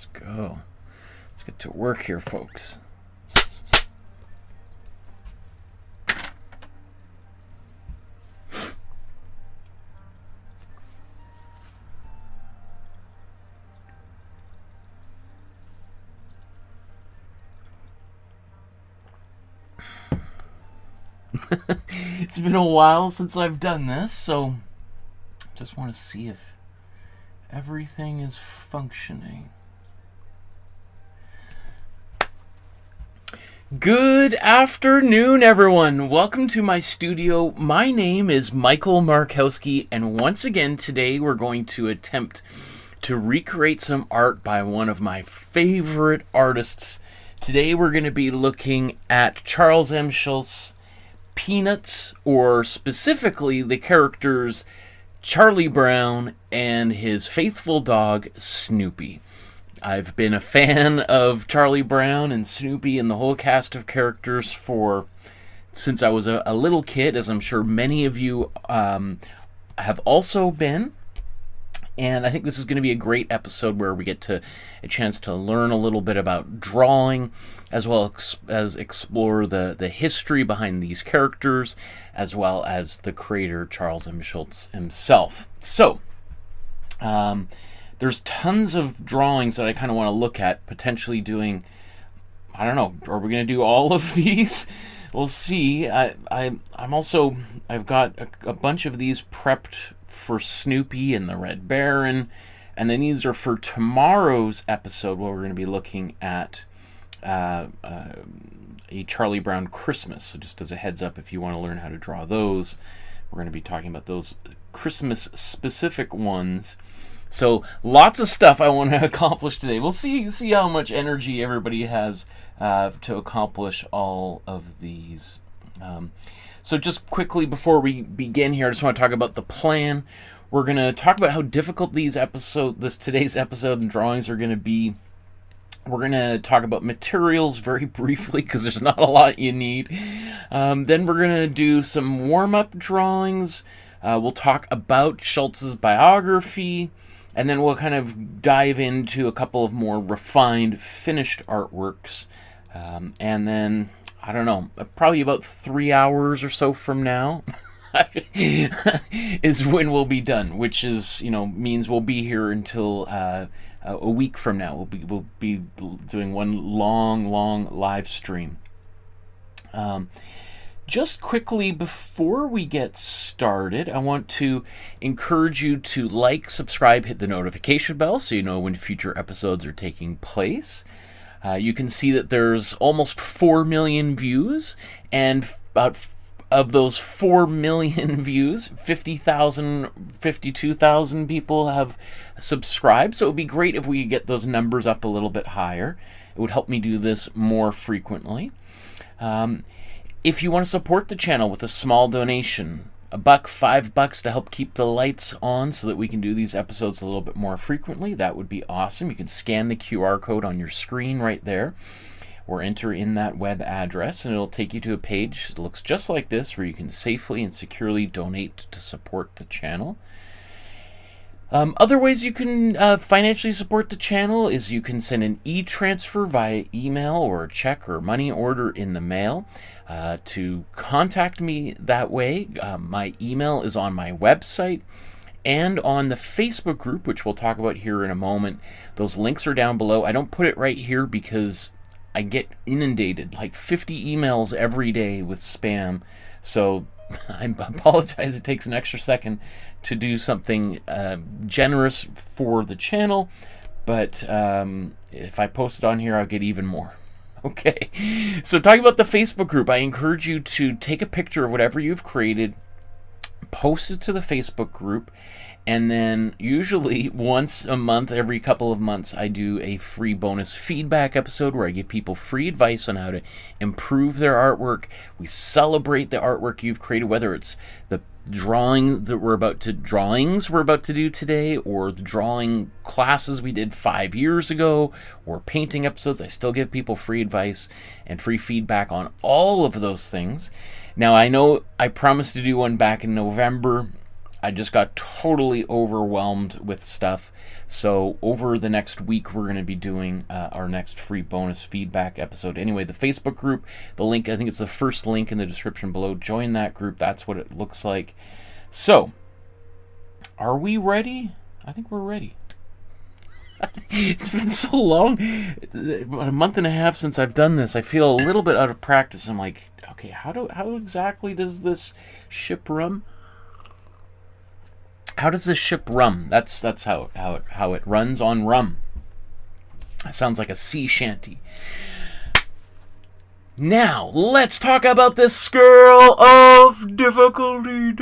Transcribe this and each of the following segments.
Let's go. Let's get to work here, folks. It's been a while since I've done this, so just want to see if everything is functioning. Good afternoon, everyone. Welcome to my studio. My name is Michael Markowski, and once again today we're going to attempt to recreate some art by one of my favorite artists. Today we're going to be looking at Charles M. Schulz Peanuts, or specifically the characters Charlie Brown and his faithful dog Snoopy. I've been a fan of Charlie Brown and Snoopy and the whole cast of characters since I was a little kid, as I'm sure many of you have also been. And I think this is going to be a great episode where we get a chance to learn a little bit about drawing, as well as explore the history behind these characters, as well as the creator, Charles M. Schulz himself. So, there's tons of drawings that I kind of want to look at, potentially doing, I don't know, are we going to do all of these? We'll see. I've got a bunch of these prepped for Snoopy and the Red Baron, and then these are for tomorrow's episode where we're going to be looking at a Charlie Brown Christmas. So just as a heads up, if you want to learn how to draw those, we're going to be talking about those Christmas specific ones. So lots of stuff I want to accomplish today. We'll see how much energy everybody has to accomplish all of these. So just quickly before we begin here, I just want to talk about the plan. We're going to talk about how difficult today's episode and drawings are going to be. We're going to talk about materials very briefly because there's not a lot you need. Then we're going to do some warm-up drawings. We'll talk about Schulz's biography. And then we'll kind of dive into a couple of more refined, finished artworks. And then, I don't know, probably about 3 hours or so from now is when we'll be done, which is, means we'll be here until a week from now. We'll be doing one long live stream. Just quickly before we get started, I want to encourage you to like, subscribe, hit the notification bell so you know when future episodes are taking place. You can see that there's almost 4 million views, and about of those 4 million views, 52,000 people have subscribed. So it would be great if we could get those numbers up a little bit higher. It would help me do this more frequently. If you want to support the channel with a small donation, $1, $5 to help keep the lights on so that we can do these episodes a little bit more frequently, that would be awesome. You can scan the QR code on your screen right there, or enter in that web address, and it'll take you to a page that looks just like this where you can safely and securely donate to support the channel. Other ways you can financially support the channel is you can send an e-transfer via email or a check or money order in the mail. To contact me that way, my email is on my website and on the Facebook group, which we'll talk about here in a moment. Those links are down below. I don't put it right here because I get inundated, like 50 emails every day with spam. So I apologize, it takes an extra second to do something generous for the channel, but if I post it on here, I'll get even more. Okay, so talking about the Facebook group, I encourage you to take a picture of whatever you've created, post it to the Facebook group, and then usually once a month, every couple of months, I do a free bonus feedback episode where I give people free advice on how to improve their artwork. We celebrate the artwork you've created, whether it's the drawings we're about to do today, or the drawing classes we did 5 years ago, or painting episodes. I still give people free advice and free feedback on all of those things. Now, I know I promised to do one back in November. I just got totally overwhelmed with stuff. So over the next week, we're going to be doing our next free bonus feedback episode. Anyway, the Facebook group, the link, I think it's the first link in the description below. Join that group. That's what it looks like. So, are we ready? I think we're ready. It's been so long, about a month and a half since I've done this. I feel a little bit out of practice. I'm like, okay, how exactly does this ship rum? How does this ship rum? That's how it runs on rum. That sounds like a sea shanty. Now, let's talk about this scale of difficulty.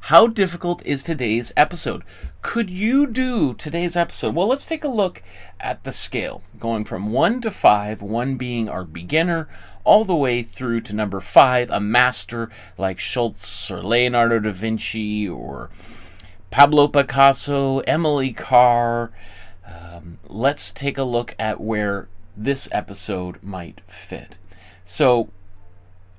How difficult is today's episode? Could you do today's episode? Well, let's take a look at the scale, going from 1 to 5, 1 being our beginner, all the way through to number 5, a master like Schulz or Leonardo da Vinci or Pablo Picasso, Emily Carr. Let's take a look at where this episode might fit. So,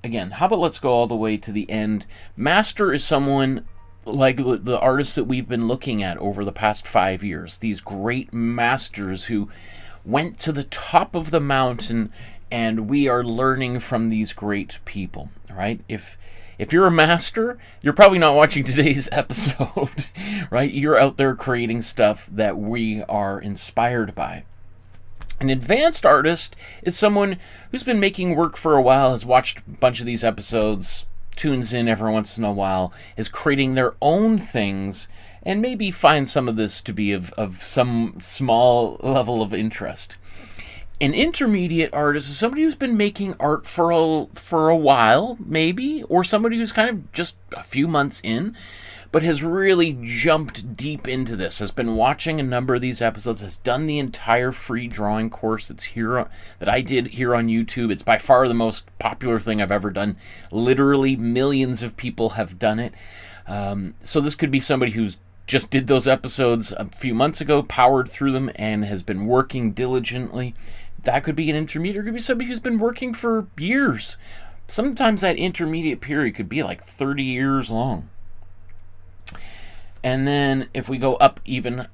again, how about let's go all the way to the end. Master is someone like the artists that we've been looking at over the past 5 years. These great masters who went to the top of the mountain, and we are learning from these great people, right? If you're a master, you're probably not watching today's episode, right? You're out there creating stuff that we are inspired by. An advanced artist is someone who's been making work for a while, has watched a bunch of these episodes, tunes in every once in a while, is creating their own things, and maybe finds some of this to be of some small level of interest. An intermediate artist is somebody who's been making art for a while, maybe, or somebody who's kind of just a few months in, but has really jumped deep into this, has been watching a number of these episodes, has done the entire free drawing course that's here, that I did here on YouTube. It's by far the most popular thing I've ever done. Literally millions of people have done it. So this could be somebody who's just did those episodes a few months ago, powered through them, and has been working diligently. That could be an intermediate. It could be somebody who's been working for years. Sometimes that intermediate period could be like 30 years long. And then if we go up even,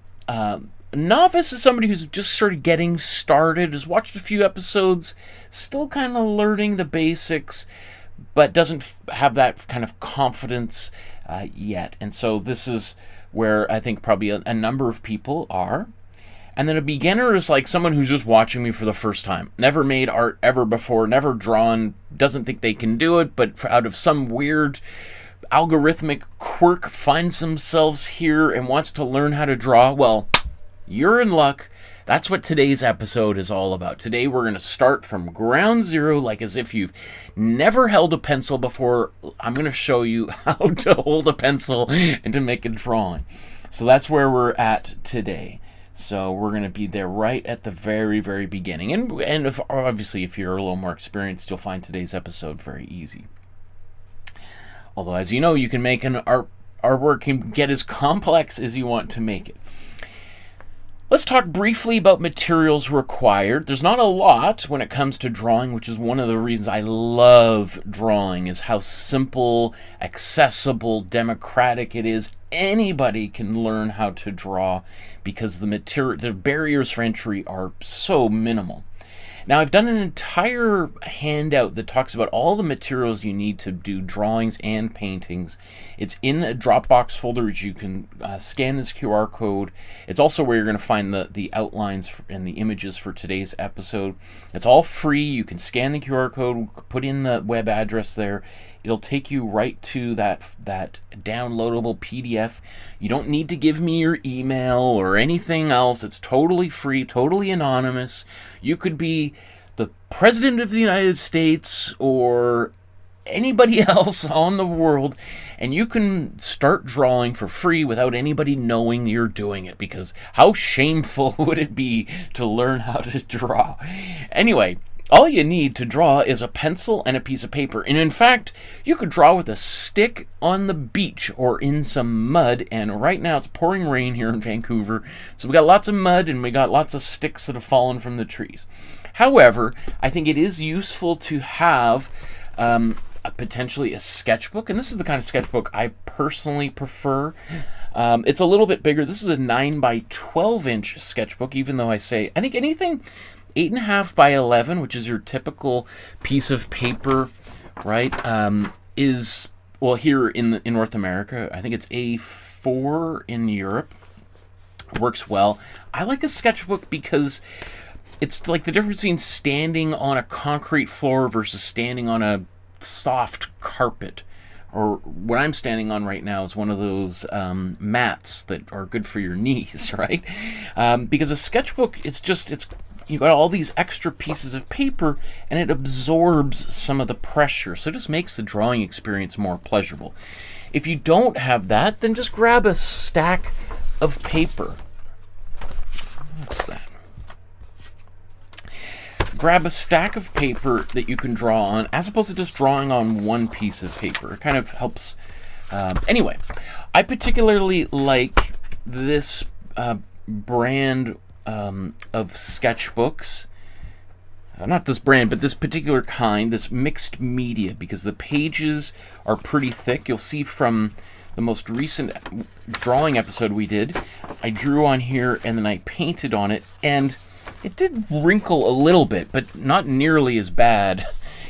novice is somebody who's just sort of getting started, has watched a few episodes, still kind of learning the basics, but doesn't have that kind of confidence yet. And so this is where I think probably a number of people are. And then a beginner is like someone who's just watching me for the first time. Never made art ever before, never drawn, doesn't think they can do it, but out of some weird algorithmic quirk finds themselves here and wants to learn how to draw. Well, you're in luck. That's what today's episode is all about. Today we're going to start from ground zero, like as if you've never held a pencil before. I'm going to show you how to hold a pencil and to make a drawing. So that's where we're at today. So we're going to be there right at the very, very beginning. And obviously, if you're a little more experienced, you'll find today's episode very easy. Although, as you know, you can make an artwork can get as complex as you want to make it. Let's talk briefly about materials required. There's not a lot when it comes to drawing, which is one of the reasons I love drawing, is how simple, accessible, democratic it is. Anybody can learn how to draw because the barriers for entry are so minimal. Now, I've done an entire handout that talks about all the materials you need to do drawings and paintings. It's in a Dropbox folder, which you can scan this QR code. It's also where you're going to find the outlines and the images for today's episode. It's all free. You can scan the QR code, put in the web address there. It'll take you right to that downloadable PDF. You don't need to give me your email or anything else. It's totally free, totally anonymous. You could be the President of the United States or anybody else on the world, and you can start drawing for free without anybody knowing you're doing it, because how shameful would it be to learn how to draw? Anyway, all you need to draw is a pencil and a piece of paper. And in fact, you could draw with a stick on the beach or in some mud. And right now it's pouring rain here in Vancouver. So we got lots of mud and we got lots of sticks that have fallen from the trees. However, I think it is useful to have a potentially a sketchbook, and this is the kind of sketchbook I personally prefer. It's a little bit bigger. This is a 9 by 12 inch sketchbook, even though I think anything 8.5 by 11, which is your typical piece of paper, right, is, well, here in North America, I think it's A4 in Europe. Works well. I like a sketchbook because it's like the difference between standing on a concrete floor versus standing on a soft carpet. Or what I'm standing on right now is one of those mats that are good for your knees, right? Because a sketchbook, you got all these extra pieces of paper, and it absorbs some of the pressure, so it just makes the drawing experience more pleasurable. If you don't have that, then just grab a stack of paper. What's that? Grab a stack of paper that you can draw on, as opposed to just drawing on one piece of paper. It kind of helps. Anyway, I particularly like this brand of sketchbooks. Not this brand, but this particular kind, this mixed media, because the pages are pretty thick. You'll see from the most recent drawing episode we did, I drew on here and then I painted on it, and it did wrinkle a little bit, but not nearly as bad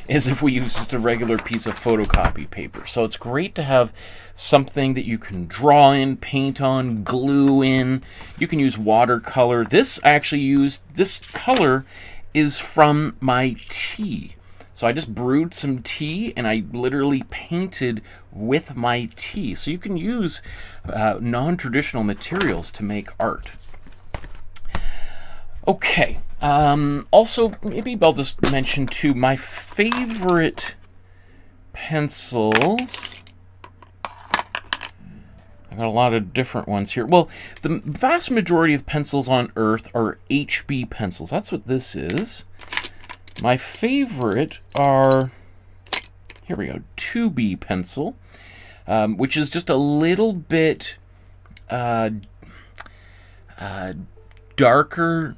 as if we used just a regular piece of photocopy paper. So it's great to have something that you can draw in, paint on, glue in. You can use watercolor. This color is from my tea. So I just brewed some tea and I literally painted with my tea. So you can use non-traditional materials to make art. Okay. Also, maybe I'll just mention too, my favorite pencils. I got a lot of different ones here. Well, the vast majority of pencils on Earth are HB pencils. That's what this is. My favorite are, here we go, 2B pencil, which is just a little bit darker,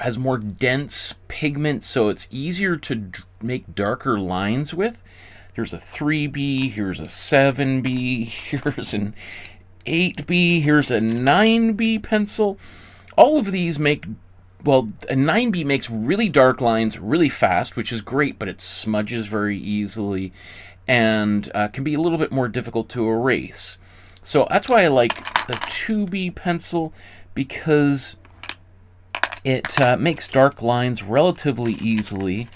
has more dense pigment, so it's easier to make darker lines with. Here's a 3B, here's a 7B, here's an 8B, here's a 9B pencil. All of these make, well, a 9B makes really dark lines really fast, which is great, but it smudges very easily and can be a little bit more difficult to erase. So that's why I like the 2B pencil, because it makes dark lines relatively easily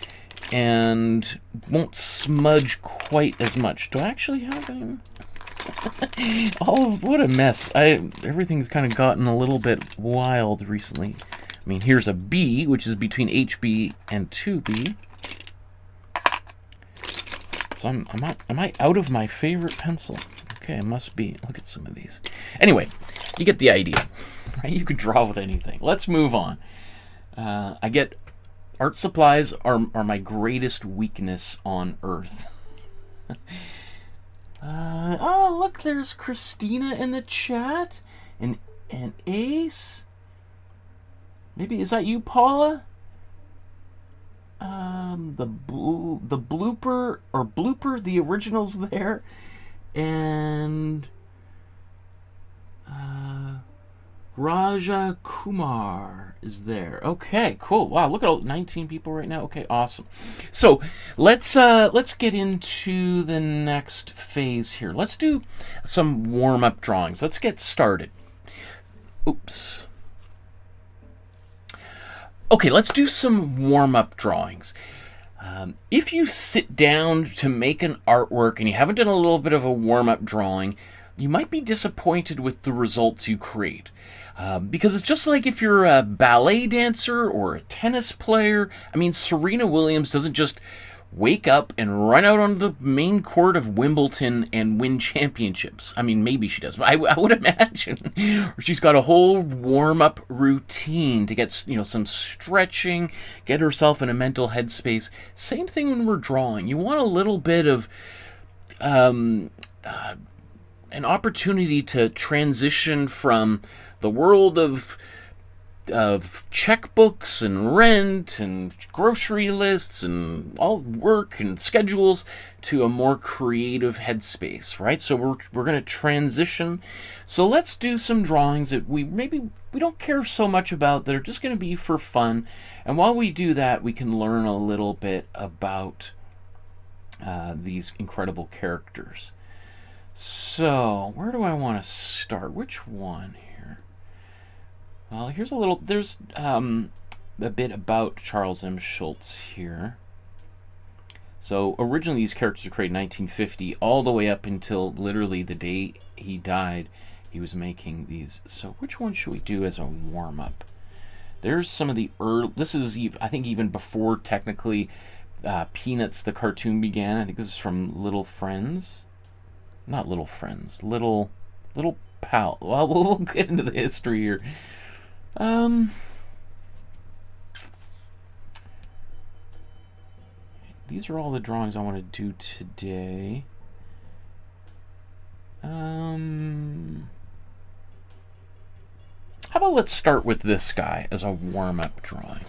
and won't smudge quite as much. Do I actually have them? Oh, what a mess. Everything's kind of gotten a little bit wild recently. I mean, here's a B, which is between HB and 2B. So am I out of my favorite pencil? Okay, I must be. Look at some of these. Anyway, you get the idea. Right? You could draw with anything. Let's move on. I get art supplies are my greatest weakness on Earth. Oh, look, there's Christina in the chat, and Ace. Maybe is that you, Paula? The blooper, the original's there, and Raja Kumar is there. Okay, cool. Wow, look at all 19 people right now. Okay, awesome. So let's get into the next phase here. Let's do some warm-up drawings. Let's get started. Oops. Okay, let's do some warm-up drawings. If you sit down to make an artwork and you haven't done a little bit of a warm-up drawing, you might be disappointed with the results you create. Because it's just like if you're a ballet dancer or a tennis player. I mean, Serena Williams doesn't just wake up and run out on the main court of Wimbledon and win championships. I mean, maybe she does, but I would imagine she's got a whole warm-up routine to get, some stretching, get herself in a mental headspace. Same thing when we're drawing. You want a little bit of an opportunity to transition from the world of of checkbooks and rent and grocery lists and all work and schedules to a more creative headspace, right? So we're going to transition. So let's do some drawings that we don't care so much about, that are just going to be for fun. And while we do that, we can learn a little bit about these incredible characters. So where do I want to start? Which one here? Well, there's a bit about Charles M. Schulz here. So originally these characters were created in 1950, all the way up until literally the day he died, he was making these. So which one should we do as a warm-up? There's some of the early, this is, I think, even before technically Peanuts the cartoon began. I think this is from Little Friends. Not Little Friends, Little Pal. Well, we'll get into the history here. These are all the drawings I want to do today. How about let's start with this guy as a warm-up drawing.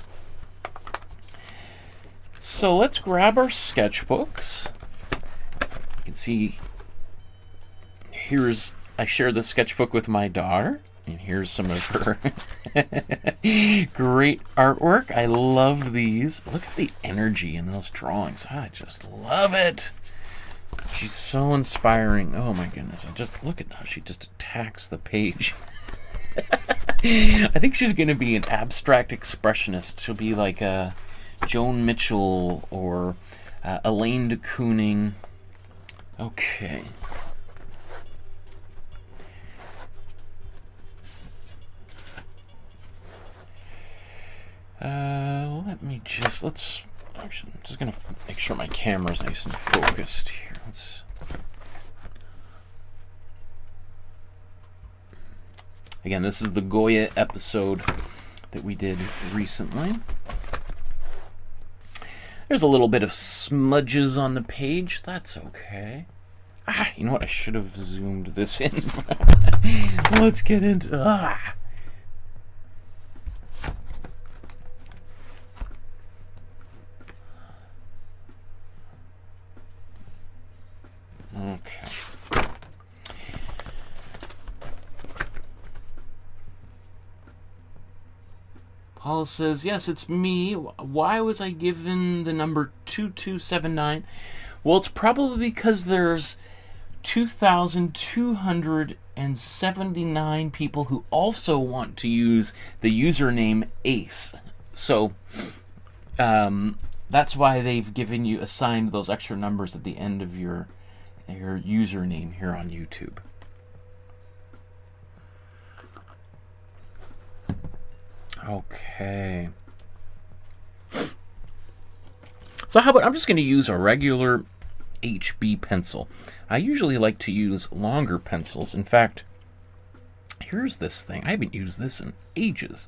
So let's grab our sketchbooks. You can see I share the sketchbook with my daughter. And here's some of her great artwork. I love these. Look at the energy in those drawings. I just love it. She's so inspiring. Oh my goodness. Look at how she just attacks the page. I think she's going to be an abstract expressionist. She'll be like a Joan Mitchell or Elaine de Kooning. Okay. Actually, I'm just gonna make sure my camera's nice and focused here. Again, this is the Goya episode that we did recently. There's a little bit of smudges on the page. That's okay. You know what? I should have zoomed this in. Let's get into... Okay. Paul says, yes, it's me. Why was I given the number 2279? Well, it's probably because there's 2,279 people who also want to use the username ACE. So that's why they've assigned those extra numbers at the end of your username here on YouTube. Okay. So how about, I'm just going to use a regular HB pencil. I usually like to use longer pencils. In fact, here's this thing. I haven't used this in ages.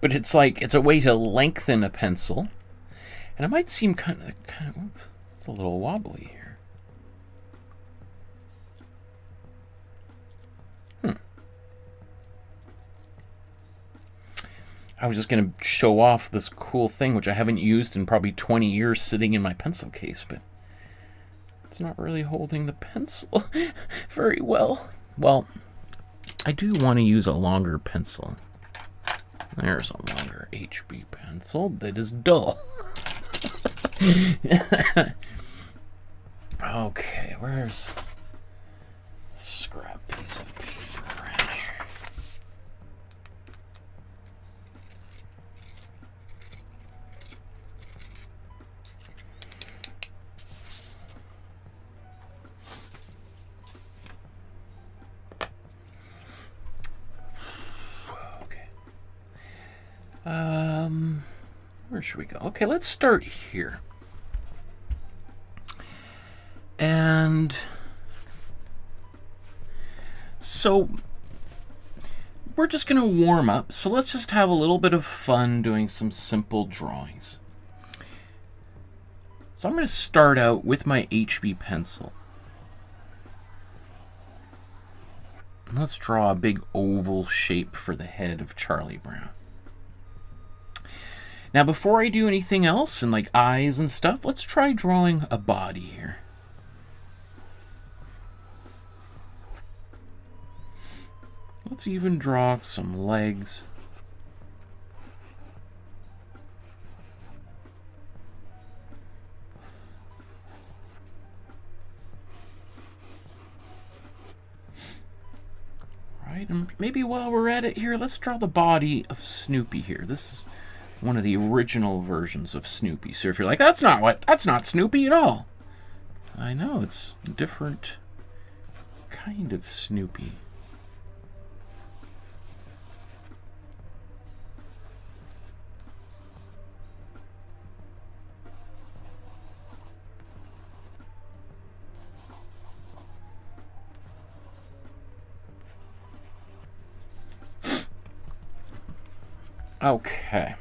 But it's a way to lengthen a pencil. And it might seem kind of it's a little wobbly here. I was just going to show off this cool thing, which I haven't used in probably 20 years, sitting in my pencil case, but it's not really holding the pencil very well. Well, I do want to use a longer pencil. There's a longer HB pencil that is dull. Okay, where's a scrap piece of paper around here? Where should we go? Okay, let's start here. And so we're just going to warm up. So let's just have a little bit of fun doing some simple drawings. So I'm going to start out with my HB pencil. Let's draw a big oval shape for the head of Charlie Brown. Now, before I do anything else, and like eyes and stuff, let's try drawing a body here. Let's even draw some legs. Right, and maybe while we're at it here, let's draw the body of Snoopy here. This is one of the original versions of Snoopy. So if you're like, that's not Snoopy at all. I know, it's a different kind of Snoopy. Okay.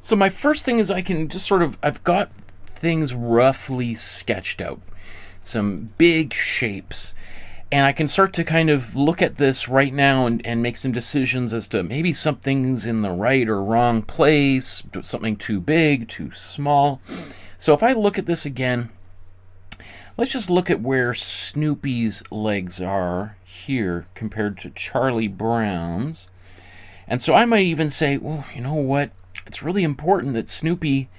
So my first thing is I can just sort of, I've got things roughly sketched out. Some big shapes. And I can start to kind of look at this right now and make some decisions as to maybe something's in the right or wrong place, something too big, too small. So if I look at this again, let's just look at where Snoopy's legs are here compared to Charlie Brown's. And so I might even say, well, you know what? It's really important that Snoopy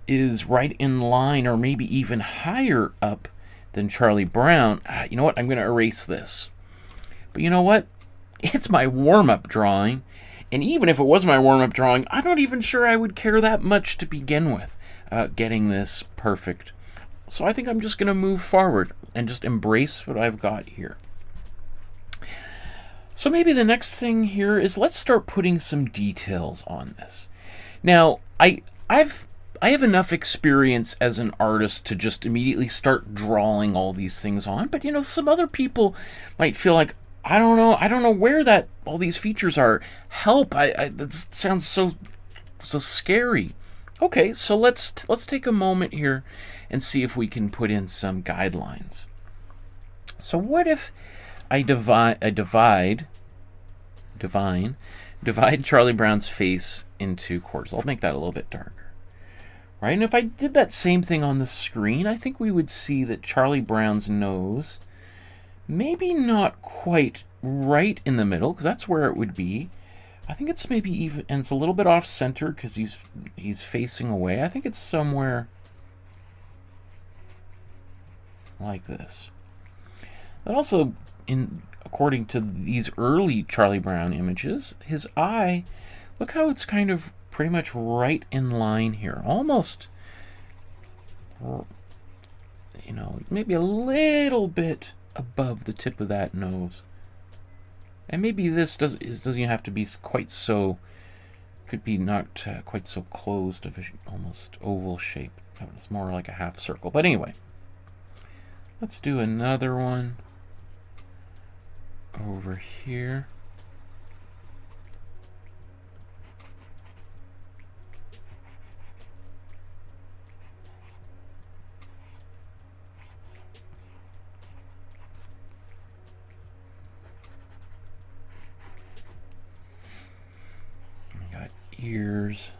is right in line or maybe even higher up than Charlie Brown. You know what? I'm going to erase this. But you know what? It's my warm-up drawing. And even if it was my warm-up drawing, I'm not even sure I would care that much to begin with getting this perfect. So I think I'm just going to move forward and just embrace what I've got here. So maybe the next thing here is let's start putting some details on this. Now, I have enough experience as an artist to just immediately start drawing all these things on, but you know, some other people might feel like, I don't know where that all these features are. Help! That sounds so scary. Okay, so let's take a moment here and see if we can put in some guidelines. So what if I divide Charlie Brown's face into quarters? I'll make that a little bit darker. Right, and if I did that same thing on the screen, I think we would see that Charlie Brown's nose, maybe not quite right in the middle, because that's where it would be. I think it's maybe even, and it's a little bit off center because he's facing away. I think it's somewhere like this. But also, according to these early Charlie Brown images, his eye, look how it's kind of pretty much right in line here. Almost, you know, maybe a little bit above the tip of that nose. And maybe this doesn't have to be quite so, could be not quite so closed of an almost oval shape. It's more like a half circle. But anyway, let's do another one over here. We got ears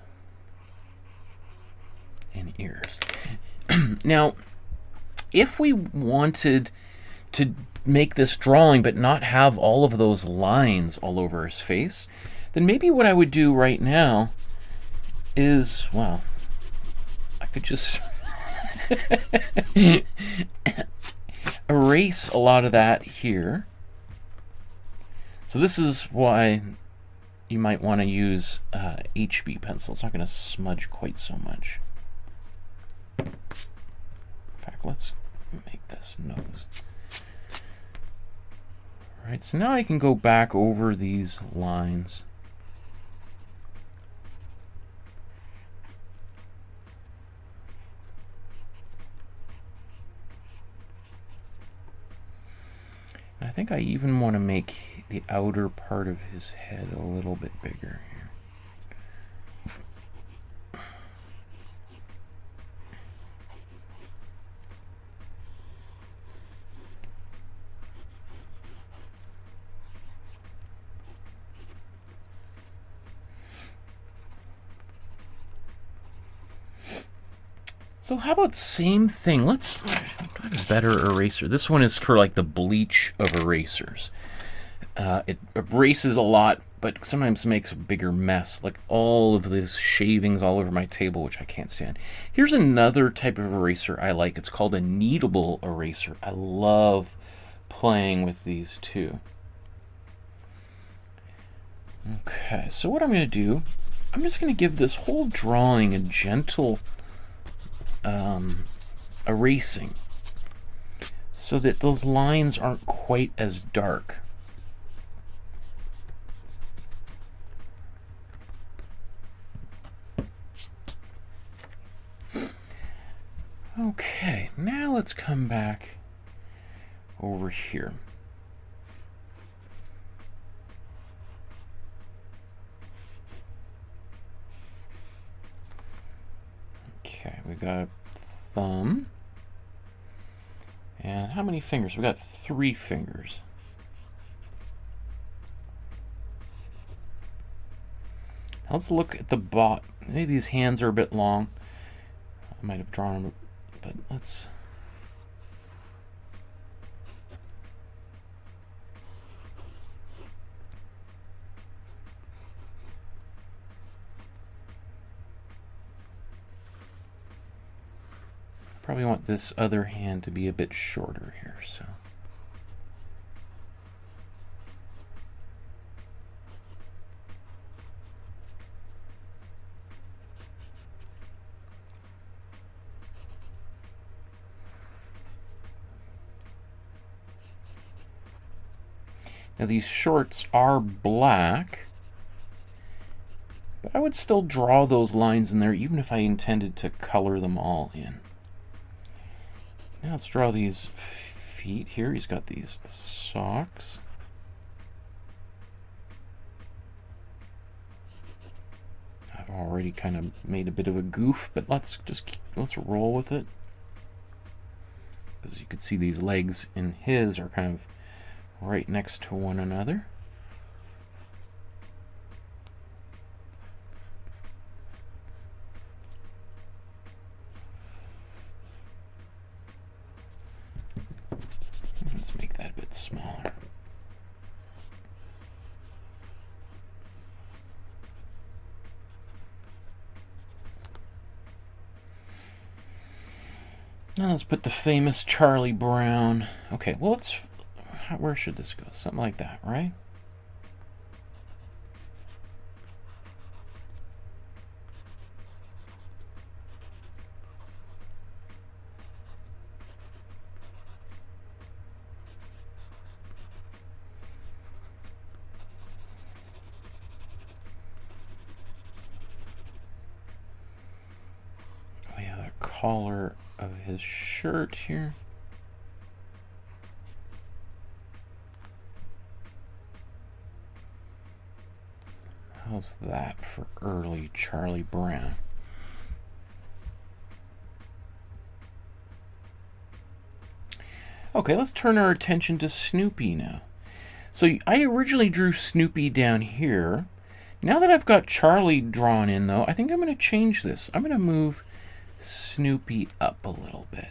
and ears. Now, if we wanted to make this drawing but not have all of those lines all over his face, then maybe what I would do right now is, well, I could just erase a lot of that here. So this is why you might want to use HB pencil. It's not going to smudge quite so much. In fact, let's make this nose. All right, so now I can go back over these lines. I think I even want to make the outer part of his head a little bit bigger here. So how about same thing? Let's try a better eraser. This one is for like the bleach of erasers. It erases a lot, but sometimes makes a bigger mess, like all of these shavings all over my table, which I can't stand. Here's another type of eraser I like. It's called a kneadable eraser. I love playing with these too. Okay, so what I'm going to do, I'm just going to give this whole drawing a gentle erasing so that those lines aren't quite as dark. Okay, now let's come back over here. Okay, we got a thumb. And how many fingers? We got 3 fingers. Now let's look at the bot. Maybe these hands are a bit long. I might have drawn them, but let's... Probably want this other hand to be a bit shorter here, so. Now these shorts are black, but I would still draw those lines in there even if I intended to color them all in. Now let's draw these feet here. He's got these socks. I've already kind of made a bit of a goof, but let's roll with it. Because you can see these legs in his are kind of right next to one another. Let's make that a bit smaller. Now let's put the famous Charlie Brown. Okay, well let's... Where should this go? Something like that, right? Oh yeah, the collar of his shirt here. How's that for early Charlie Brown? Okay, let's turn our attention to Snoopy now. So I originally drew Snoopy down here. Now that I've got Charlie drawn in, though, I think I'm going to change this. I'm going to move Snoopy up a little bit.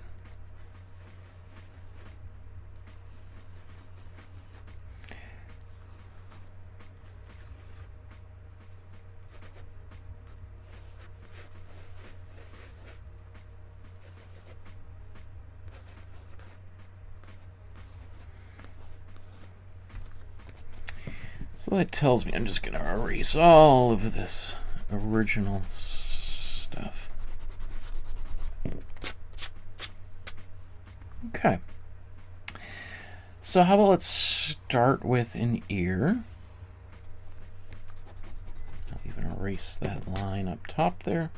So that tells me I'm just going to erase all of this original stuff. Okay. So how about let's start with an ear. I'll even erase that line up top there.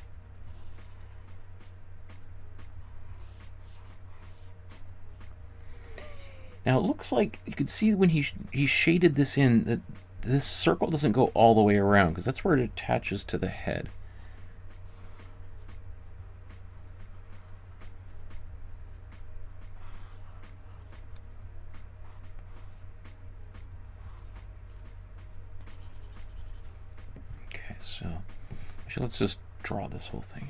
Now it looks like you can see when he shaded this in that this circle doesn't go all the way around because that's where it attaches to the head. Okay, so actually let's just draw this whole thing.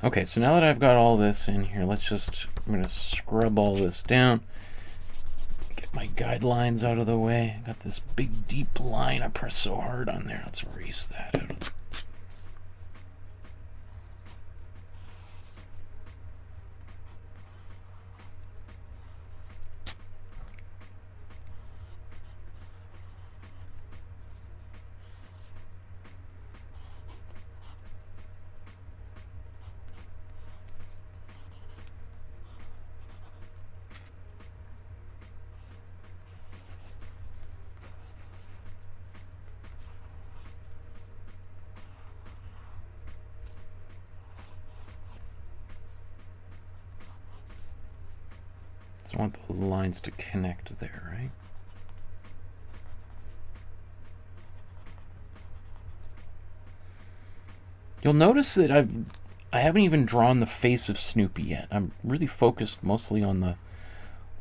Okay, so now that I've got all this in here, I'm going to scrub all this down. Get my guidelines out of the way. I got this big deep line I pressed so hard on there. Let's erase that out of the So I want those lines to connect there, right? You'll notice that I haven't even drawn the face of Snoopy yet. I'm really focused mostly on the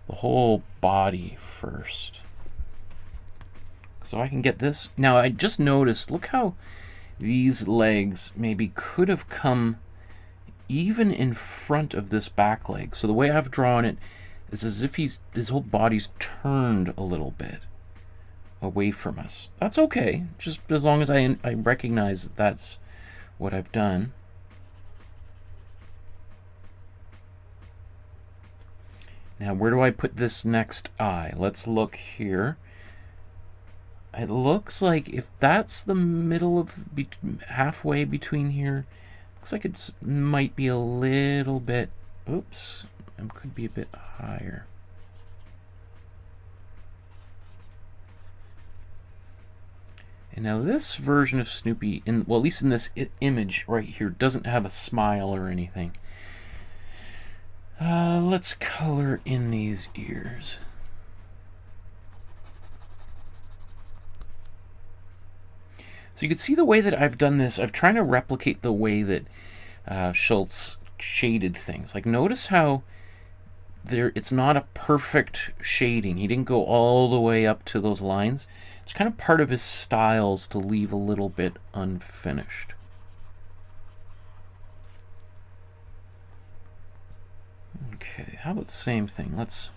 whole body first. So I can get this. Now I just noticed, look how these legs maybe could have come even in front of this back leg. So the way I've drawn it is as if his whole body's turned a little bit away from us. That's okay, just as long as I recognize that that's what I've done. Now, where do I put this next eye? Let's look here. It looks like if that's the middle of halfway between here, looks like it might be a little bit, oops, it could be a bit higher. And now this version of Snoopy, well, at least in this image right here, doesn't have a smile or anything. Let's color in these ears. So you can see the way that I've done this. I'm trying to replicate the way that Schulz shaded things. Like, notice how it's not a perfect shading. He didn't go all the way up to those lines. It's kind of part of his styles to leave a little bit unfinished. Okay, how about the same thing? Let's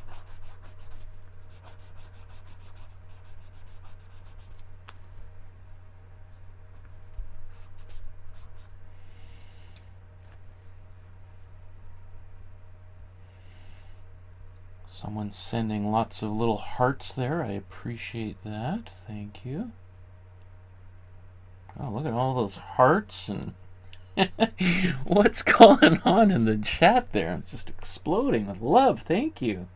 someone's sending lots of little hearts there. I appreciate that. Thank you. Oh, look at all those hearts and what's going on in the chat there? It's just exploding with love. Thank you.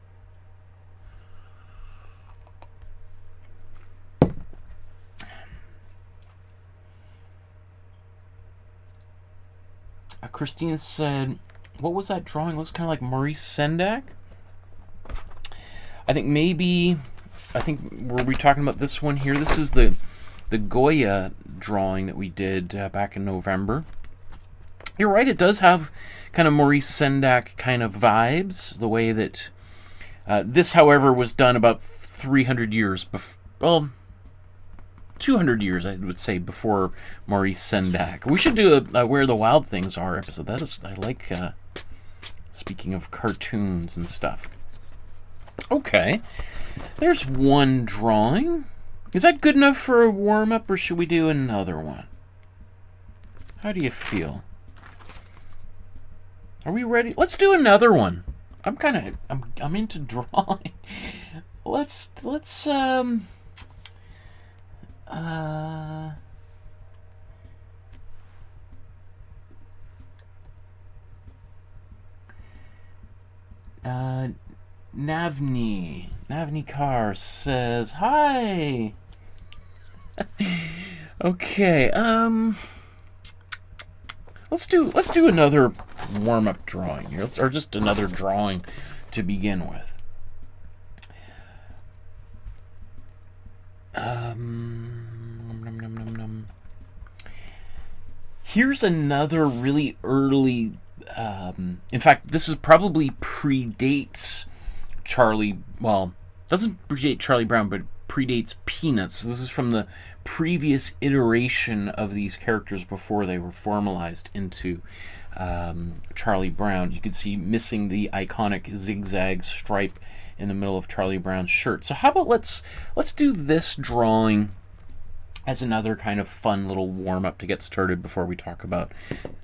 Christina said, what was that drawing? It looks kind of like Maurice Sendak. I think were we talking about this one here? This is the Goya drawing that we did back in November. You're right, it does have kind of Maurice Sendak kind of vibes, the way that this, however, was done about 300 years before, well, 200 years, I would say, before Maurice Sendak. We should do a Where the Wild Things Are episode. That is, I like, speaking of cartoons and stuff. Okay, there's one drawing. Is that good enough for a warm-up, or should we do another one? How do you feel? Are we ready? Let's do another one. I'm into drawing. Let's Navni Carr says hi. Okay, let's do another warm-up drawing here, or just another drawing to begin with. Here's another really early, in fact, this is probably predates Charlie, well, doesn't predate Charlie Brown, but predates Peanuts. This is from the previous iteration of these characters before they were formalized into Charlie Brown. You can see missing the iconic zigzag stripe in the middle of Charlie Brown's shirt. So how about let's do this drawing as another kind of fun little warm-up to get started before we talk about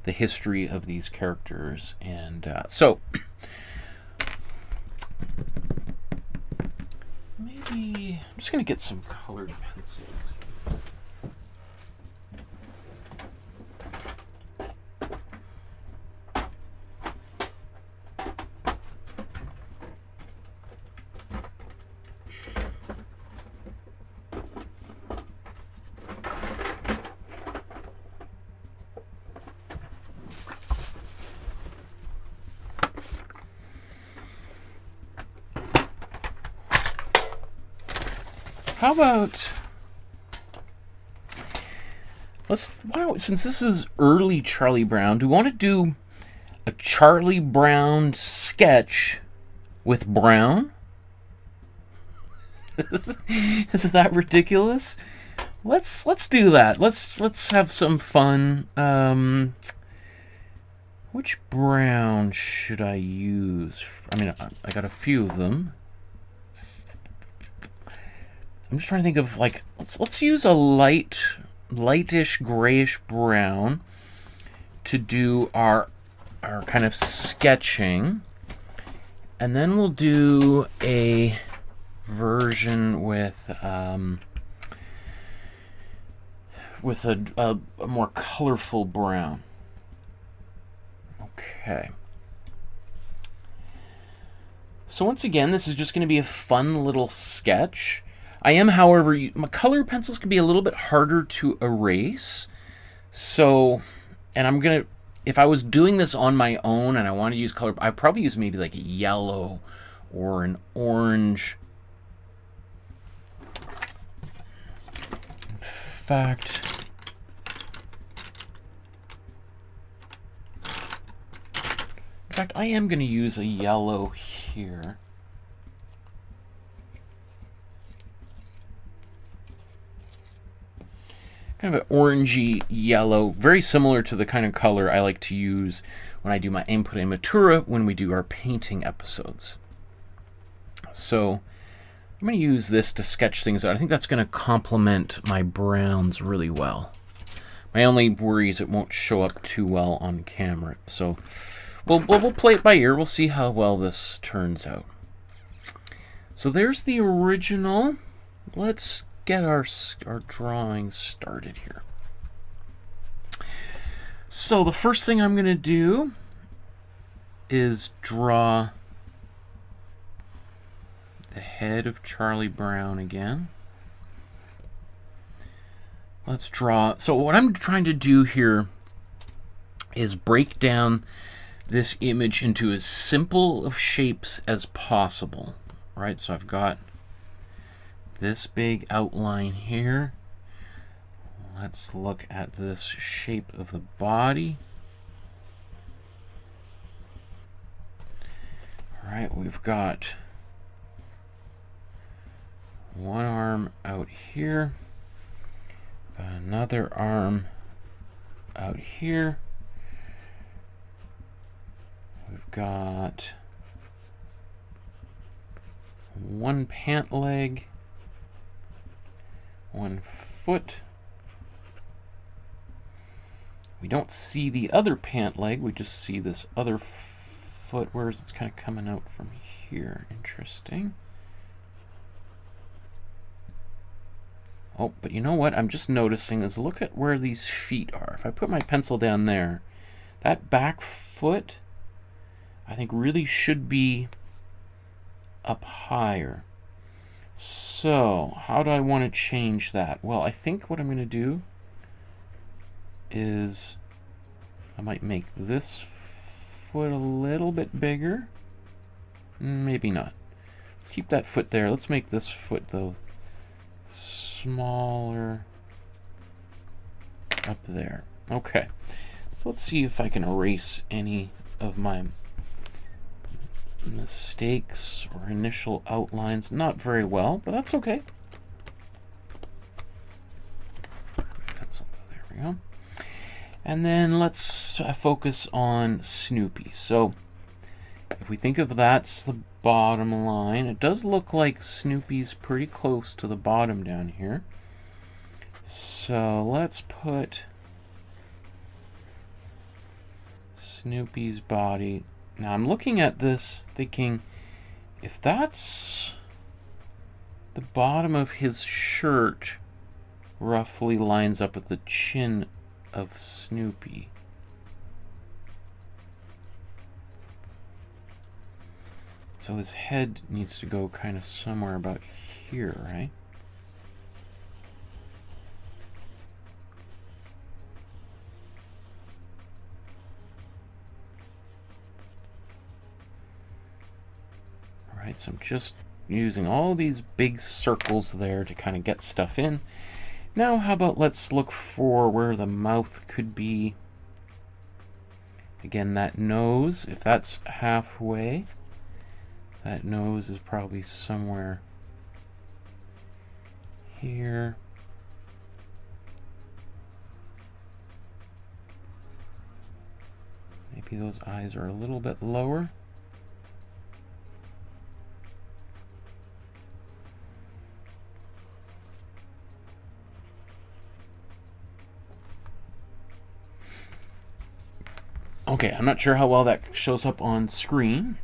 the history of these characters. And so maybe I'm just going to get some colored pencils. How about since this is early Charlie Brown, do we want to do a Charlie Brown sketch with Brown? Isn't that ridiculous? Let's do that. Let's have some fun. Which Brown should I use? I mean, I got a few of them. I'm just trying to think of, like, let's use a lightish grayish brown to do our kind of sketching, and then we'll do a version with a more colorful brown. Okay. So once again, this is just going to be a fun little sketch. I am, however, my colored pencils can be a little bit harder to erase. So, and I'm going to, if I was doing this on my own and I want to use color, I'd probably use maybe like a yellow or an orange. In fact, I am going to use a yellow here. Kind of an orangey yellow, very similar to the kind of color I like to use when I do my input in Matura when we do our painting episodes. So I'm going to use this to sketch things out. I think that's going to complement my browns really well. My only worry is it won't show up too well on camera. So we'll play it by ear. We'll see how well this turns out. So there's the original. Let's get our drawing started here. So the first thing I'm going to do is draw the head of Charlie Brown again. Let's draw. So what I'm trying to do here is break down this image into as simple of shapes as possible. Right? So I've got this big outline here. Let's look at this shape of the body. All right, we've got one arm out here, another arm out here. We've got one pant leg, one foot. We don't see the other pant leg, we just see this other foot, whereas it's kind of coming out from here. Interesting. Oh, but you know what I'm just noticing is look at where these feet are. If I put my pencil down there, that back foot I think really should be up higher. So, how do I want to change that? Well, I think what I'm going to do is I might make this foot a little bit bigger. Maybe not. Let's keep that foot there. Let's make this foot, though, smaller up there. Okay. So let's see if I can erase any of my mistakes or initial outlines. Not very well, but that's okay. Pencil, there we go. And then let's focus on Snoopy. So if we think of that's the bottom line, it does look like Snoopy's pretty close to the bottom down here. So let's put Snoopy's body. Now I'm looking at this thinking, if that's the bottom of his shirt roughly lines up with the chin of Snoopy. So his head needs to go kind of somewhere about here, right? All right, so I'm just using all these big circles there to kind of get stuff in. Now, how about let's look for where the mouth could be. Again, that nose, if that's halfway, that nose is probably somewhere here. Maybe those eyes are a little bit lower. Okay, I'm not sure how well that shows up on screen.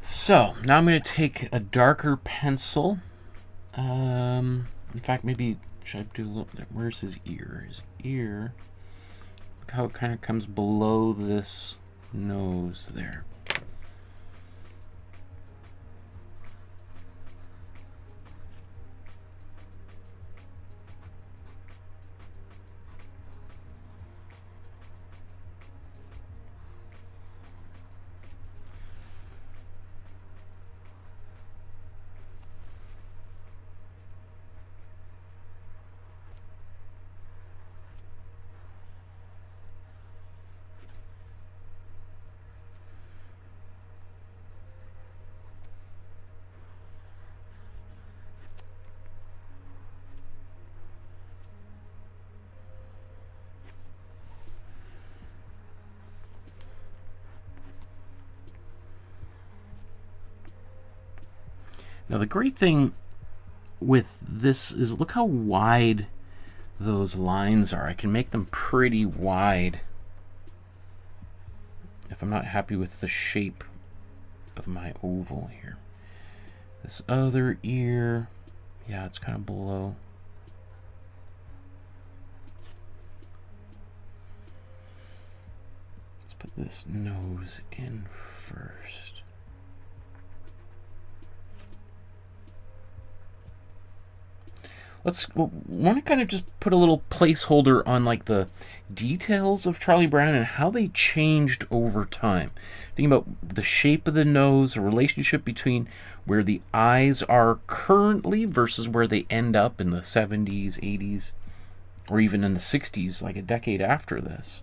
So, now I'm going to take a darker pencil. In fact, maybe, should I do a little bit? Where's his ear? His ear, look how it kind of comes below this nose there. Now the great thing with this is look how wide those lines are. I can make them pretty wide if I'm not happy with the shape of my oval here. This other ear, yeah, it's kind of below. Let's put this nose in first. Let's want to kind of just put a little placeholder on like the details of Charlie Brown and how they changed over time. Thinking about the shape of the nose, the relationship between where the eyes are currently versus where they end up in the 70s, 80s, or even in the 60s, like a decade after this.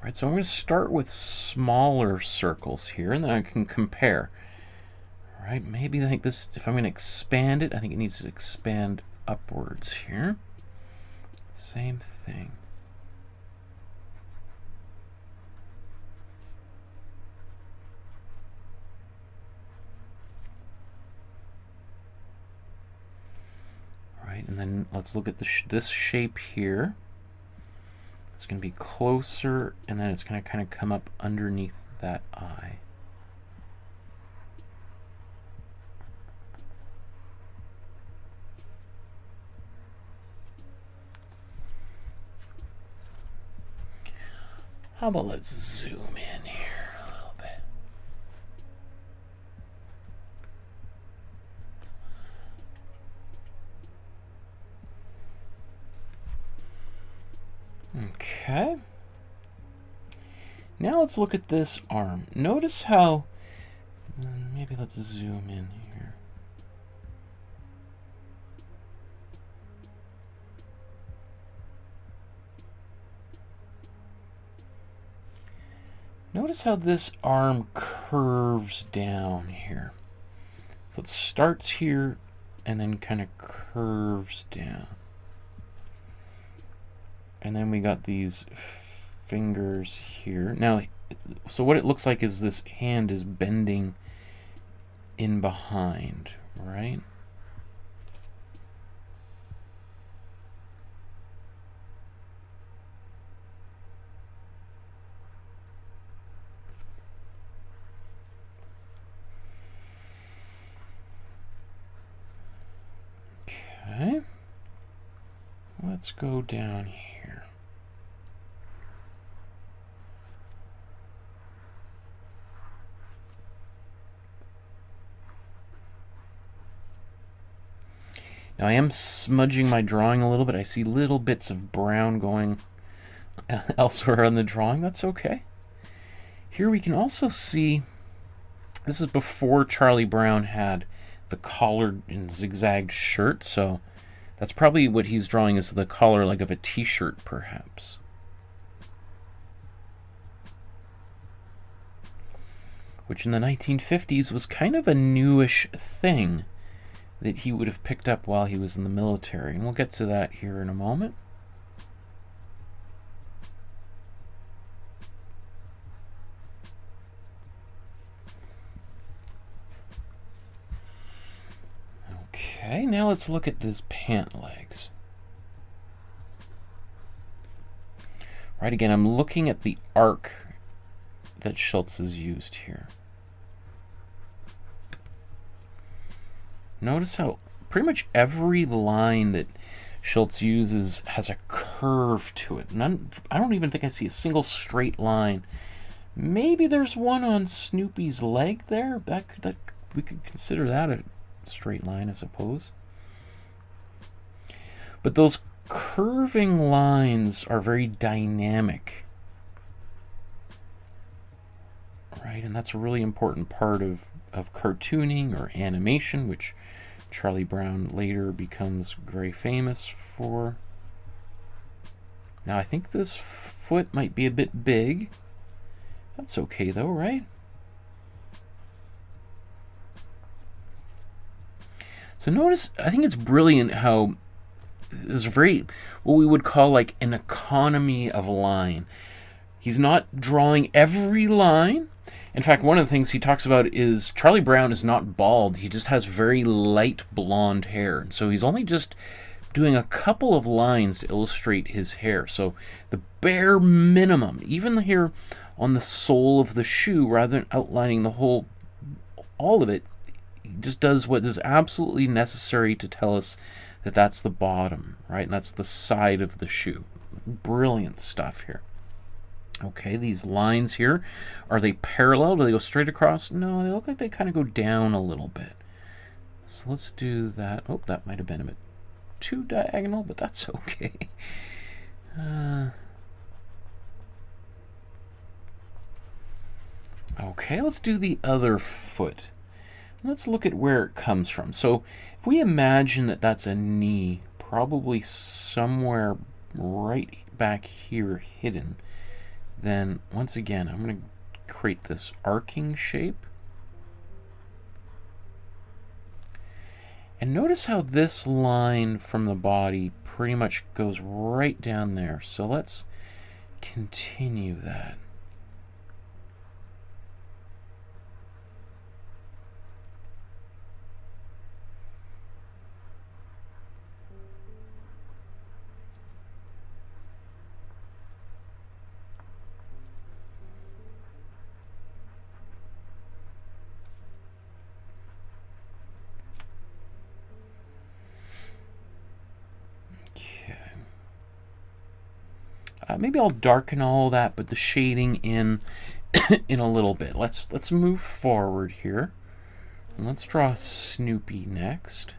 Right, so I'm going to start with smaller circles here, and then I can compare. All right, maybe I think this, if I'm going to expand it, I think it needs to expand upwards here. Same thing. All right, and then let's look at this shape here. It's going to be closer, and then it's going to kind of come up underneath that eye. How about let's zoom in here a little bit. Okay. Now let's look at this arm. Notice how, maybe let's zoom in here. notice how this arm curves down here. So it starts here and then kind of curves down. And then we got these fingers here. Now, so what it looks like is this hand is bending in behind, right? Okay. Let's go down here. Now I am smudging my drawing a little bit. I see little bits of brown going elsewhere on the drawing. That's okay. Here we can also see, this is before Charlie Brown had the collared and zigzagged shirt, so that's probably what he's drawing, is the collar like of a t-shirt perhaps. Which in the 1950s was kind of a newish thing that he would have picked up while he was in the military. And we'll get to that here in a moment. Okay, now let's look at this pant legs. Right, again, I'm looking at the arc that Schulz has used here. Notice how pretty much every line that Schulz uses has a curve to it. I don't even think I see a single straight line. Maybe there's one on Snoopy's leg there. That we could consider that a straight line, I suppose. But those curving lines are very dynamic, right? And that's a really important part of cartooning or animation, which Charlie Brown later becomes very famous for. Now I think this foot might be a bit big. That's okay though, right? So notice, I think it's brilliant how there's very, what we would call like an economy of line. He's not drawing every line. In fact, one of the things he talks about is Charlie Brown is not bald. He just has very light blonde hair. So he's only just doing a couple of lines to illustrate his hair. So the bare minimum, even here on the sole of the shoe, rather than outlining the whole, all of it, he just does what is absolutely necessary to tell us that that's the bottom, right? And that's the side of the shoe. Brilliant stuff here. Okay, these lines here, are they parallel? Do they go straight across? No, they look like they kind of go down a little bit. So let's do that. Oh, that might have been a bit too diagonal, but that's okay. Okay, let's do the other foot. Let's look at where it comes from. So if we imagine that that's a knee, probably somewhere right back here hidden, then once again, I'm going to create this arcing shape. And notice how this line from the body pretty much goes right down there. So let's continue that. Maybe I'll darken all that, but the shading in in a little bit. Let's move forward here. And let's draw Snoopy next.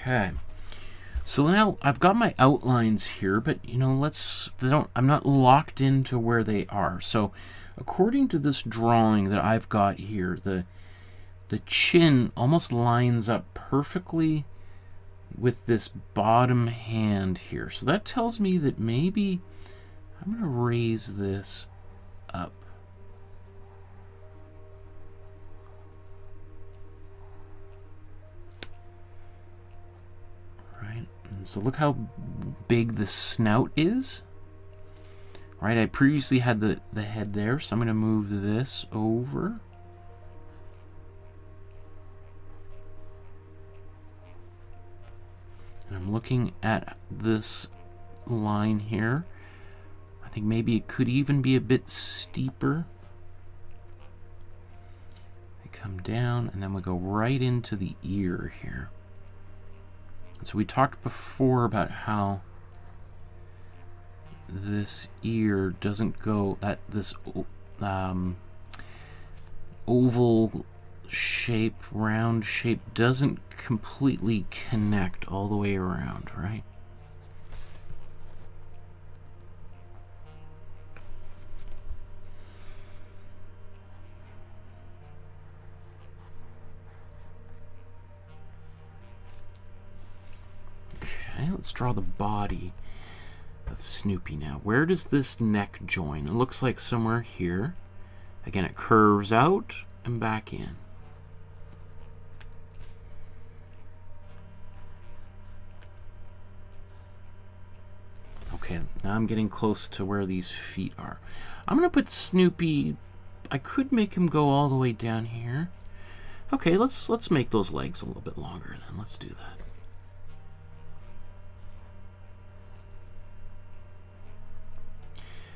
Okay, So now I've got my outlines here, but you know, I'm not locked into where they are. So according to this drawing that I've got here, the chin almost lines up perfectly with this bottom hand here. So that tells me that maybe I'm going to raise this up. Right, and so look how big the snout is. Right, I previously had the head there, so I'm going to move this over. And I'm looking at this line here. I think maybe it could even be a bit steeper. We come down, and then we go right into the ear here. So we talked before about how this ear doesn't go, that this oval shape, round shape, doesn't completely connect all the way around, right? Okay, let's draw the body of Snoopy now. Where does this neck join? It looks like somewhere here. Again, it curves out and back in. Okay, now I'm getting close to where these feet are. I'm gonna put Snoopy, I could make him go all the way down here. Okay, let's make those legs a little bit longer then. Let's do that.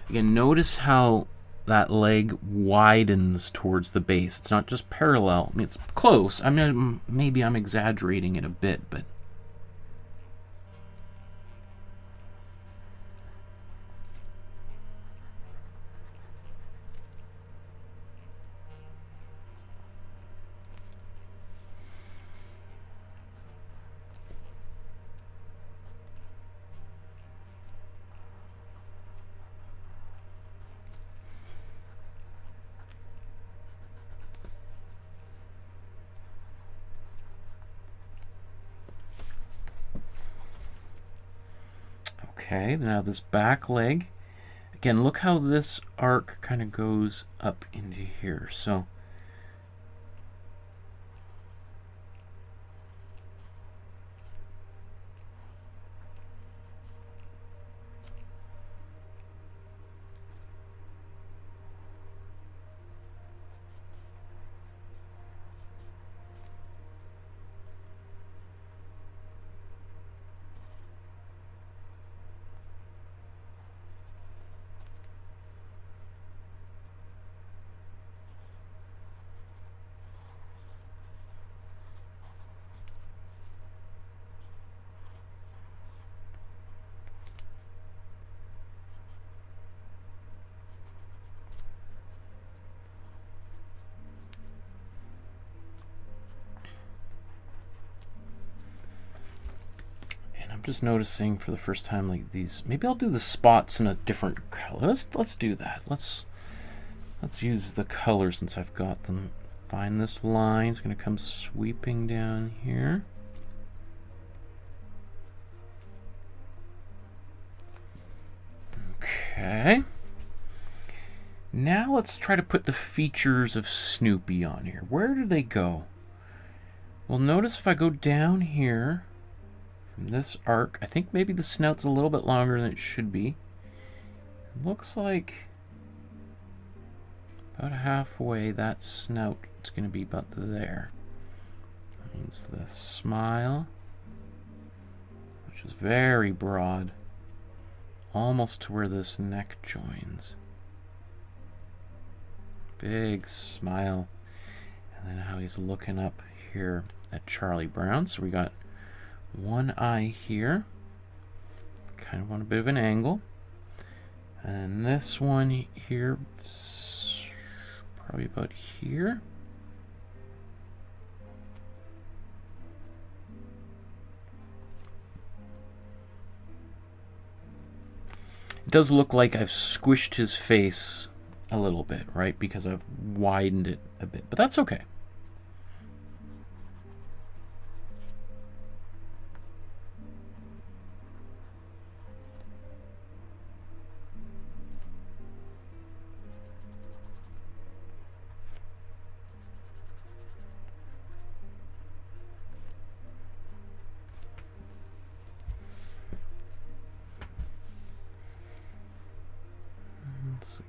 Again, notice how that leg widens towards the base. It's not just parallel. I mean, it's close. I mean, maybe I'm exaggerating it a bit, but okay, now this back leg. Again, look how this arc kind of goes up into here. So I'm just noticing for the first time, like these, maybe I'll do the spots in a different color. Let's do that. Let's use the color since I've got them. Find this line. It's going to come sweeping down here. Okay. Now let's try to put the features of Snoopy on here. Where do they go? Well, notice if I go down here, this arc, I think maybe the snout's a little bit longer than it should be. It looks like about halfway that snout is going to be about there. That means the smile, which is very broad, almost to where this neck joins. Big smile. And then how he's looking up here at Charlie Brown. So we got one eye here, kind of on a bit of an angle, and this one here, probably about here. It does look like I've squished his face a little bit, right? Because I've widened it a bit, but that's okay.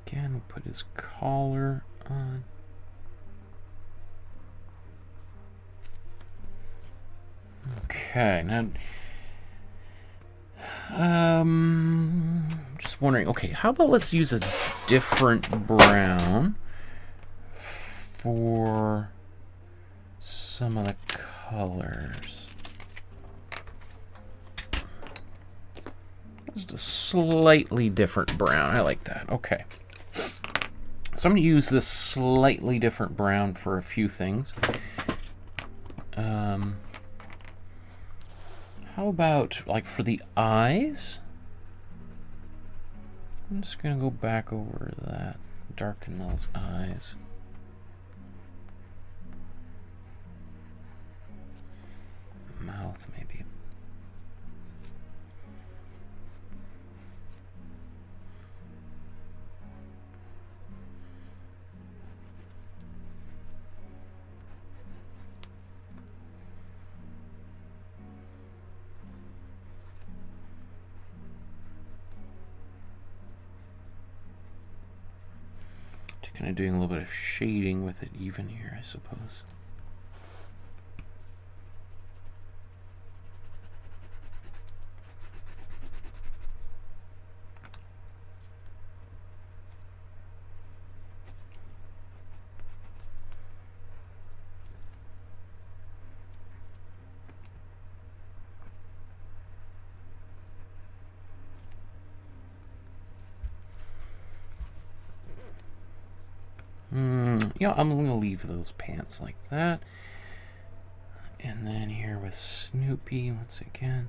Again, we'll put his collar on. Okay, now just wondering, okay, how about let's use a different brown for some of the colors. Just a slightly different brown. I like that. Okay. So I'm going to use this slightly different brown for a few things. How about, like, for the eyes? I'm just going to go back over that. Darken those eyes. Mouth, maybe. Kind of doing a little bit of shading with it even here, I suppose. Yeah, I'm going to leave those pants like that. And then here with Snoopy, once again.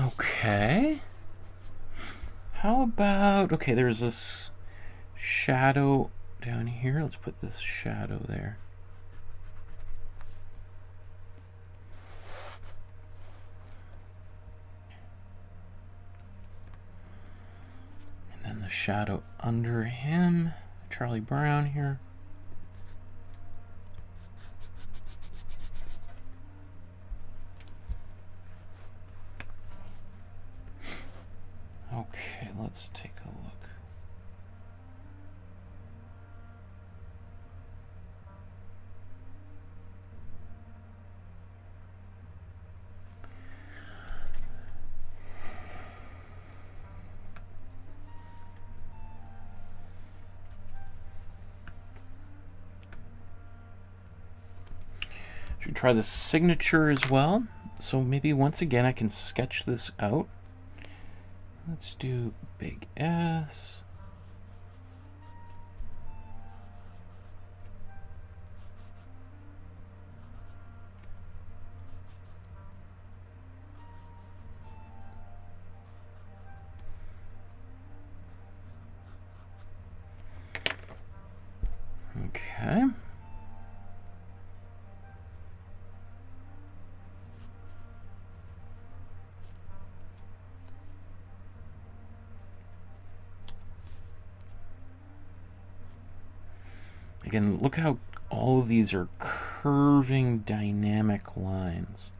Okay. How about, okay, there's this shadow down here. Let's put this shadow there. And then the shadow under him, Charlie Brown here. Okay, let's take a look. Should try the signature as well. So maybe once again I can sketch this out. Let's do big S. again, look how all of these are curving dynamic lines.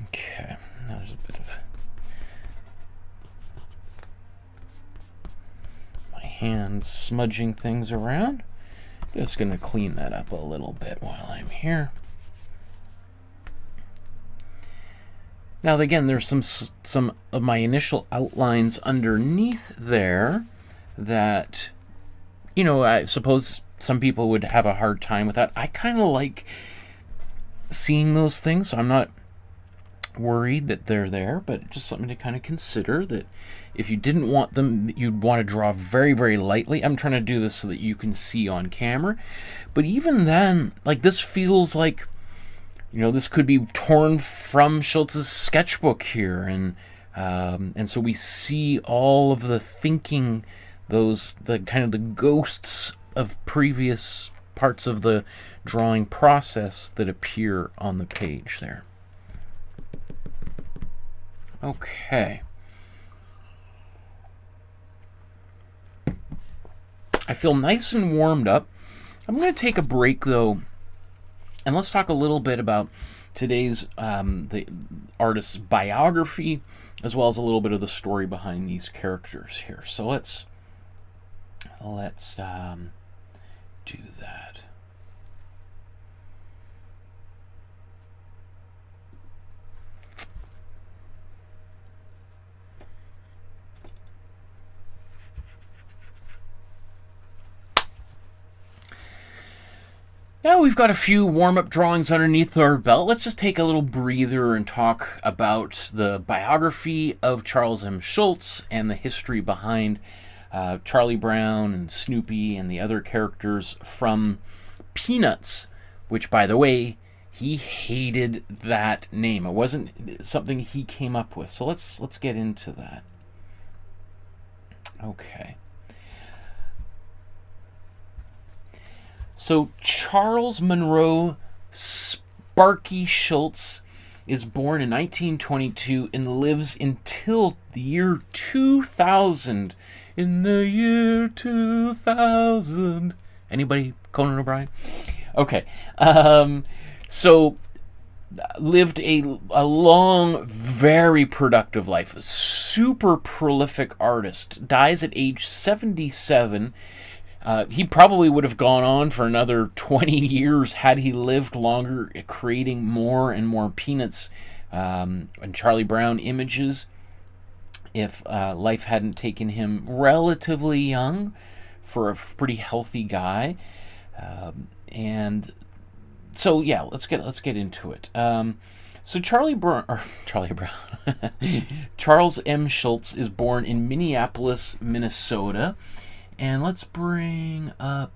Okay, now there's a bit of my hand smudging things around. Just going to clean that up a little bit while I'm here. Now again, there's some of my initial outlines underneath there that, you know, I suppose some people would have a hard time with that. I kind of like seeing those things, so I'm not worried that they're there, but just something to kind of consider, that if you didn't want them, you'd want to draw very, very lightly. I'm trying to do this so that you can see on camera, but even then, like, this feels like, you know, this could be torn from Schulz's sketchbook here, and so we see all of the thinking, the kind of the ghosts of previous parts of the drawing process that appear on the page there. Okay. I feel nice and warmed up. I'm going to take a break, though, and let's talk a little bit about today's the artist's biography, as well as a little bit of the story behind these characters here. So let's do that. Now we've got a few warm-up drawings underneath our belt. Let's just take a little breather and talk about the biography of Charles M. Schulz and the history behind Charlie Brown and Snoopy and the other characters from Peanuts, which, by the way, he hated that name. It wasn't something he came up with. So let's get into that. Okay. So Charles Monroe Sparky Schulz is born in 1922 and lives until the year 2000. In the year 2000. Anybody Conan O'Brien? Okay. So lived a long, very productive life. A super prolific artist. Dies at age 77. He probably would have gone on for another 20 years had he lived longer, creating more and more Peanuts and Charlie Brown images, if life hadn't taken him relatively young for a pretty healthy guy. And so, yeah, let's get into it. So Charlie Brown, Charles M. Schulz is born in Minneapolis, Minnesota. And let's bring up,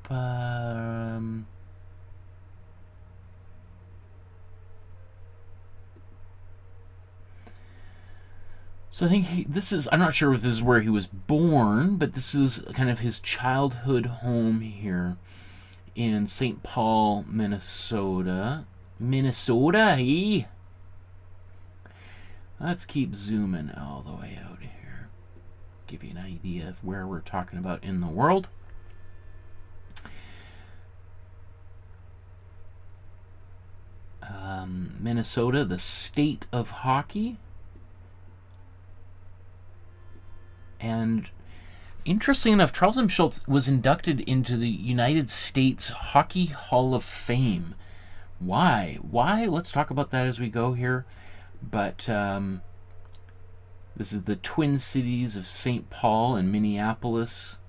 so I think this is, I'm not sure if this is where he was born, but this is kind of his childhood home here in St. Paul, Minnesota. Minnesota, eh? Let's keep zooming all the way out here. Give you an idea of where we're talking about in the world. Minnesota, the state of hockey. And interesting enough, Charles M. Schulz was inducted into the United States Hockey Hall of Fame. Why? Why? Let's talk about that as we go here. But this is the Twin Cities of St. Paul and Minneapolis.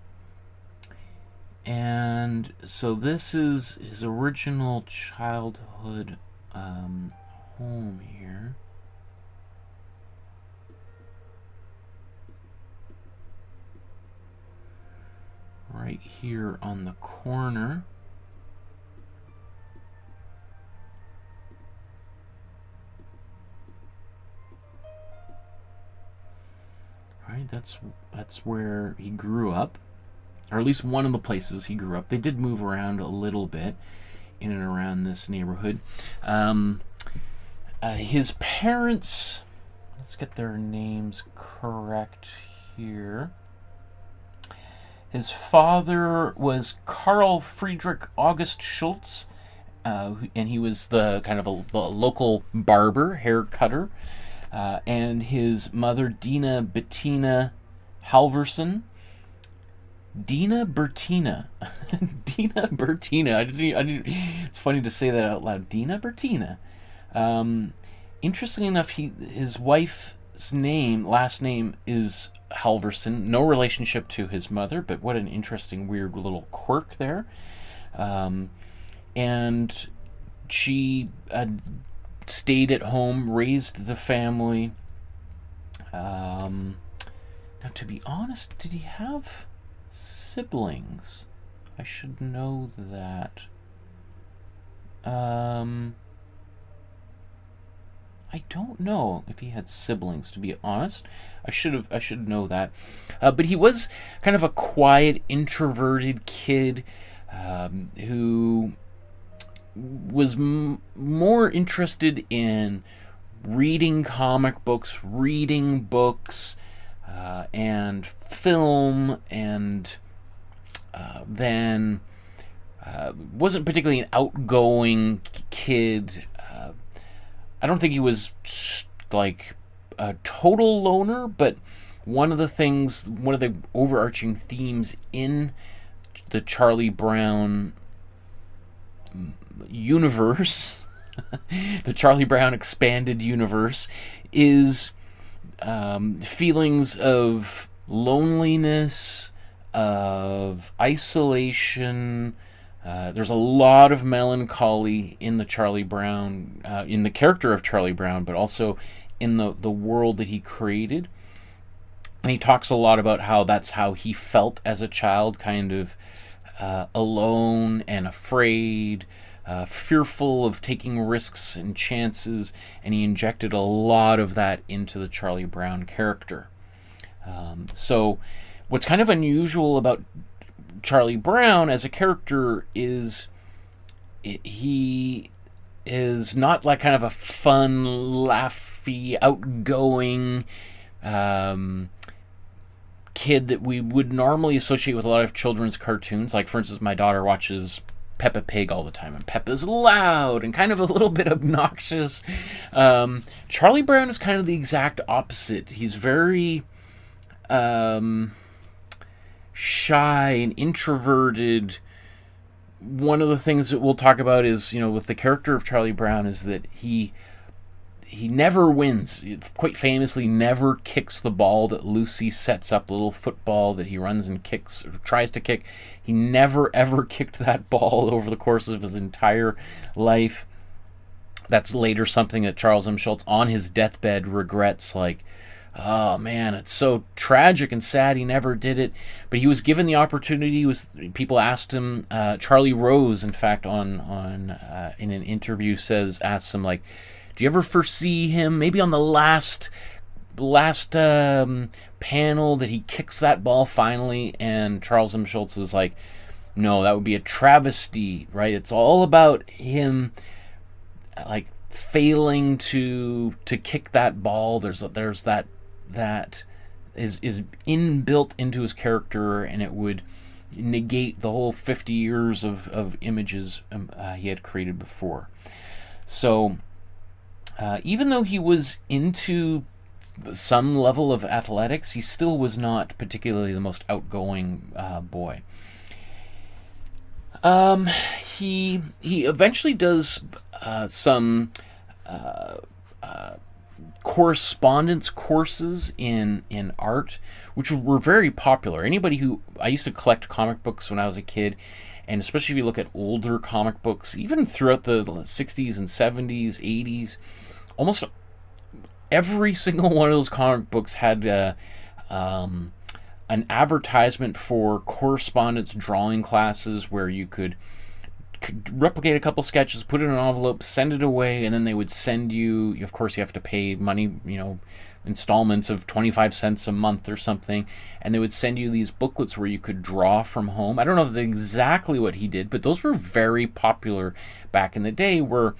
And so this is his original childhood home here. Right here on the corner. right? That's where he grew up, or at least one of the places he grew up. They did move around a little bit in and around this neighborhood. His parents, let's get their names correct here. His father was Carl Friedrich August Schulz, and he was the kind of the local barber, hair cutter. And his mother, Dina Bettina Halverson. Dina Bertina. Dina Bertina. I didn't, it's funny to say that out loud. Dina Bertina. Interestingly enough, his wife's last name is Halverson. No relationship to his mother, but what an interesting, weird little quirk there. And she stayed at home, raised the family. Now, to be honest, did he have siblings? I should know that. I don't know if he had siblings, to be honest. I should know that. But he was kind of a quiet, introverted kid who was more interested in reading comic books, reading books, and film, and then wasn't particularly an outgoing kid. I don't think he was like a total loner, but one of the overarching themes in the Charlie Brown universe, the Charlie Brown expanded universe, is feelings of loneliness, of isolation. There's a lot of melancholy in the Charlie Brown, in the character of Charlie Brown, but also in the world that he created. And he talks a lot about how that's how he felt as a child, kind of alone and afraid, fearful of taking risks and chances, and he injected a lot of that into the Charlie Brown character. So what's kind of unusual about Charlie Brown as a character is he is not like kind of a fun, laughy, outgoing kid that we would normally associate with a lot of children's cartoons. Like, for instance, my daughter watches Peppa Pig all the time, and Peppa's loud and kind of a little bit obnoxious. Charlie Brown is kind of the exact opposite. He's very shy and introverted. One of the things that we'll talk about is, with the character of Charlie Brown, is that he never wins. He quite famously never kicks the ball that Lucy sets up, the little football that he runs and kicks, or tries to kick. He never, ever kicked that ball over the course of his entire life. That's later something that Charles M. Schulz, on his deathbed, regrets, like, oh man, it's so tragic and sad he never did it. But he was given the opportunity. People asked him, Charlie Rose, in fact, in an interview, asks him, like, do you ever foresee him maybe on the last panel that he kicks that ball finally? And Charles M. Schulz was like, no, that would be a travesty, right? It's all about him, like, failing to kick that ball. There's that is inbuilt into his character, and it would negate the whole 50 years of images he had created before. So even though he was into some level of athletics, he still was not particularly the most outgoing boy. He eventually does some correspondence courses in art, which were very popular. I used to collect comic books when I was a kid, and especially if you look at older comic books, even throughout the 60s and 70s, 80s, almost every single one of those comic books had an advertisement for correspondence drawing classes where you could replicate a couple sketches, put it in an envelope, send it away, and then they would send you, of course you have to pay money, installments of 25 cents a month or something, and they would send you these booklets where you could draw from home. I don't know if that's exactly what he did, but those were very popular back in the day, where,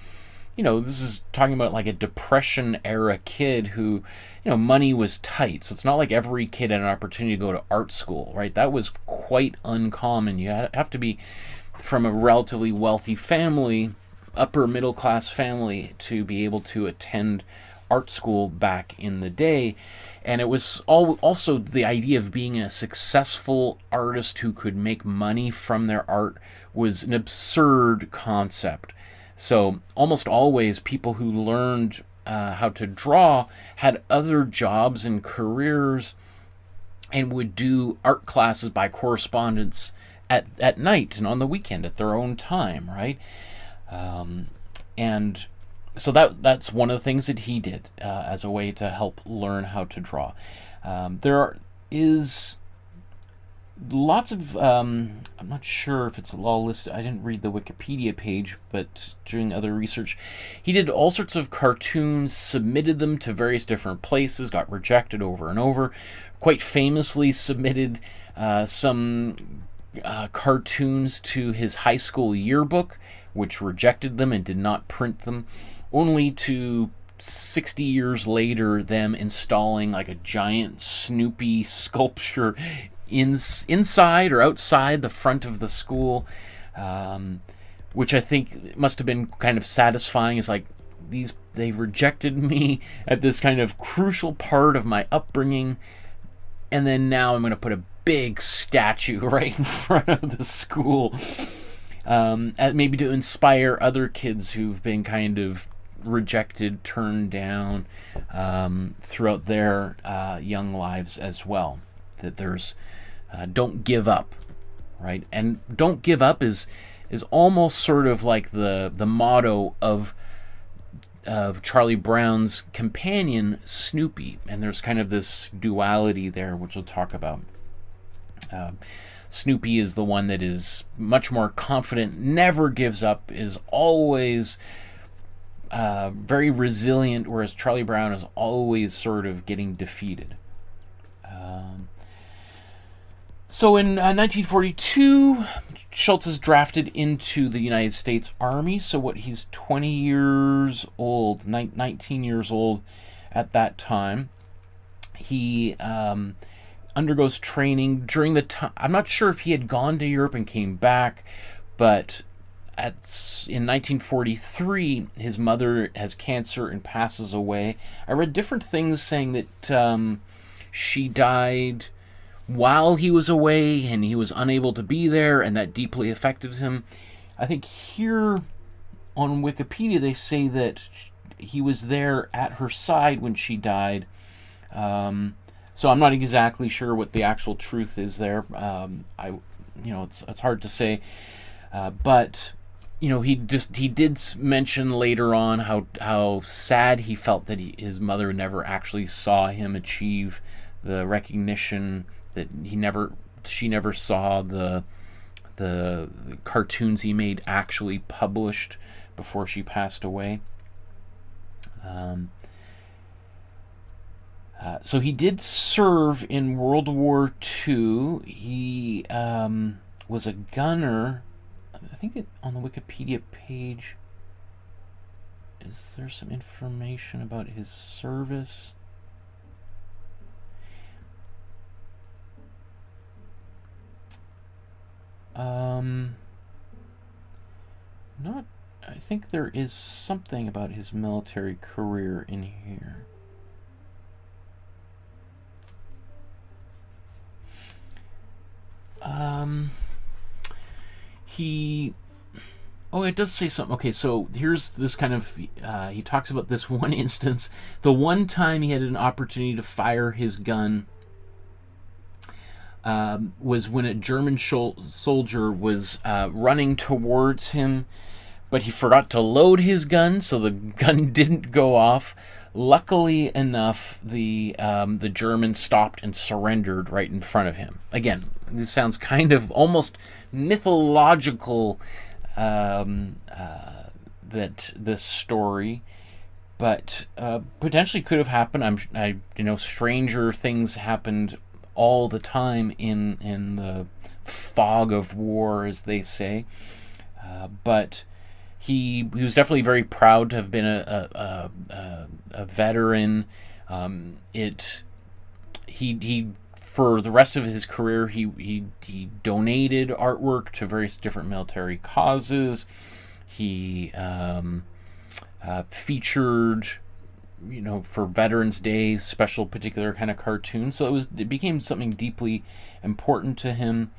you know, this is talking about like a Depression era kid who, you know, money was tight. So it's not like every kid had an opportunity to go to art school, right? That was quite uncommon. You have to be from a relatively wealthy family, upper middle class family, to be able to attend art school back in the day. And it was also the idea of being a successful artist who could make money from their art was an absurd concept. So almost always people who learned how to draw had other jobs and careers and would do art classes by correspondence at night and on the weekend at their own time, right? And so that's one of the things that he did as a way to help learn how to draw. There is lots of, I'm not sure if it's all listed. I didn't read the Wikipedia page, but doing other research, he did all sorts of cartoons, submitted them to various different places, got rejected over and over. Quite famously submitted some cartoons to his high school yearbook, which rejected them and did not print them, only to 60 years later them installing like a giant Snoopy sculpture inside or outside the front of the school, which I think must have been kind of satisfying. It's like, they rejected me at this kind of crucial part of my upbringing, and then now I'm going to put a big statue right in front of the school, maybe to inspire other kids who've been kind of rejected, turned down throughout their young lives as well. That there's don't give up, right? And don't give up is almost sort of like the motto of Charlie Brown's companion Snoopy, and there's kind of this duality there, which we'll talk about. Snoopy is the one that is much more confident, never gives up, is always very resilient, whereas Charlie Brown is always sort of getting defeated. So in 1942, Schulz is drafted into the United States Army. So what, he's 20 years old, 19 years old at that time. He undergoes training during the time. I'm not sure if he had gone to Europe and came back, but in 1943, his mother has cancer and passes away. I read different things saying that she died while he was away and he was unable to be there, and that deeply affected him. I think here on Wikipedia they say that he was there at her side when she died. So I'm not exactly sure what the actual truth is there. It's hard to say, but he did mention later on how sad he felt that his mother never actually saw him achieve the recognition, that she never saw the cartoons he made actually published before she passed away. So he did serve in World War II. He was a gunner. I think on the Wikipedia page, is there some information about his service? I think there is something about his military career in here. It does say something. Okay, so here's this kind of, he talks about this one instance. The one time he had an opportunity to fire his gun was when a German soldier was running towards him, but he forgot to load his gun, so the gun didn't go off. Luckily enough, the German stopped and surrendered right in front of him. Again, this sounds kind of almost mythological, that this story, but potentially could have happened. Stranger things happened all the time in the fog of war, as they say. But he was definitely very proud to have been a veteran. He for the rest of his career, he donated artwork to various different military causes. He featured, for Veterans Day, special particular kind of cartoons. So it became something deeply important to him.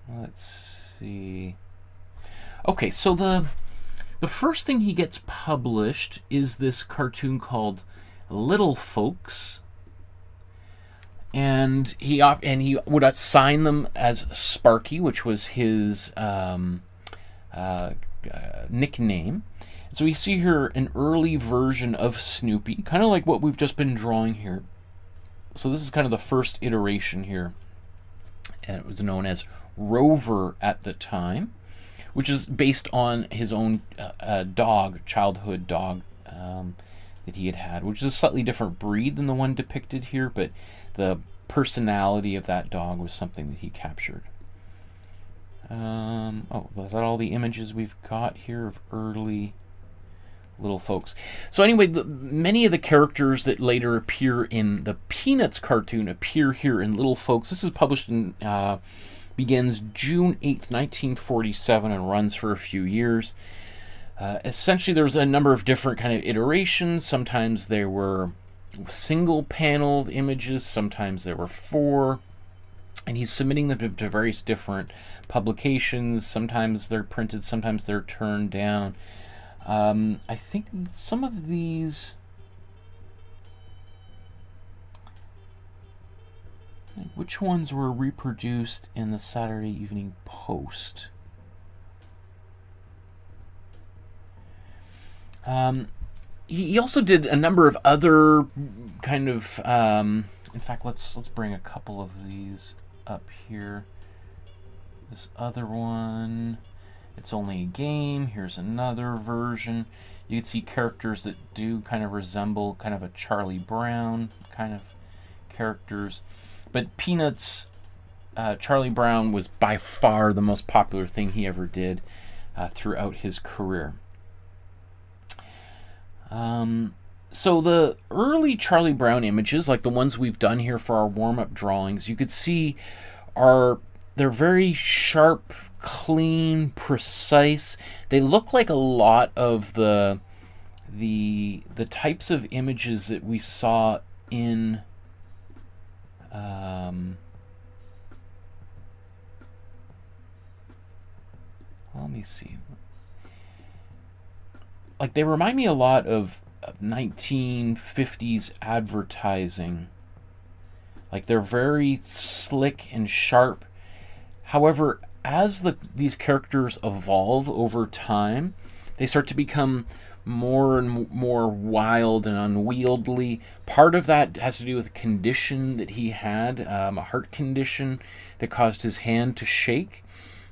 Let's see. Okay, so the first thing he gets published is this cartoon called Little Folks. And he would assign them as Sparky, which was his nickname. So we see here an early version of Snoopy, kind of like what we've just been drawing here. So this is kind of the first iteration here. And it was known as Rover at the time, which is based on his own childhood dog that he had, which is a slightly different breed than the one depicted here, but the personality of that dog was something that he captured. Is that all the images we've got here of early Little Folks? So anyway, many of the characters that later appear in the Peanuts cartoon appear here in Little Folks. This is published in begins June 8th, 1947, and runs for a few years. Essentially, there was a number of different kind of iterations. Sometimes there were single-paneled images, sometimes there were 4, and he's submitting them to various different publications. Sometimes they're printed, sometimes they're turned down. I think some of these... Which ones were reproduced in the Saturday Evening Post? He also did a number of other kind of... in fact, let's bring a couple of these up here. This other one, It's Only a Game. Here's another version. You can see characters that do kind of resemble kind of a Charlie Brown kind of characters. But Peanuts, Charlie Brown was by far the most popular thing he ever did throughout his career. So the early Charlie Brown images, like the ones we've done here for our warm-up drawings, you could see they're very sharp, clean, precise. They look like a lot of the types of images that we saw in let me see. Like, they remind me a lot of 1950s advertising. Like, they're very slick and sharp. However, as these characters evolve over time, they start to become more and more wild and unwieldy. Part of that has to do with a condition that he had, a heart condition that caused his hand to shake.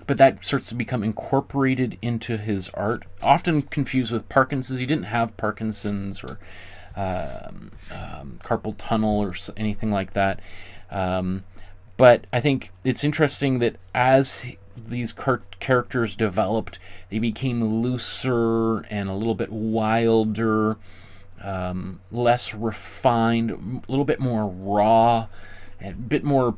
But that starts to become incorporated into his art, often confused with Parkinson's. He didn't have Parkinson's or carpal tunnel or anything like that. But I think it's interesting that as these characters developed, they became looser and a little bit wilder, less refined, a little bit more raw, a bit more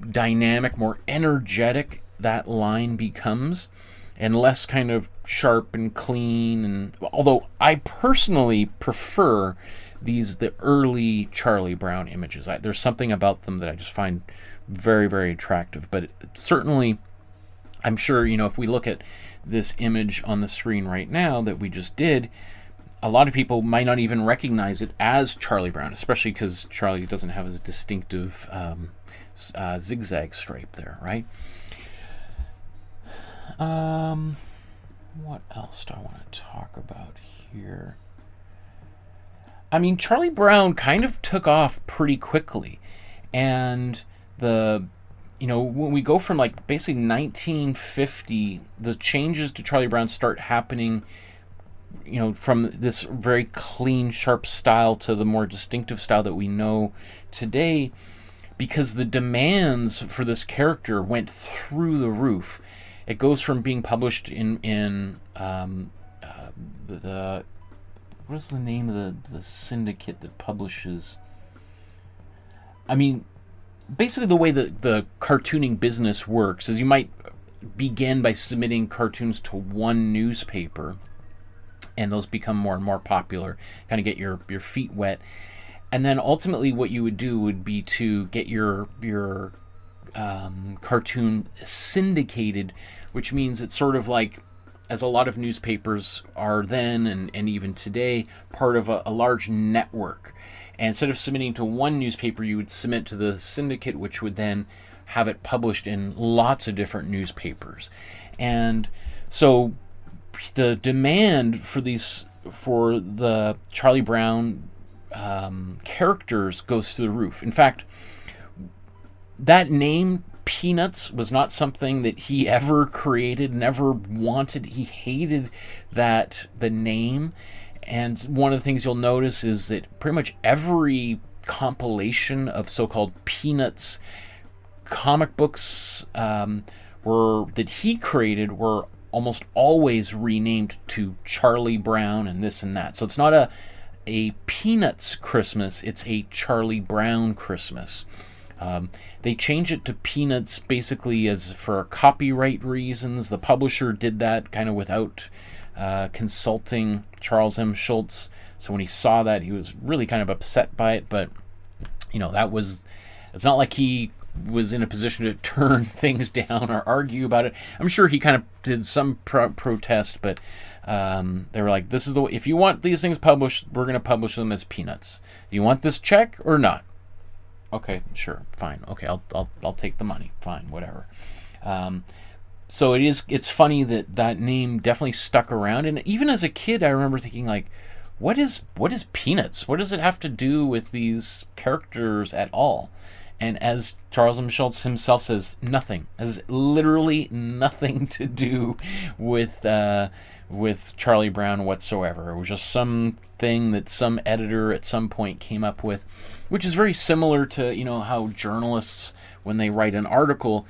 dynamic, more energetic. That line becomes, and less kind of sharp and clean. And although I personally prefer the early Charlie Brown images, there's something about them that I just find very, very attractive. But certainly, I'm sure, if we look at this image on the screen right now that we just did, a lot of people might not even recognize it as Charlie Brown, especially because Charlie doesn't have his distinctive zigzag stripe there, right? What else do I want to talk about here? I mean, Charlie Brown kind of took off pretty quickly, and the you know, when we go from like basically 1950, the changes to Charlie Brown start happening, you know, from this very clean, sharp style to the more distinctive style that we know today, because the demands for this character went through the roof. It goes from being published in the what is the name of the syndicate that publishes? I mean, basically the way that the cartooning business works is you might begin by submitting cartoons to one newspaper, and those become more and more popular, kind of get your feet wet. And then ultimately what you would do would be to get your cartoon syndicated, which means it's sort of like, as a lot of newspapers are then and even today, part of a large network. And instead of submitting to one newspaper, you would submit to the syndicate, which would then have it published in lots of different newspapers. And so the demand for the Charlie Brown characters goes through the roof. In fact, that name Peanuts was not something that he ever created, never wanted. He hated the name. And one of the things you'll notice is that pretty much every compilation of so-called Peanuts comic books that he created were almost always renamed to Charlie Brown and this and that. So it's not a Peanuts Christmas, it's a Charlie Brown Christmas. They changed it to Peanuts basically as for copyright reasons. The publisher did that kind of without consulting Charles M. Schulz. So when he saw that, he was really kind of upset by it. But, you know, it's not like he was in a position to turn things down or argue about it. I'm sure he kind of did some protest, but they were like, this is the way, if you want these things published, we're going to publish them as Peanuts. Do you want this check or not? Okay, sure, fine. Okay, I'll take the money. Fine, whatever. So it's funny that name definitely stuck around. And even as a kid, I remember thinking, like, what is Peanuts? What does it have to do with these characters at all? And as Charles M. Schulz himself says, nothing. It has literally nothing to do with Charlie Brown whatsoever. It was just something that some editor at some point came up with, which is very similar to, you know, how journalists, when they write an article,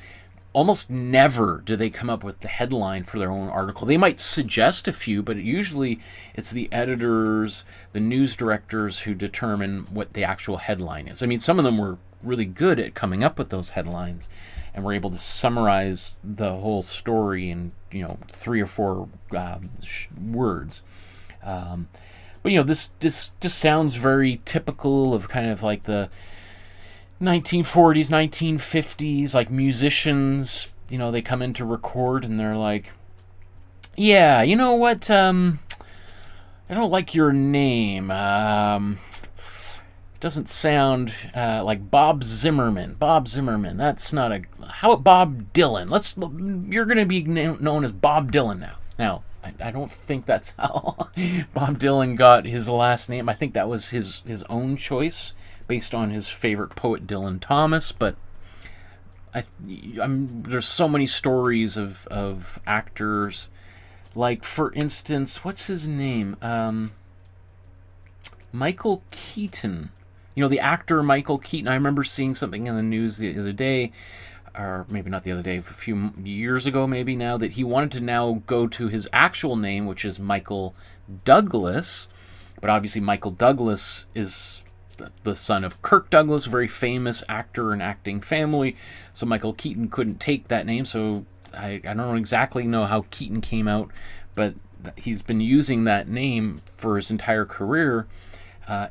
almost never do they come up with the headline for their own article. They might suggest a few, but usually it's the editors, the news directors who determine what the actual headline is. I mean, some of them were really good at coming up with those headlines and were able to summarize the whole story in, you know, 3 or 4 words. But, you know, this just sounds very typical of kind of like the 1940s, 1950s, like musicians, you know, they come in to record and they're like, yeah, you know what, I don't like your name, doesn't sound like Bob Zimmerman. That's not a... How about Bob Dylan? You're going to be known as Bob Dylan now. Now, I don't think that's how Bob Dylan got his last name. I think that was his own choice based on his favorite poet, Dylan Thomas. But there's so many stories of actors. Like, for instance, what's his name? Michael Keaton. You know, the actor Michael Keaton. I remember seeing something in the news the other day, or maybe not the other day, a few years ago maybe now, that he wanted to now go to his actual name, which is Michael Douglas. But obviously Michael Douglas is the son of Kirk Douglas, a very famous actor and acting family. So Michael Keaton couldn't take that name. So I don't exactly know how Keaton came out, but he's been using that name for his entire career.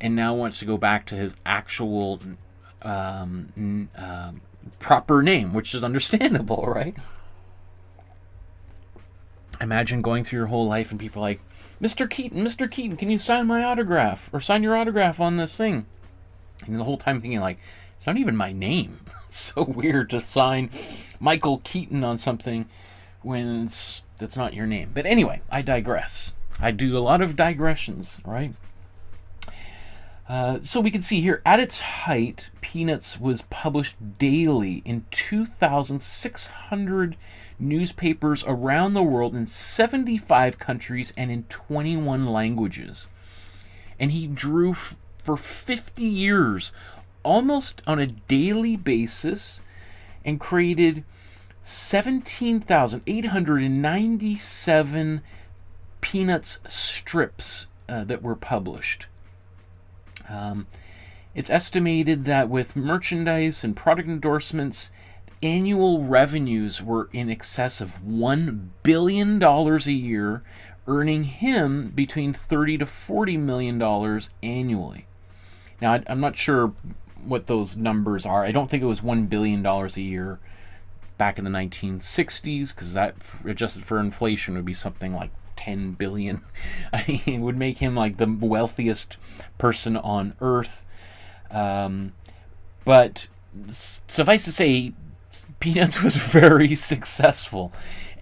And now wants to go back to his actual proper name, which is understandable, right? Imagine going through your whole life and people like, Mr. Keaton, can you sign my autograph? Or sign your autograph on this thing? And the whole time thinking, like, it's not even my name. It's so weird to sign Michael Keaton on something when that's not your name. But anyway, I digress. I do a lot of digressions, right? So we can see here, at its height, Peanuts was published daily in 2,600 newspapers around the world in 75 countries and in 21 languages. And he drew for 50 years, almost on a daily basis, and created 17,897 Peanuts strips that were published. It's estimated that with merchandise and product endorsements, annual revenues were in excess of $1 billion a year, earning him between $30 to $40 million annually. Now, I'm not sure what those numbers are. I don't think it was $1 billion a year back in the 1960s, because that, adjusted for inflation, would be something like 10 billion. I mean, it would make him like the wealthiest person on earth. But suffice to say, Peanuts was very successful,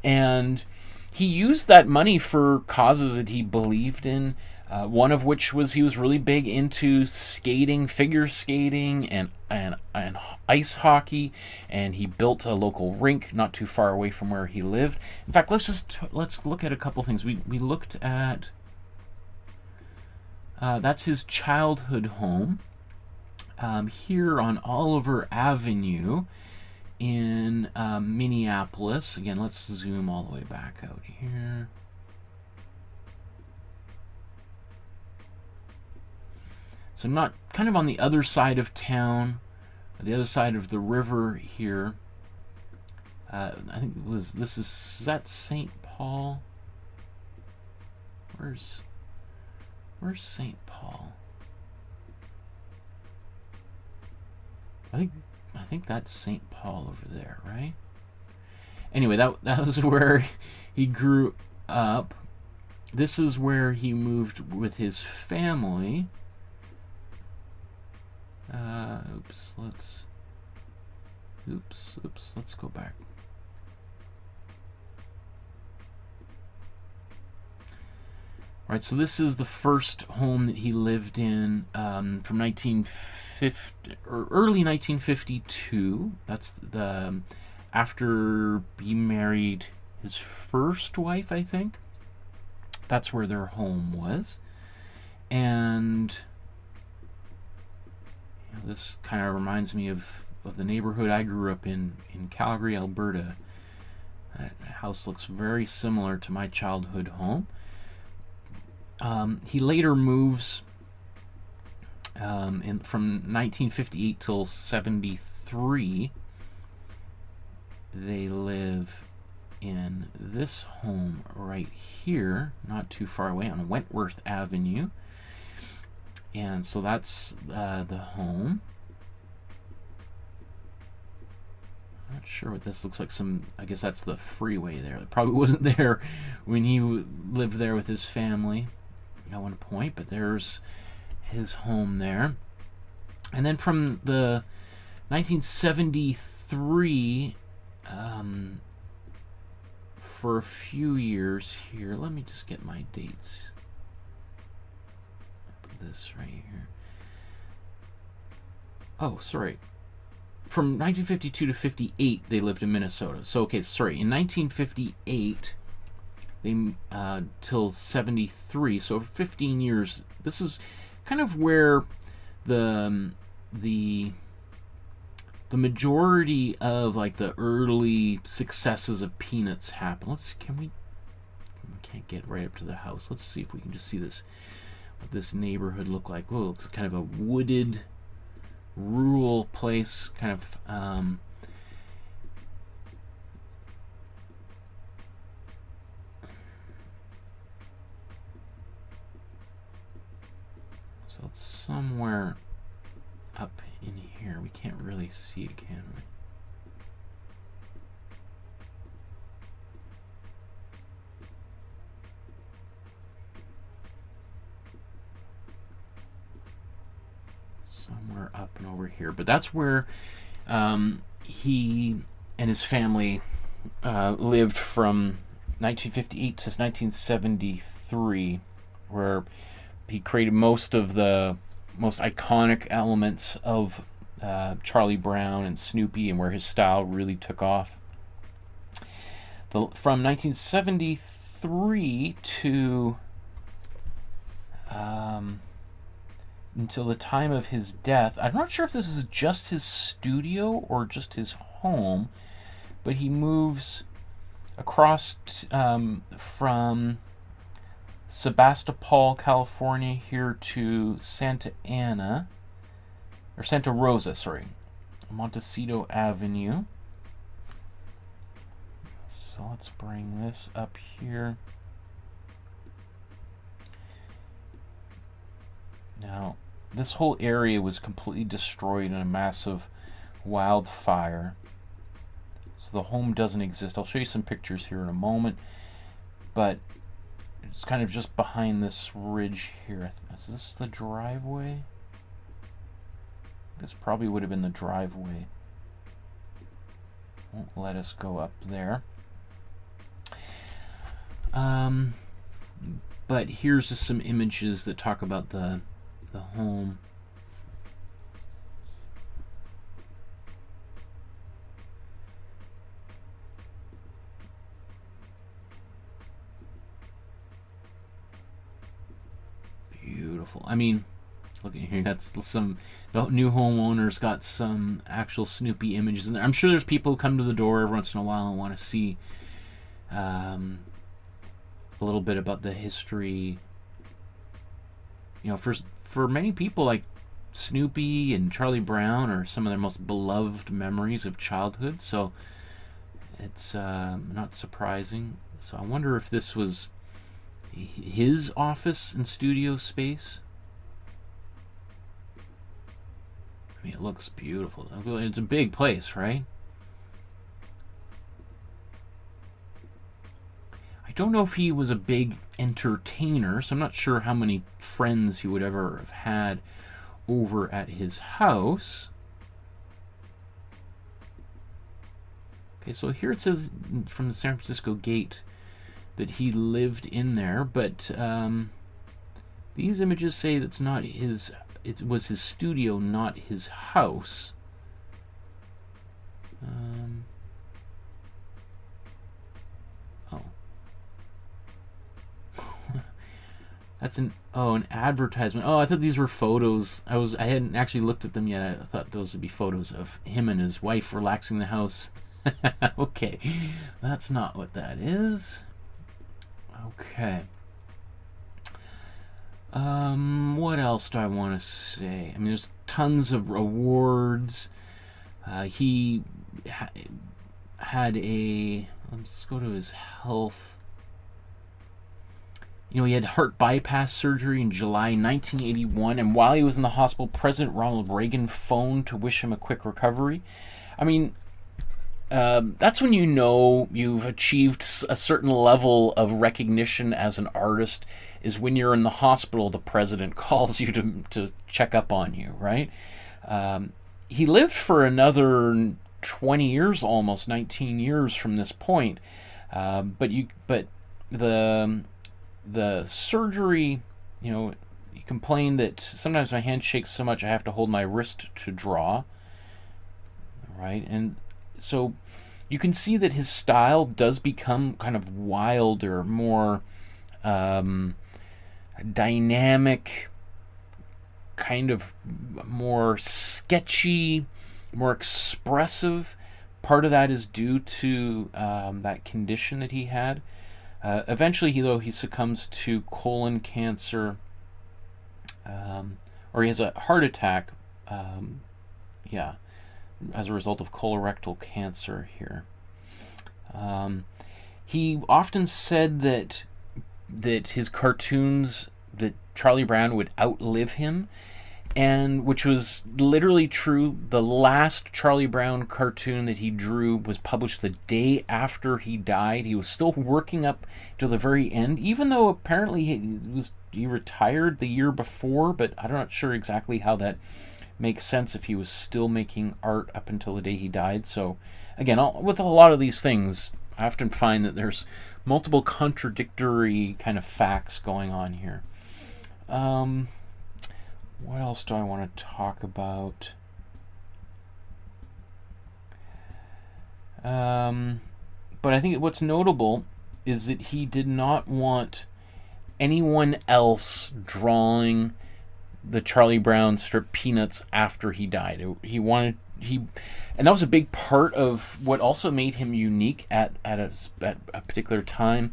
and he used that money for causes that he believed in. One of which was he was really big into skating, figure skating, and ice hockey, and he built a local rink not too far away from where he lived. In fact, let's look at a couple things. We looked at that's his childhood home here on Oliver Avenue in Minneapolis. Again, let's zoom all the way back out here. So not kind of on the other side of town, the other side of the river here. I think it was, is that St. Paul? Where's St. Paul? I think that's St. Paul over there, right? Anyway, that was where he grew up. This is where he moved with his family. Let's go back. All right, so this is the first home that he lived in from 1950 or early 1952. That's the after he married his first wife, I think. That's where their home was, and this kind of reminds me of the neighborhood I grew up in Calgary, Alberta. That house looks very similar to my childhood home. He later moves from 1958 till 73. They live in this home right here, not too far away on Wentworth Avenue. And so that's the home. I'm not sure what this looks like. I guess that's the freeway there. It probably wasn't there when he lived there with his family at one point, but there's his home there. And then from the 1973, for a few years here, let me just get my dates. This right here. Oh, sorry. From 1952 to 58, they lived in Minnesota. So, okay, sorry. In 1958, they till 73, so 15 years. This is kind of where the majority of like the early successes of Peanuts happen. We can't get right up to the house. Let's see if we can just see this. What this neighborhood look like. Oh, it looks kind of a wooded, rural place, kind of so it's somewhere up in here. We can't really see it, can we? Somewhere up and over here, but that's where he and his family lived from 1958 to 1973, where he created most of the most iconic elements of Charlie Brown and Snoopy, and where his style really took off. From 1973 to until the time of his death. I'm not sure if this is just his studio or just his home, but he moves across from Sebastopol, California, here to Santa Rosa, sorry, Montecito Avenue. So let's bring this up here. Now, this whole area was completely destroyed in a massive wildfire. So the home doesn't exist. I'll show you some pictures here in a moment. But it's kind of just behind this ridge here. Is this the driveway? This probably would have been the driveway. Won't let us go up there. But here's just some images that talk about the home. Beautiful. I mean, look at here. That's some. The new homeowners got some actual Snoopy images in there. I'm sure there's people who come to the door every once in a while and want to see a little bit about the history. You know, for many people, like Snoopy and Charlie Brown are some of their most beloved memories of childhood. So it's not surprising. So I wonder if this was his office and studio space. I mean, it looks beautiful. It's a big place, right? I don't know if he was a big entertainer, so I'm not sure how many friends he would ever have had over at his house. Okay, so here it says from the San Francisco gate that he lived in there, but these images say that's not his. It was his studio, not his house. Oh. That's an advertisement. Oh, I thought these were photos. I hadn't actually looked at them yet. I thought those would be photos of him and his wife relaxing in the house. Okay, that's not what that is. Okay. What else do I want to say? I mean, there's tons of awards. He had a. Let's go to his health. You know, he had heart bypass surgery in July 1981, and while he was in the hospital, President Ronald Reagan phoned to wish him a quick recovery. I mean, that's when you know you've achieved a certain level of recognition as an artist, is when you're in the hospital, the president calls you to check up on you, right? He lived for another 20 years, almost 19 years from this point. But the surgery, you know, he complained that sometimes my hand shakes so much I have to hold my wrist to draw, right? And so you can see that his style does become kind of wilder, more dynamic, kind of more sketchy, more expressive. Part of that is due to that condition that he had. Eventually, he succumbs to colon cancer, or he has a heart attack, as a result of colorectal cancer here. He often said that his cartoons, that Charlie Brown would outlive him, and which was literally true. The last Charlie Brown cartoon that he drew was published the day after he died. He was still working up to the very end, even though apparently he retired the year before, but I'm not sure exactly how that makes sense if he was still making art up until the day he died. So again, with a lot of these things, I often find that there's multiple contradictory kind of facts going on here. What else do I want to talk about? But I think what's notable is that he did not want anyone else drawing the Charlie Brown strip Peanuts after he died. And that was a big part of what also made him unique at a particular time,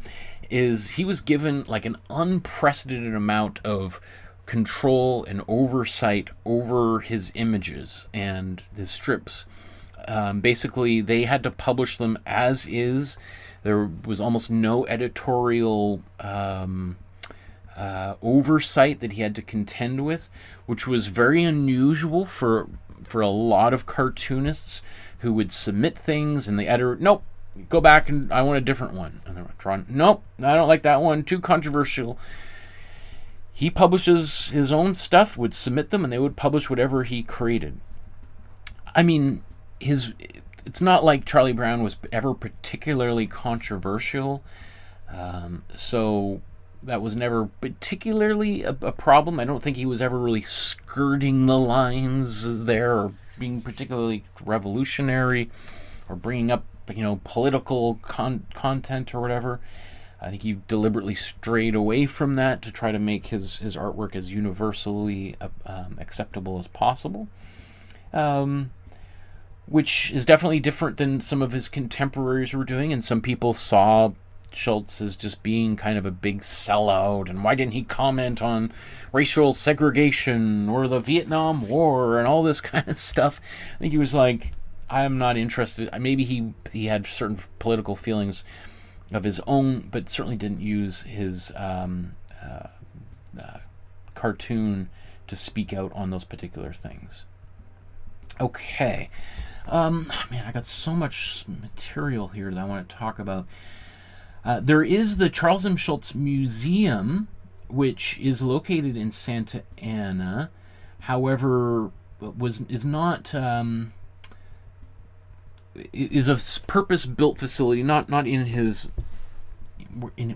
is he was given like an unprecedented amount of control and oversight over his images and his strips. Basically, they had to publish them as is. There was almost no editorial oversight that he had to contend with, which was very unusual for a lot of cartoonists who would submit things and the editor, nope, go back and I want a different one. And they're trying, nope, I don't like that one, too controversial. He publishes his own stuff, would submit them, and they would publish whatever he created. I mean, it's not like Charlie Brown was ever particularly controversial, so that was never particularly a problem. I don't think he was ever really skirting the lines there or being particularly revolutionary or bringing up, political content or whatever. I think he deliberately strayed away from that to try to make his artwork as universally acceptable as possible. Which is definitely different than some of his contemporaries were doing, and some people saw Schulz as just being kind of a big sellout, and why didn't he comment on racial segregation or the Vietnam War and all this kind of stuff. I think he was like, I'm not interested. Maybe he had certain political feelings of his own, but certainly didn't use his cartoon to speak out on those particular things. Okay. Man, I got so much material here that I want to talk about. There is the Charles M. Schulz Museum, which is located in Santa Ana. However, is a purpose-built facility, not in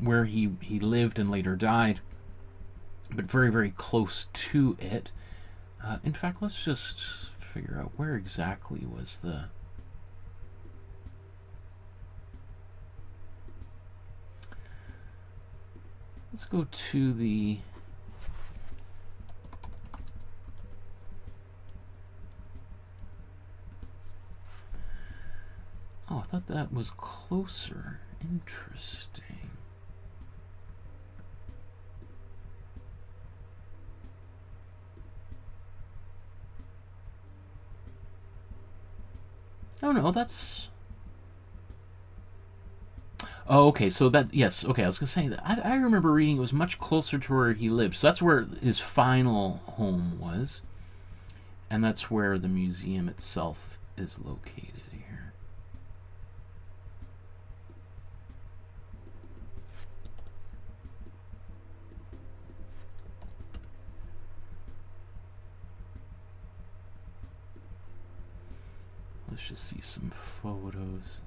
where he lived and later died, but very, very close to it. In fact, let's just figure out where exactly was the... Let's go to the... Oh, I thought that was closer. Interesting. Oh no, that's... Oh, okay, so that... Yes, okay, I was going to say that. I remember reading it was much closer to where he lived. So that's where his final home was. And that's where the museum itself is located here. Let's just see some photos.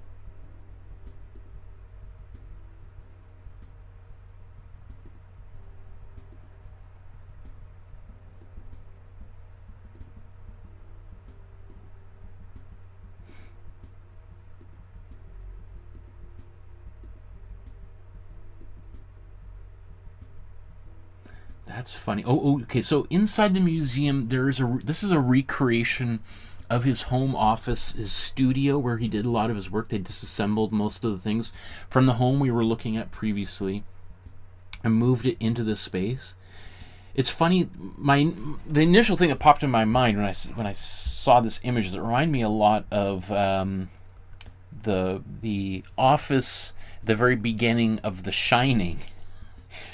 That's funny. Oh, okay. So inside the museum, this is a recreation of his home office, his studio, where he did a lot of his work. They disassembled most of the things from the home we were looking at previously and moved it into this space. It's funny. The initial thing that popped in my mind when I saw this image is it reminded me a lot of the office, the very beginning of The Shining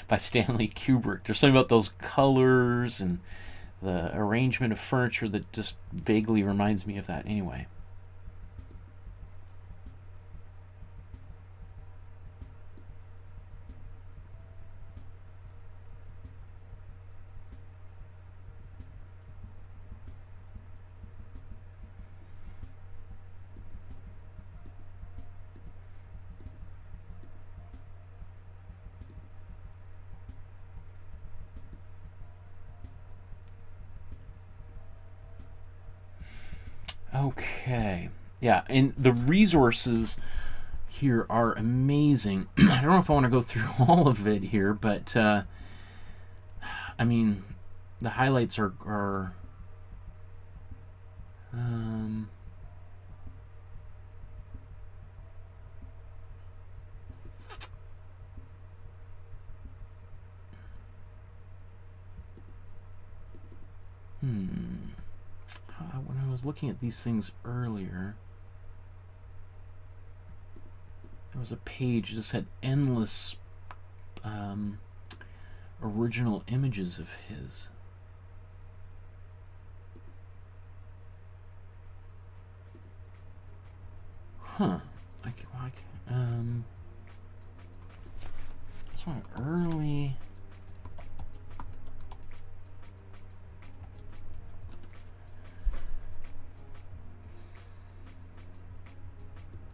by Stanley Kubrick. There's something about those colors and the arrangement of furniture that just vaguely reminds me of that anyway. Okay. Yeah, and the resources here are amazing. I don't know if I want to go through all of it here, but I mean, the highlights are when I was looking at these things earlier, there was a page that just had endless original images of his. Huh. This one early.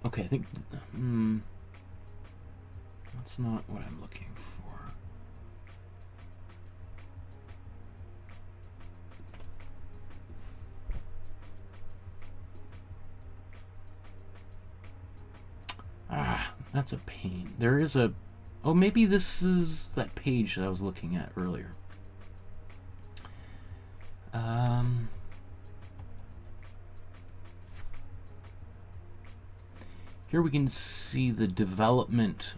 Okay, I think that's not what I'm looking for. That's a pain. There is a... Oh, maybe this is that page that I was looking at earlier. Here we can see the development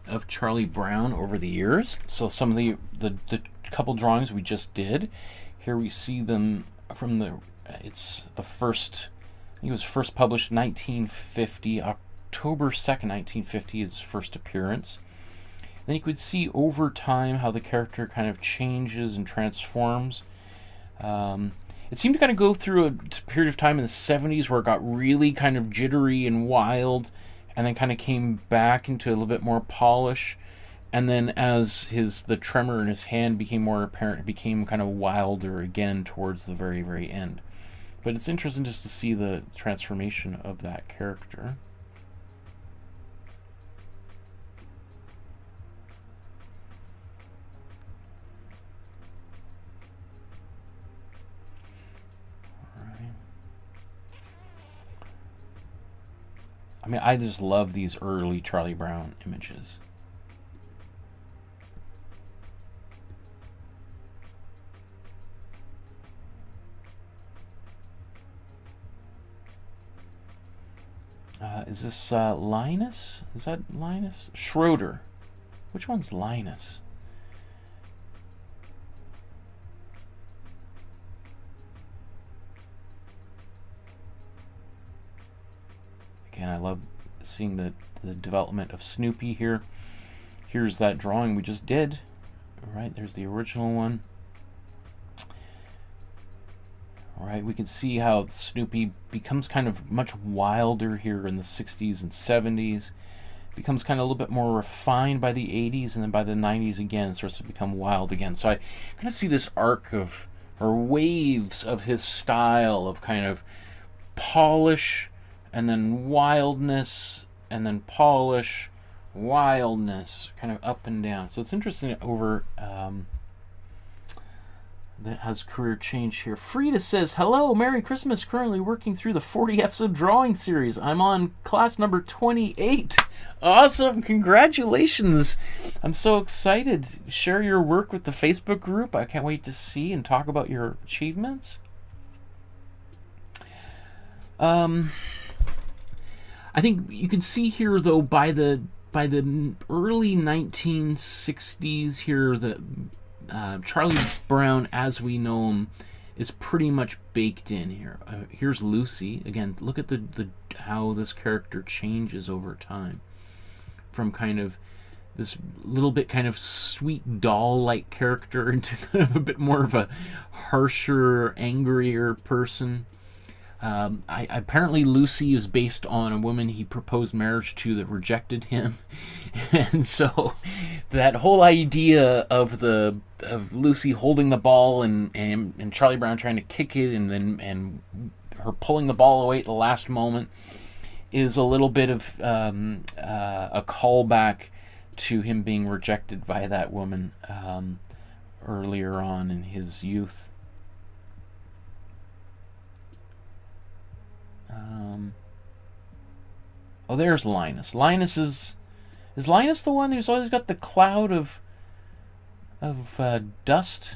of Charlie Brown over the years. So some of the couple drawings we just did, here we see them from the... It's the first... I think it was first published 1950, October 2nd, 1950 is his first appearance. Then you could see over time how the character kind of changes and transforms. It seemed to kind of go through a period of time in the 70s where it got really kind of jittery and wild, and then kind of came back into a little bit more polish. And then as the tremor in his hand became more apparent, it became kind of wilder again towards the very, very end. But it's interesting just to see the transformation of that character. I mean, I just love these early Charlie Brown images. Is this Linus? Is that Linus? Schroeder. Which one's Linus? Again, I love seeing the development of Snoopy here. Here's that drawing we just did. All right, there's the original one. All right, we can see how Snoopy becomes kind of much wilder here in the 60s and 70s. Becomes kind of a little bit more refined by the 80s, and then by the 90s again, it starts to become wild again. So I kind of see this arc of, or waves of his style of kind of polish, and then wildness, and then polish, wildness, kind of up and down. So it's interesting over that has career change here. Frida says, hello, Merry Christmas, currently working through the 40 episode drawing series. I'm on class number 28. Awesome, congratulations. I'm so excited. Share your work with the Facebook group. I can't wait to see and talk about your achievements. I think you can see here, though, by the early 1960s here, that Charlie Brown, as we know him, is pretty much baked in here. Here's Lucy. Again, look at how this character changes over time. From kind of this little bit kind of sweet doll-like character into kind of a bit more of a harsher, angrier person. Apparently Lucy is based on a woman he proposed marriage to that rejected him, and so that whole idea of Lucy holding the ball and Charlie Brown trying to kick it and her pulling the ball away at the last moment is a little bit of a callback to him being rejected by that woman earlier on in his youth. Oh, there's Linus. Linus is Linus the one who's always got the cloud of dust?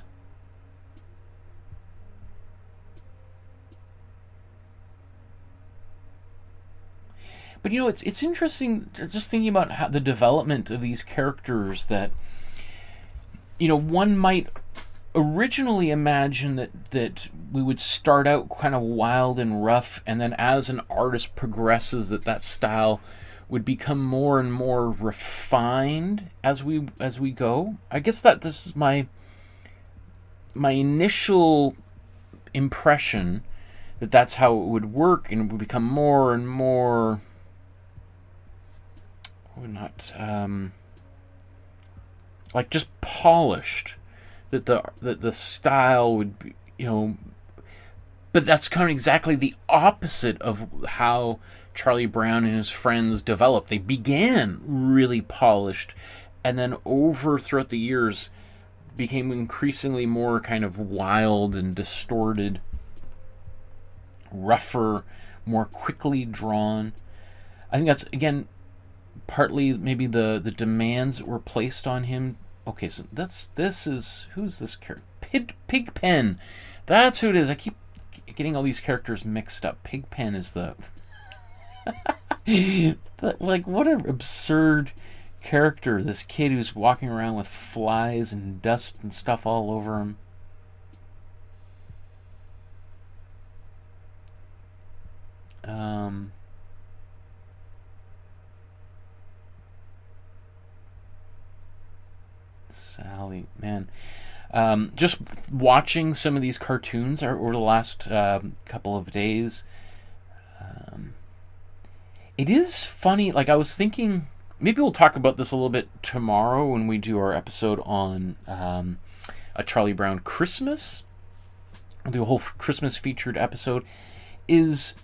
But you know, it's interesting just thinking about how the development of these characters, that you know, one might originally imagine that we would start out kind of wild and rough, and then as an artist progresses, that style would become more and more refined as we go. I guess that this is my initial impression, that that's how it would work, and it would become more and more not like just polished, that the style would be, you know. But that's kind of exactly the opposite of how Charlie Brown and his friends developed. They began really polished, and then throughout the years became increasingly more kind of wild and distorted, rougher, more quickly drawn. I think that's, again, partly maybe the demands that were placed on him. Okay, so who's this character? Pigpen. That's who it is. I keep getting all these characters mixed up. Pigpen is the like, what an absurd character, this kid who's walking around with flies and dust and stuff all over him. Sally, man. Just watching some of these cartoons over the last couple of days, it is funny. Like, I was thinking, maybe we'll talk about this a little bit tomorrow when we do our episode on a Charlie Brown Christmas. We'll do a whole Christmas featured episode. Is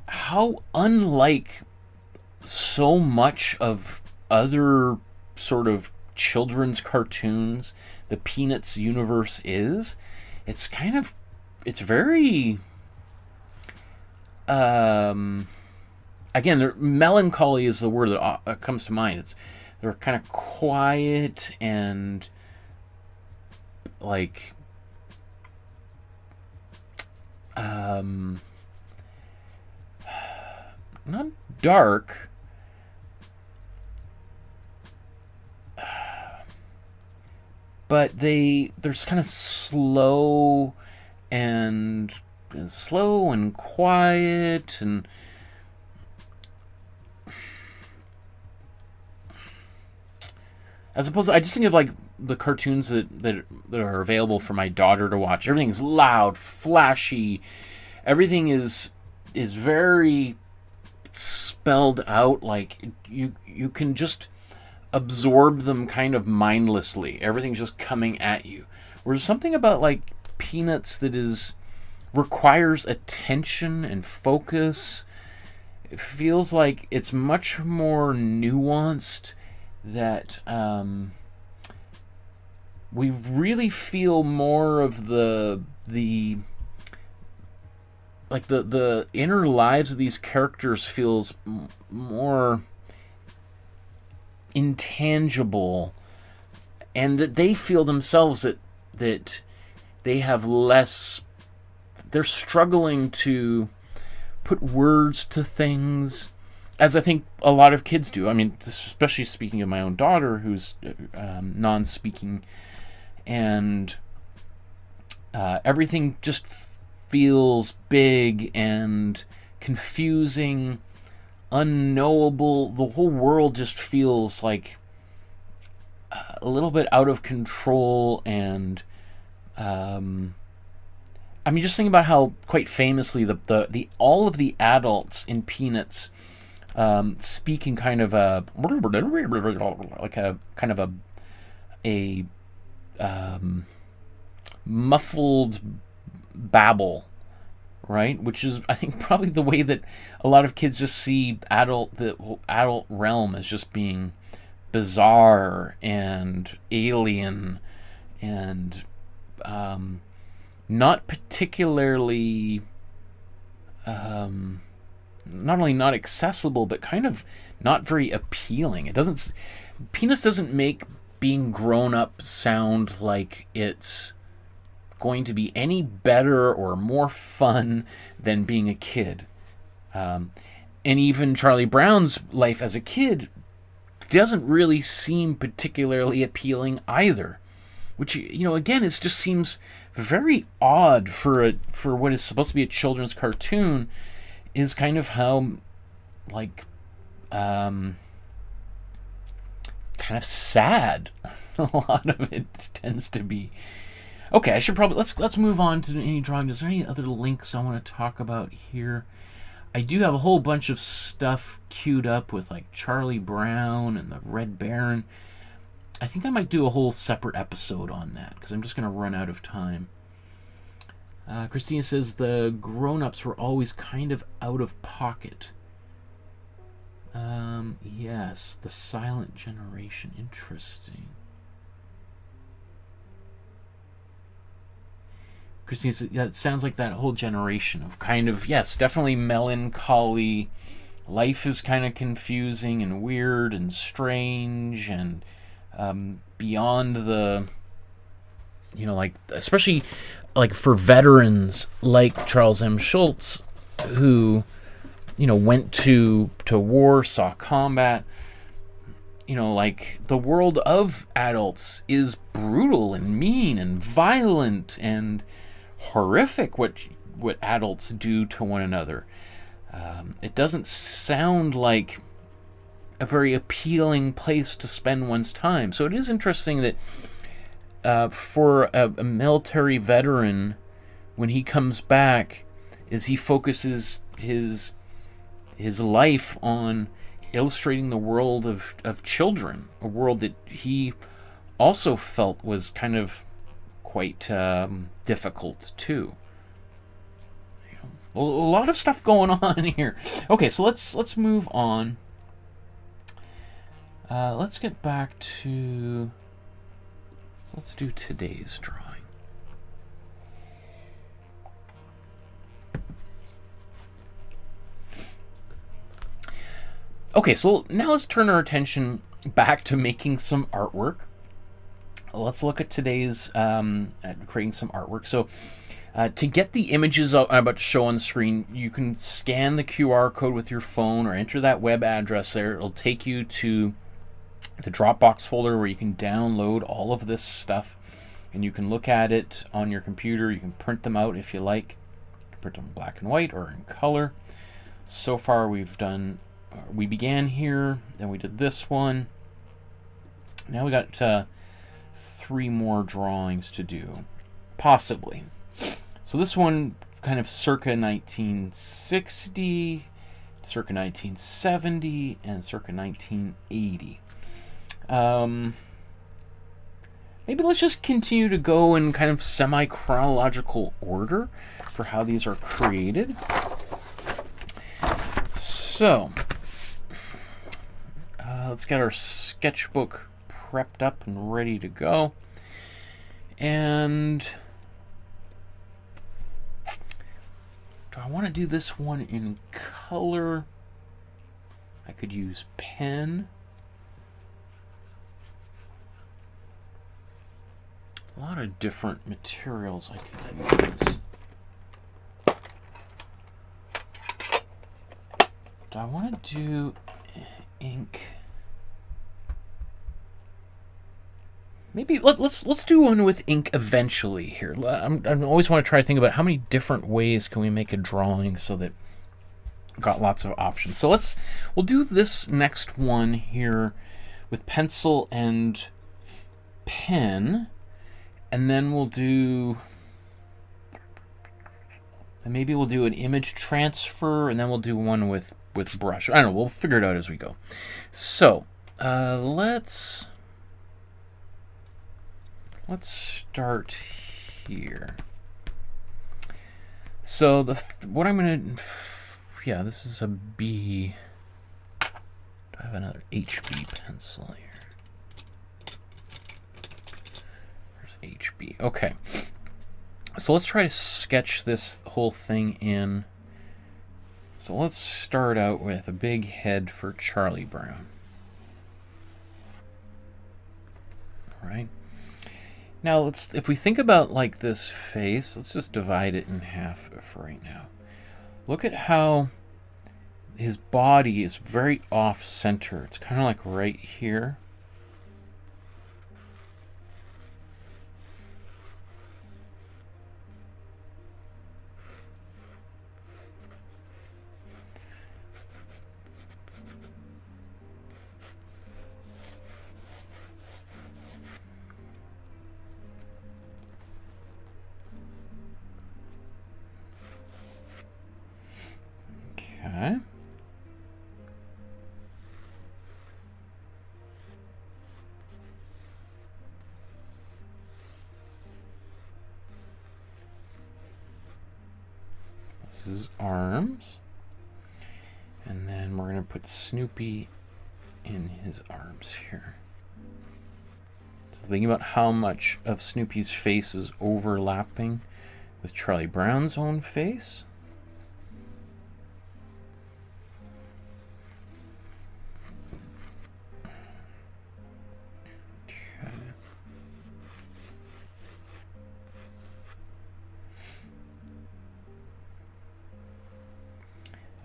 how unlike so much of other sort of children's cartoons the Peanuts universe is. It's very again, melancholy is the word that comes to mind. They're kind of quiet and like not dark, but they're kind of slow and quiet, and as opposed to, I just think of like the cartoons that are available for my daughter to watch. Everything's loud, flashy. Everything is very spelled out. Like you can just absorb them kind of mindlessly. Everything's just coming at you. Whereas something about like Peanuts that requires attention and focus. It feels like it's much more nuanced, that we really feel more of the inner lives of these characters feels more intangible, and that they feel themselves that they have less, they're struggling to put words to things, as I think a lot of kids do. I mean, especially speaking of my own daughter, who's non-speaking, and everything just feels big and confusing, unknowable. The whole world just feels like a little bit out of control, and I mean, just think about how, quite famously, the all of the adults in Peanuts speak in kind of a muffled babble, right? Which is, I think, probably the way that a lot of kids just see the adult realm as just being bizarre and alien and not particularly not only not accessible, but kind of not very appealing. It doesn't. Penis doesn't make being grown up sound like it's going to be any better or more fun than being a kid. And even Charlie Brown's life as a kid doesn't really seem particularly appealing either. Which, you know, again, it just seems very odd for what is supposed to be a children's cartoon, is kind of how, like, kind of sad a lot of it tends to be. Okay, I should probably let's move on to any drawing. Is there any other links I want to talk about here? I do have a whole bunch of stuff queued up with like Charlie Brown and the Red Baron. I think I might do a whole separate episode on that because I'm just going to run out of time. Christina says the grown-ups were always kind of out of pocket. Yes, the silent generation. Interesting. Christina says, yeah, it sounds like that whole generation of kind of, yes, definitely melancholy. Life is kind of confusing and weird and strange and beyond the, you know, like, especially like for veterans like Charles M. Schulz, who, you know, went to war, saw combat. You know, like, the world of adults is brutal and mean and violent and horrific, what adults do to one another. It doesn't sound like a very appealing place to spend one's time. So it is interesting that for a military veteran, when he comes back, is he focuses his life on illustrating the world of children, a world that he also felt was kind of quite difficult too. You know, a lot of stuff going on here. Okay, so let's move on. Let's get back to. Let's do today's drawing. Okay, so now let's turn our attention back to making some artwork. Let's look at today's at creating some artwork. So to get the images I'm about to show on the screen, you can scan the QR code with your phone or enter that web address there. It'll take you to the Dropbox folder where you can download all of this stuff, and you can look at it on your computer. You can print them out if you like. You can print them in black and white or in color. So far we've done, we began here, then we did this one. Now we got 3 more drawings to do, possibly. So this one kind of circa 1960, circa 1970, and circa 1980. Maybe let's just continue to go in kind of semi-chronological order for how these are created. So, let's get our sketchbook prepped up and ready to go. And do I want to do this one in color? I could use pen. A lot of different materials I could use. Do I want to do ink? Maybe let's do one with ink eventually here. I always want to try to think about how many different ways can we make a drawing so that we've got lots of options. So we'll do this next one here with pencil and pen. And then we'll do, and maybe we'll do an image transfer, and then we'll do one with brush. I don't know, we'll figure it out as we go. So, let's start here. So what I'm gonna, yeah, this is a B. Do I have another HB pencil here? HB. Okay. So let's try to sketch this whole thing in So let's start out with a big head for Charlie Brown. All right. Now if we think about like this face, let's just divide it in half for right now. Look at how his body is very off-center. It's kind of like right here. Okay. This is arms. And then we're going to put Snoopy in his arms here. So think about how much of Snoopy's face is overlapping with Charlie Brown's own face.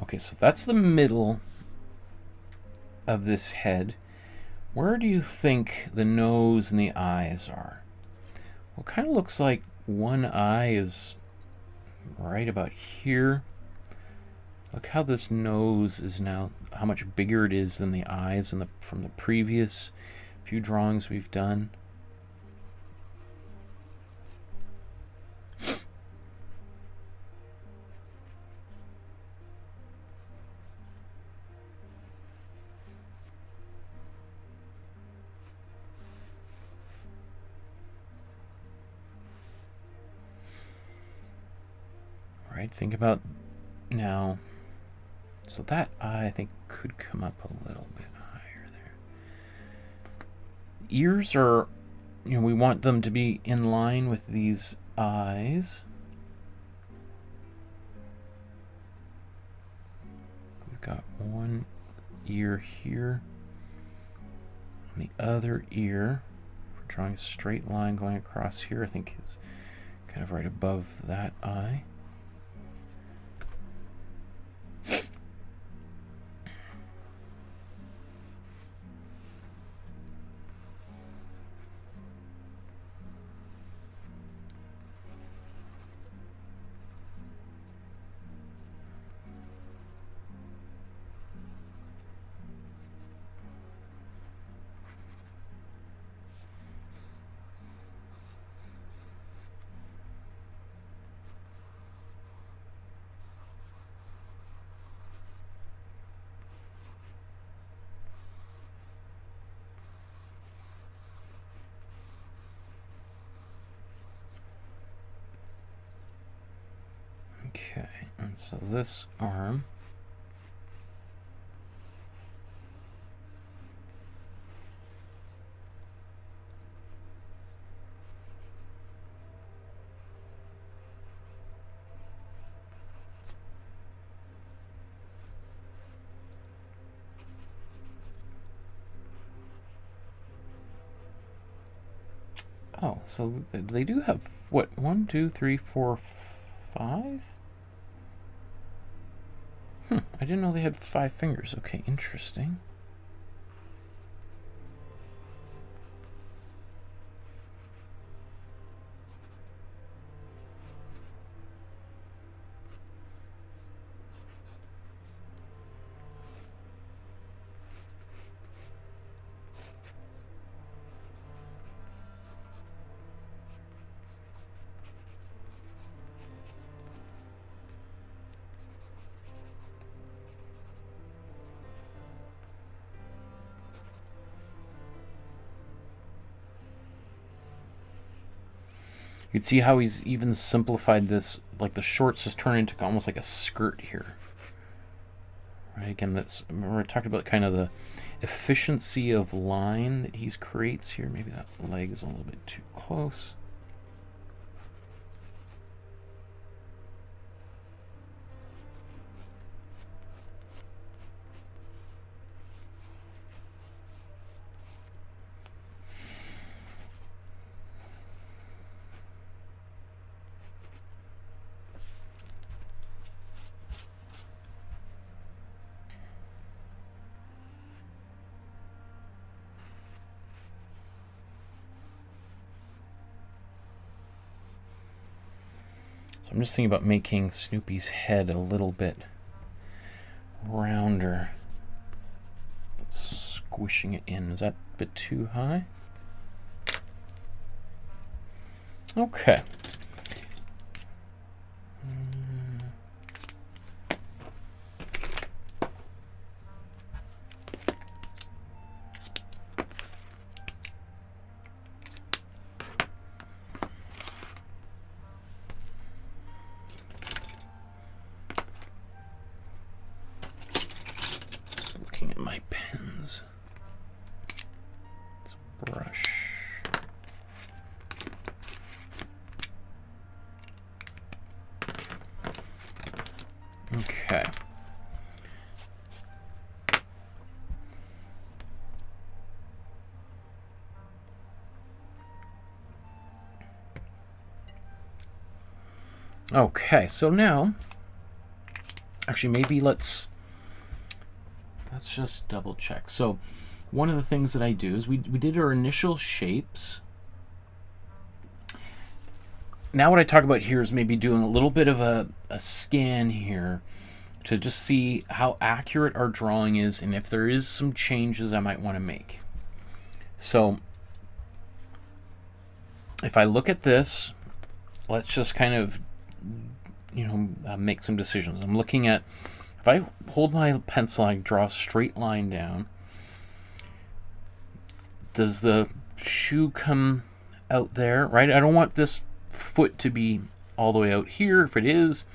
Okay, so that's the middle of this head. Where do you think the nose and the eyes are? Well, it kind of looks like one eye is right about here. Look how this nose is now, how much bigger it is than the eyes from the previous few drawings we've done. Right, think about now. So that eye, I think, could come up a little bit higher there. Ears are, we want them to be in line with these eyes. We've got one ear here, and the other ear, we're drawing a straight line going across here, I think is kind of right above that eye. Okay, and so this arm, oh, so they do have, what, 1, 2, 3, 4, 5? I didn't know they had 5 fingers. Okay, interesting. You can see how he's even simplified this, like the shorts just turn into almost like a skirt here. Right, again, that's, remember I talked about kind of the efficiency of line that he creates here. Maybe that leg is a little bit too close. So I'm just thinking about making Snoopy's head a little bit rounder. Squishing it in. Is that a bit too high? Okay. Looking at my pens. Let's brush. Okay. Okay, so now, actually maybe let's just double check. So one of the things that I do is we did our initial shapes. Now what I talk about here is maybe doing a little bit of a scan here to just see how accurate our drawing is and if there is some changes I might want to make. So if I look at this, let's just kind of, you know, make some decisions. I'm looking at, if I hold my pencil, I draw a straight line down. Does the shoe come out there, right? I don't want this foot to be all the way out here. If it is,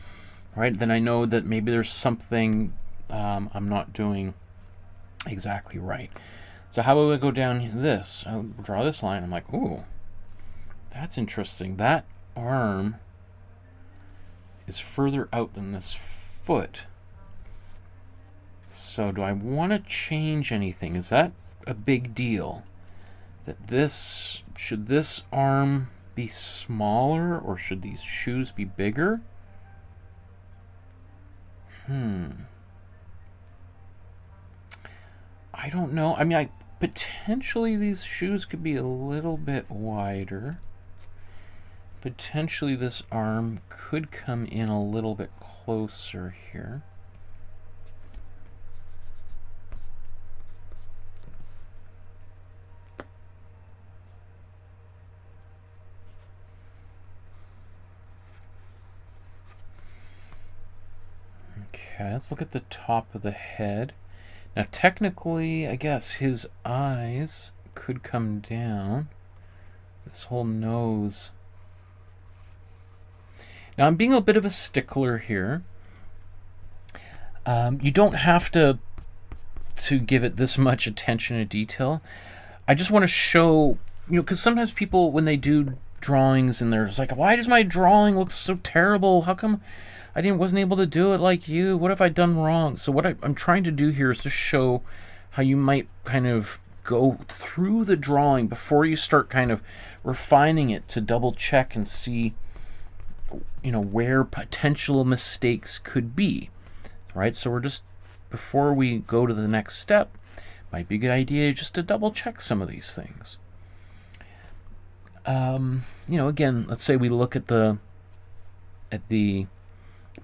right, then I know that maybe there's something I'm not doing exactly right. So how about I go down this? I'll draw this line. I'm like, ooh, that's interesting. That arm is further out than this foot. So do I want to change anything? Is that a big deal? That this, should this arm be smaller or should these shoes be bigger? I don't know. I mean, potentially these shoes could be a little bit wider. Potentially this arm could come in a little bit closer here. Okay, let's look at the top of the head. Now technically, I guess his eyes could come down. This whole nose. Now I'm being a bit of a stickler here. You don't have to give it this much attention to detail. I just want to show, you know, because sometimes people, when they do drawings and they're just like, why does my drawing look so terrible? How come I wasn't able to do it like you? What have I done wrong? So what I'm trying to do here is to show how you might kind of go through the drawing before you start kind of refining it to double check and see, you know, where potential mistakes could be, right? So we're just, before we go to the next step, might be a good idea just to double check some of these things. You know, again, let's say we look at the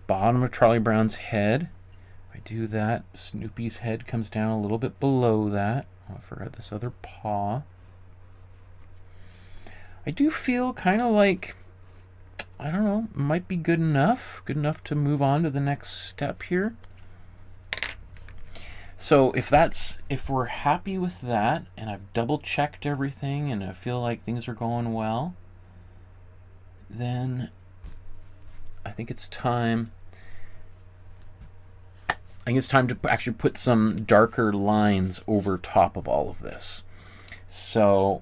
bottom of Charlie Brown's head. If I do that, Snoopy's head comes down a little bit below that. Oh, I forgot this other paw. I do feel kind of like, I don't know, might be good enough to move on to the next step here. So if we're happy with that, and I've double checked everything and I feel like things are going well, then I think it's time to actually put some darker lines over top of all of this. So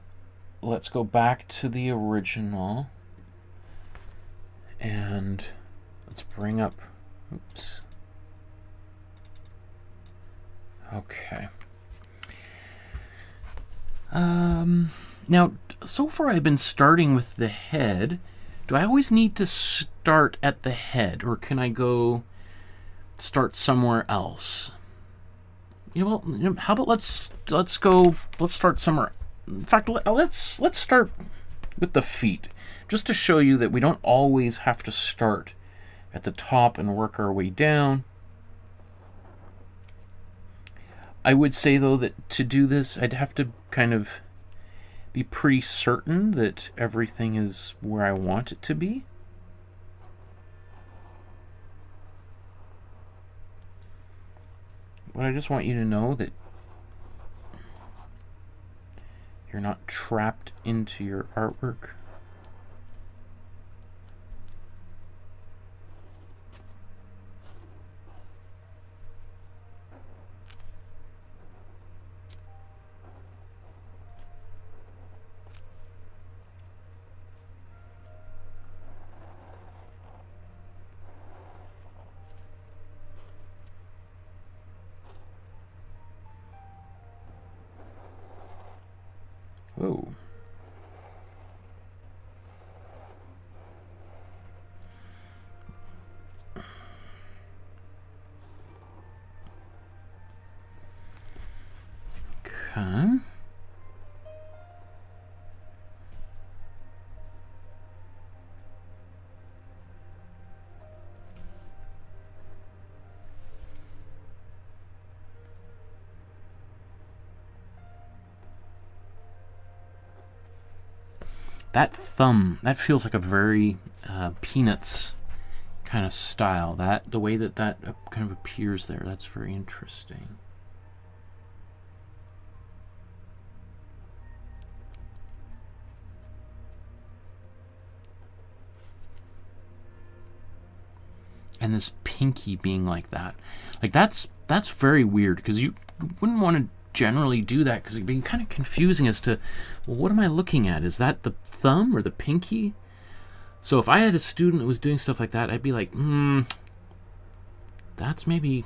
let's go back to the original and let's bring up, oops. Okay. Now, so far I've been starting with the head. Do I always need to start at the head, or can I go start somewhere else? You know, how about let's start somewhere. In fact, let's start with the feet, just to show you that we don't always have to start at the top and work our way down. I would say, though, that to do this, I'd have to kind of be pretty certain that everything is where I want it to be. But I just want you to know that you're not trapped into your artwork. Whoa. Okay. That thumb, that feels like a very Peanuts kind of style. The way that kind of appears there, that's very interesting. And this pinky being like that, that's very weird, because you wouldn't want to generally do that, because it'd be kind of confusing as to, well, what am I looking at? Is that the thumb or the pinky? So if I had a student who was doing stuff like that, I'd be like, that's maybe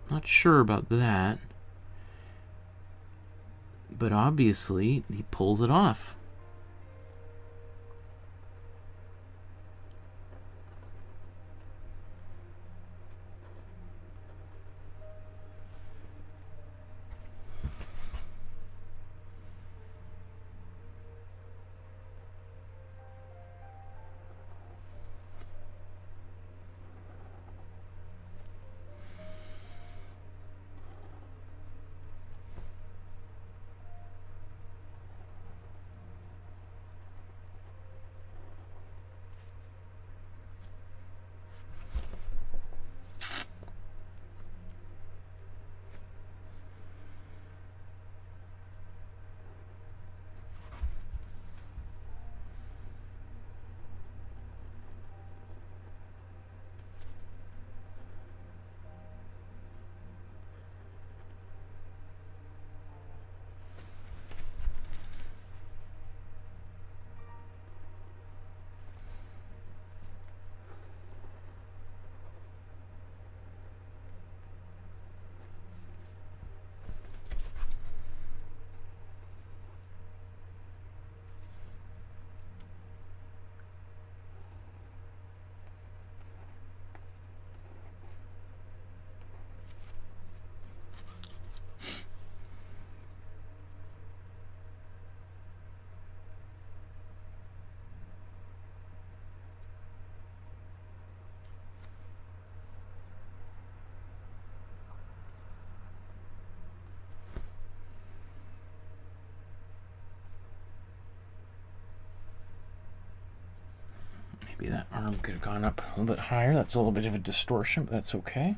not sure about that. But obviously he pulls it off. Maybe that arm could have gone up a little bit higher. That's a little bit of a distortion, but that's okay.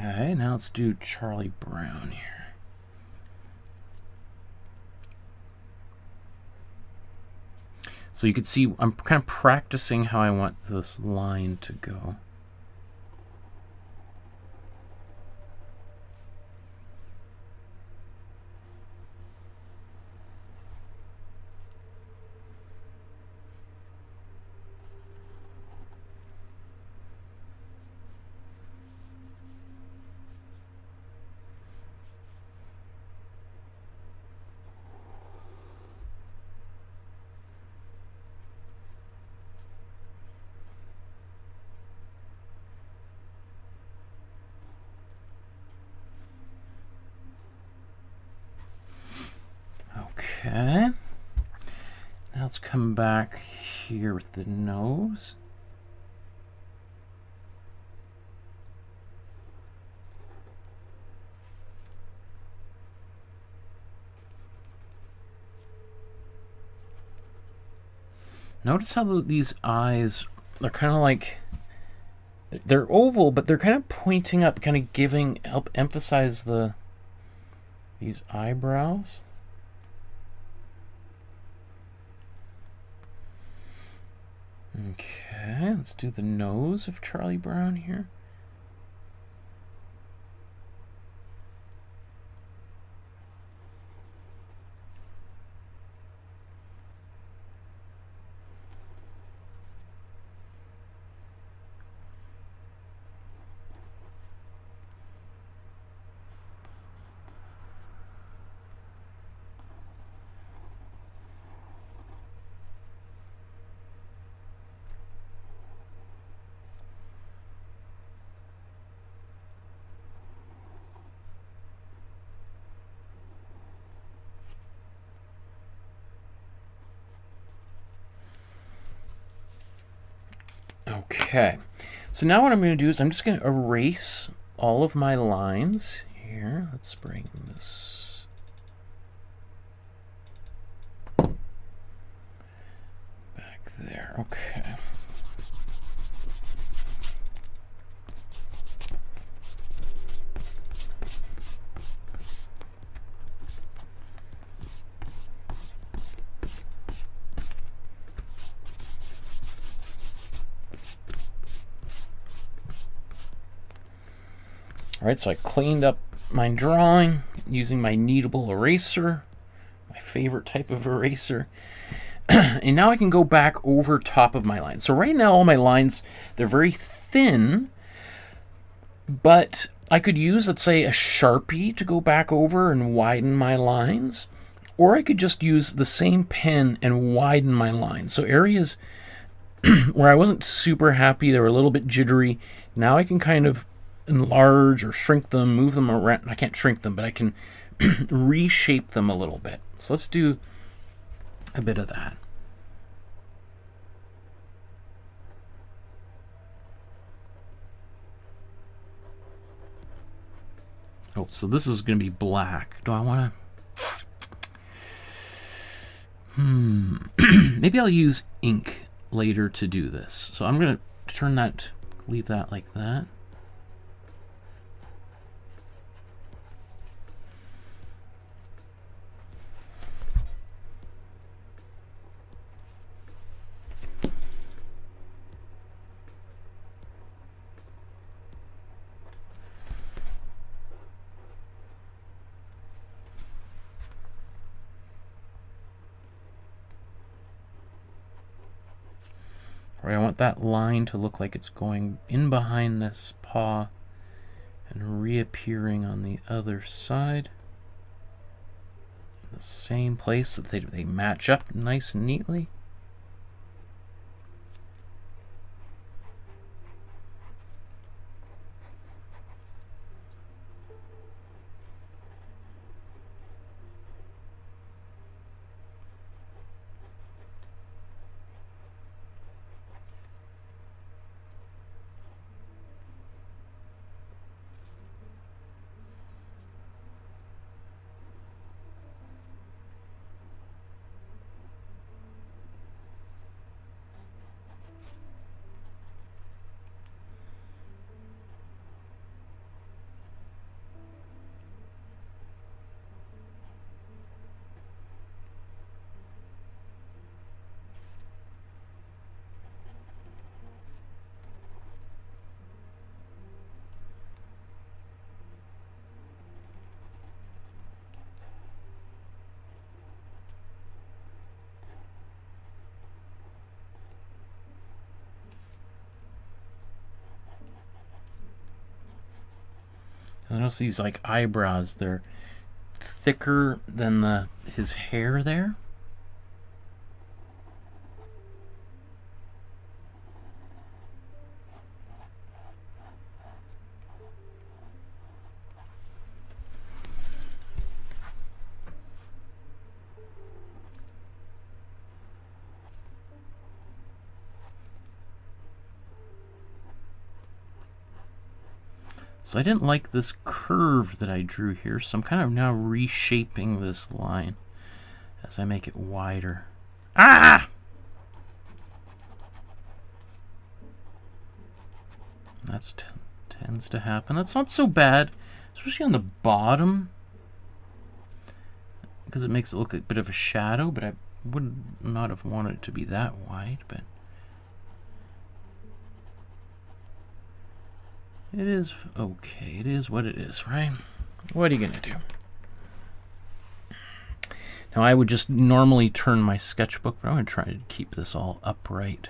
Okay, now let's do Charlie Brown here. So you can see I'm kind of practicing how I want this line to go. Okay. Now let's come back here with the nose. Notice how these eyes, they're kind of like, they're oval, but they're kind of pointing up, kind of help emphasize these eyebrows. Okay, let's do the nose of Charlie Brown here. Okay, so now what I'm going to do is I'm just going to erase all of my lines here. Let's bring this back there. Okay. All right, so I cleaned up my drawing using my kneadable eraser, my favorite type of eraser. And now I can go back over top of my lines. So right now all my lines, they're very thin, but I could use, let's say, a Sharpie to go back over and widen my lines, or I could just use the same pen and widen my lines. So areas where I wasn't super happy, they were a little bit jittery, now I can kind of enlarge or shrink them, move them around. I can't shrink them, but I can reshape them a little bit. So let's do a bit of that. Oh, so this is going to be black. Do I want to... Maybe I'll use ink later to do this. So I'm going to turn that, leave that like that. Right, I want that line to look like it's going in behind this paw and reappearing on the other side. The same place that they match up nice and neatly. I notice these like eyebrows, they're thicker than his hair there. So I didn't like this curve that I drew here, so I'm kind of now reshaping this line as I make it wider. Ah! That tends to happen. That's not so bad, especially on the bottom, because it makes it look like a bit of a shadow, but I would not have wanted it to be that wide, but it is okay. It is what it is, right? What are you going to do? Now, I would just normally turn my sketchbook, but I'm going to try to keep this all upright.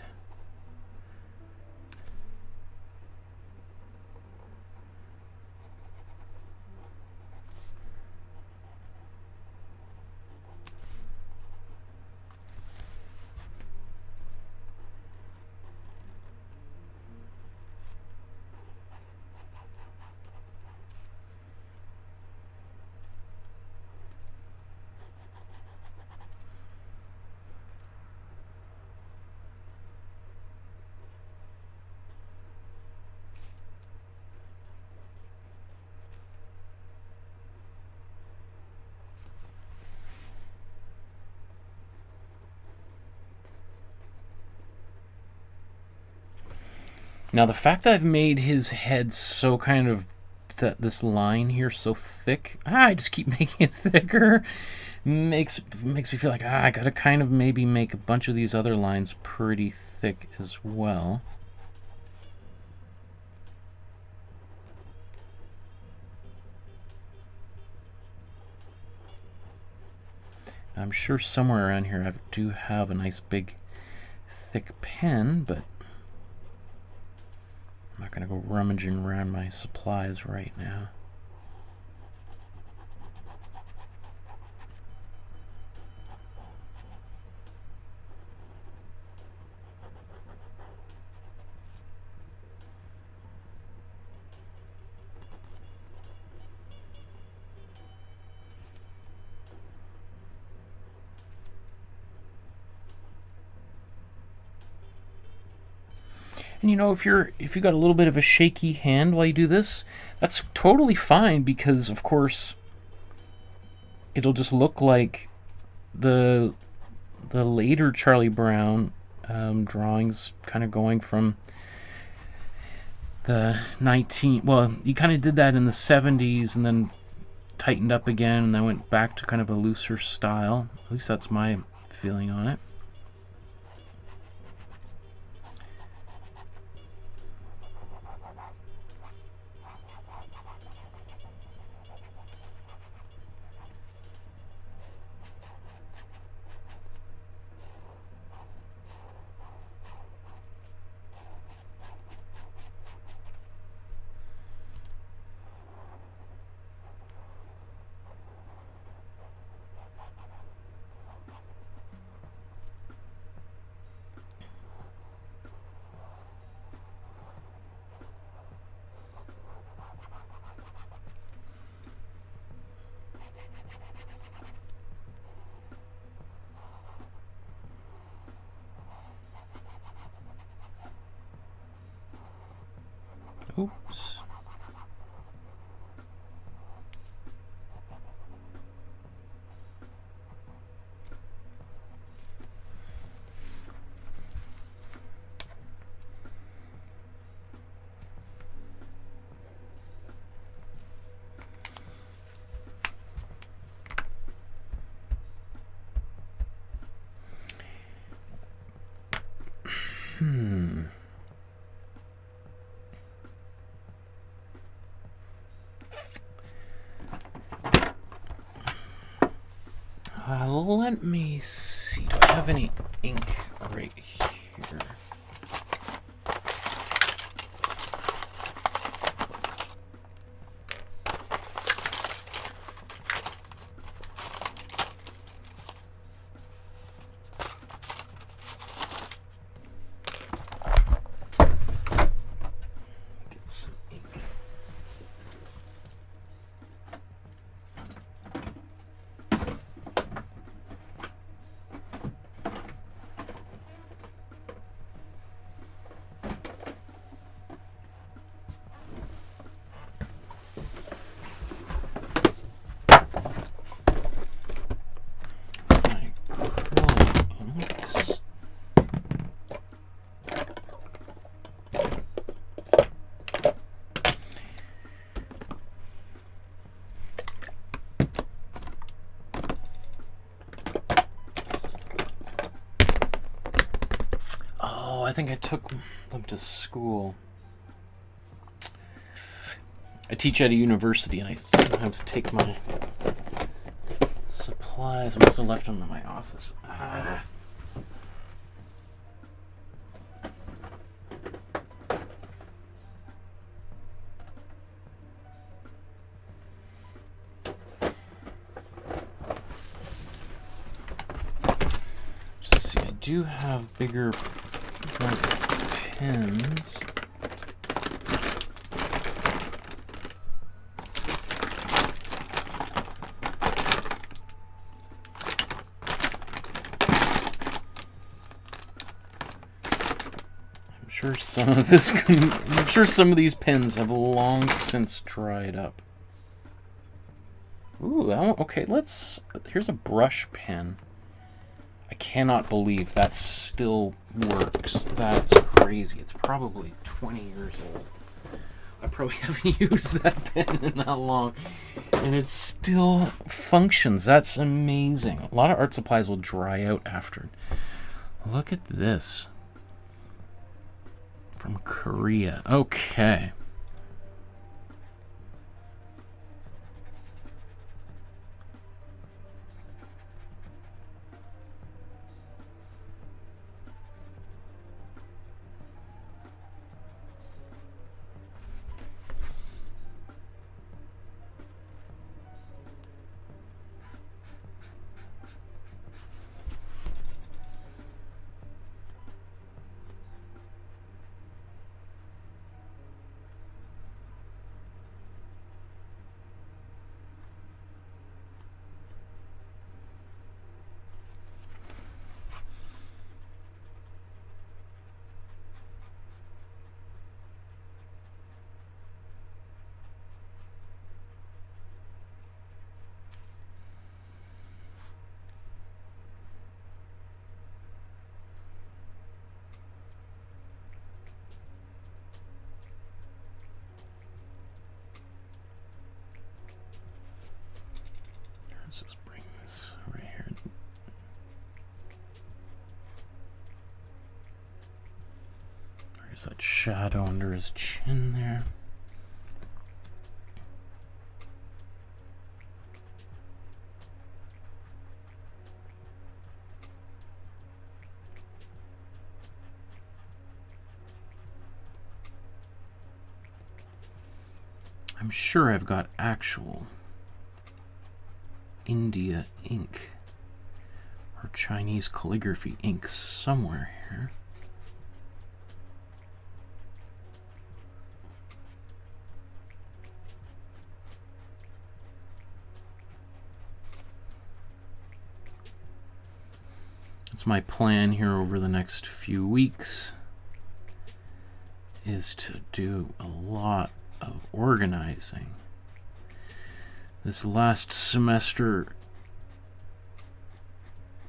Now, the fact that I've made his head so kind of, this line here so thick, I just keep making it thicker, makes me feel like, I gotta kind of maybe make a bunch of these other lines pretty thick as well. I'm sure somewhere around here I do have a nice big thick pen, but I'm not going to go rummaging around my supplies right now. And you know, if you got a little bit of a shaky hand while you do this, that's totally fine, because of course it'll just look like the later Charlie Brown drawings, kind of going from the well, you kind of did that in the 70s and then tightened up again and then went back to kind of a looser style. At least that's my feeling on it. Oops. Let me see. Do I have any ink right here? Get some ink. I think I took them to school. I teach at a university, and I sometimes take my supplies. I must have left them in my office. Let's see, I do have bigger pens. I'm sure some of these pens have long since dried up. Ooh, okay, here's a brush pen. I cannot believe that still works. That's crazy. It's probably 20 years old. I probably haven't used that pen in that long, and it still functions. That's amazing. A lot of art supplies will dry out after. Look at this. From Korea. Okay. Let's just bring this right here. There's that shadow under his chin there. I'm sure I've got actual India ink or Chinese calligraphy ink somewhere here. It's my plan here over the next few weeks is to do a lot of organizing. This last semester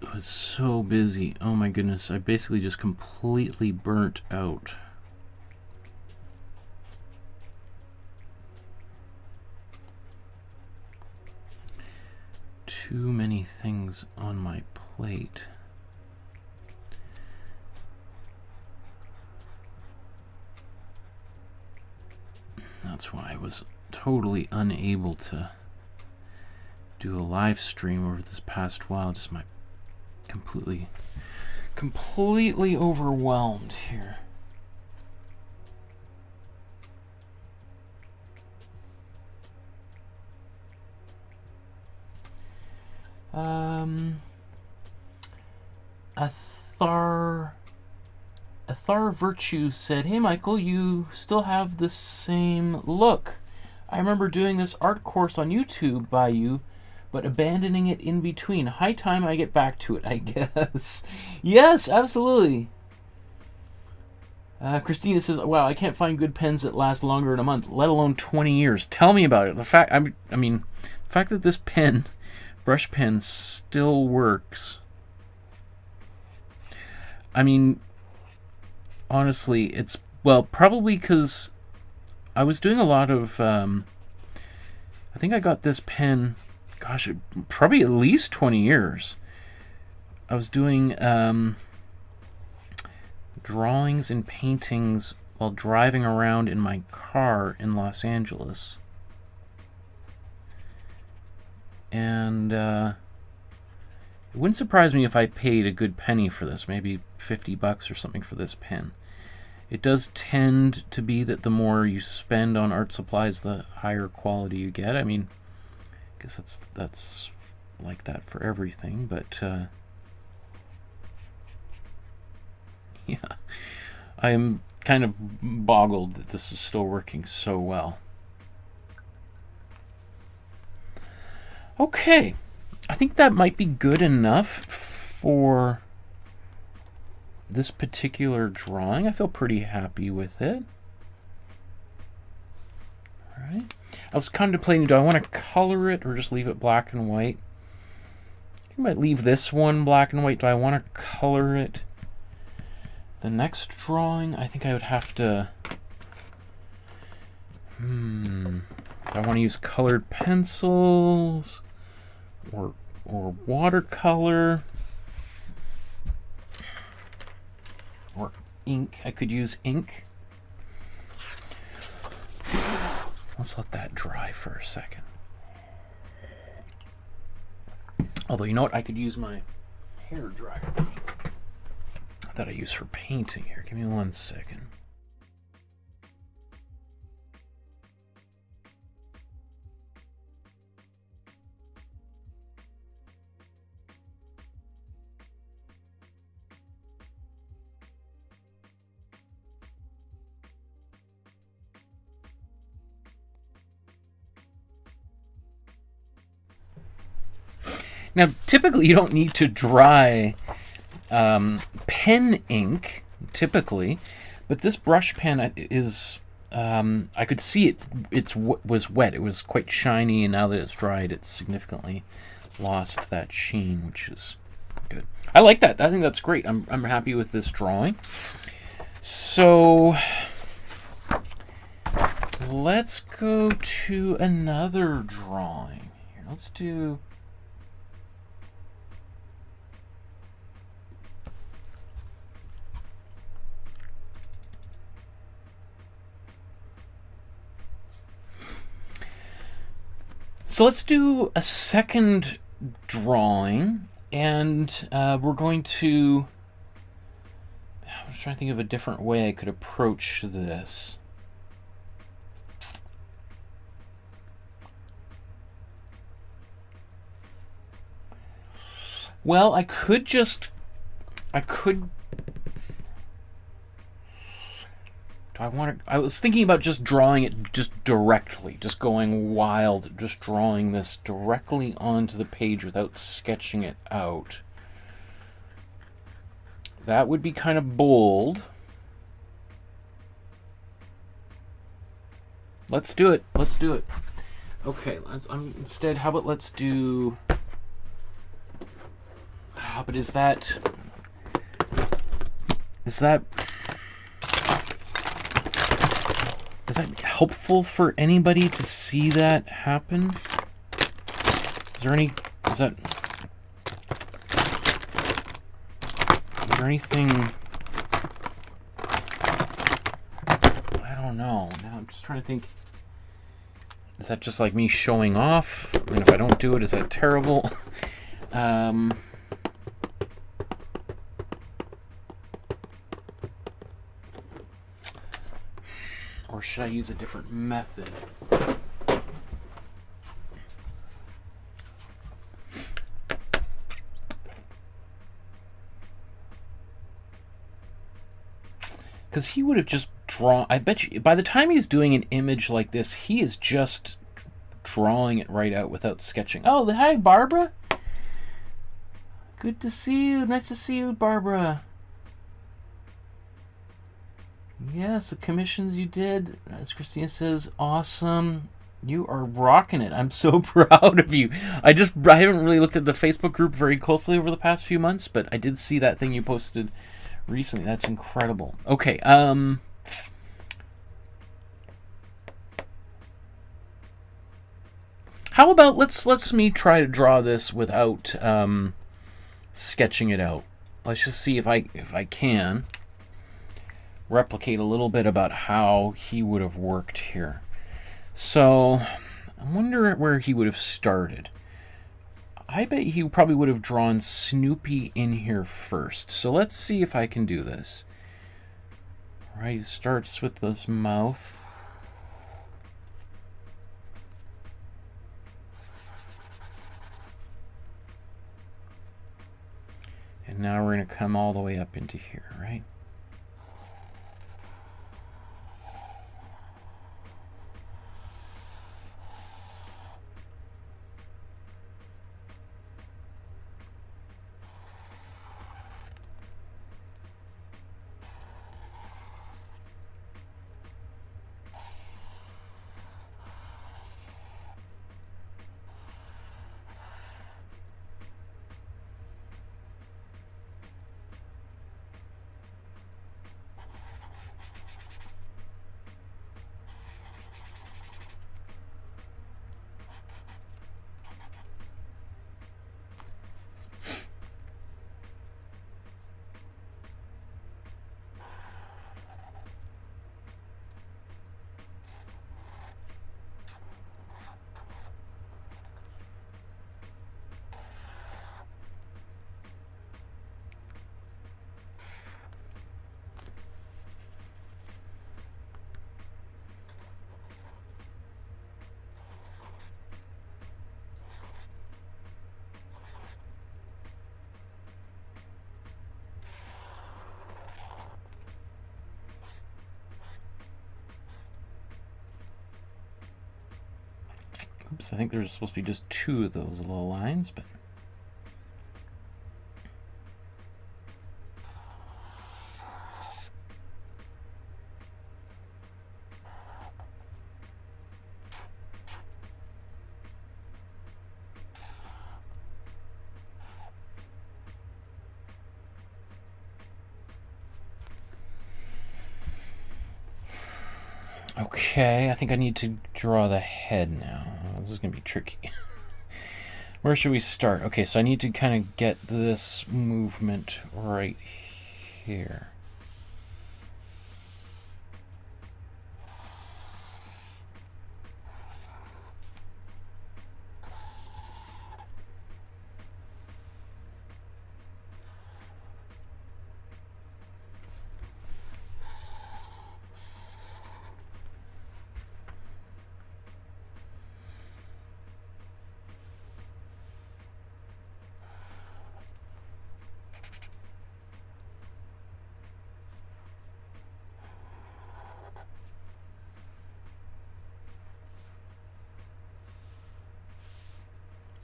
was so busy. Oh my goodness, I basically just completely burnt out. Too many things on my plate. That's why I was totally unable to do a live stream over this past while. Just my completely overwhelmed here. Athar Virtue said, "Hey Michael, you still have the same look. I remember doing this art course on YouTube by you, but abandoning it in between. High time I get back to it, I guess." Yes, absolutely. Christina says, "Wow, I can't find good pens that last longer than a month, let alone 20 years. Tell me about it." The fact that this pen, brush pen, still works. I mean, honestly, it's, well, probably because I was doing a lot of, I think I got this pen, gosh, probably at least 20 years. I was doing drawings and paintings while driving around in my car in Los Angeles. And it wouldn't surprise me if I paid a good penny for this, maybe 50 bucks or something for this pen. It does tend to be that the more you spend on art supplies, the higher quality you get. I mean, I guess that's like that for everything, but yeah, I am kind of boggled that this is still working so well. Okay, I think that might be good enough for this particular drawing. I feel pretty happy with it. All right. I was contemplating, do I want to color it or just leave it black and white? I might leave this one black and white. Do I want to color it? The next drawing, I think I would have to... I want to use colored pencils or watercolor or ink. I could use ink. Let's let that dry for a second. Although, you know what? I could use my hair dryer that I use for painting here. Give me 1 second. Now, typically you don't need to dry pen ink, typically, but this brush pen is, I could see it was wet. It was quite shiny, and now that it's dried, it's significantly lost that sheen, which is good. I like that. I think that's great. I'm happy with this drawing. So let's go to another drawing. Here, let's do... So let's do a second drawing, and we're going to... I'm trying to think of a different way I could approach this. Well, I could... I was thinking about just drawing it just directly, just going wild, just drawing this directly onto the page without sketching it out. That would be kind of bold. Let's do it. Let's do it. Okay, instead, how about let's do... but is that helpful for anybody to see that happen? Is there anything? I don't know. Now I'm just trying to think. Is that just like me showing off? I mean, if I don't do it, is that terrible? Or should I use a different method? Because he would have just drawn... I bet you, by the time he's doing an image like this, he is just drawing it right out without sketching. Oh, hi, Barbara. Good to see you. Nice to see you, Barbara. Yes, the commissions you did, as Christina says, awesome. You are rocking it. I'm so proud of you. I haven't really looked at the Facebook group very closely over the past few months, but I did see that thing you posted recently. That's incredible. Okay, how about let's me try to draw this without sketching it out. Let's just see if I can. replicate a little bit about how he would have worked here. So I wonder where he would have started. I bet he probably would have drawn Snoopy in here first. So let's see if I can do this. All right, he starts with this mouth. And now we're going to come all the way up into here, right? Oops, I think there's supposed to be just 2 of those little lines, but okay, I think I need to draw the head now. This is going to be tricky. Where should we start? Okay, so I need to kind of get this movement right here.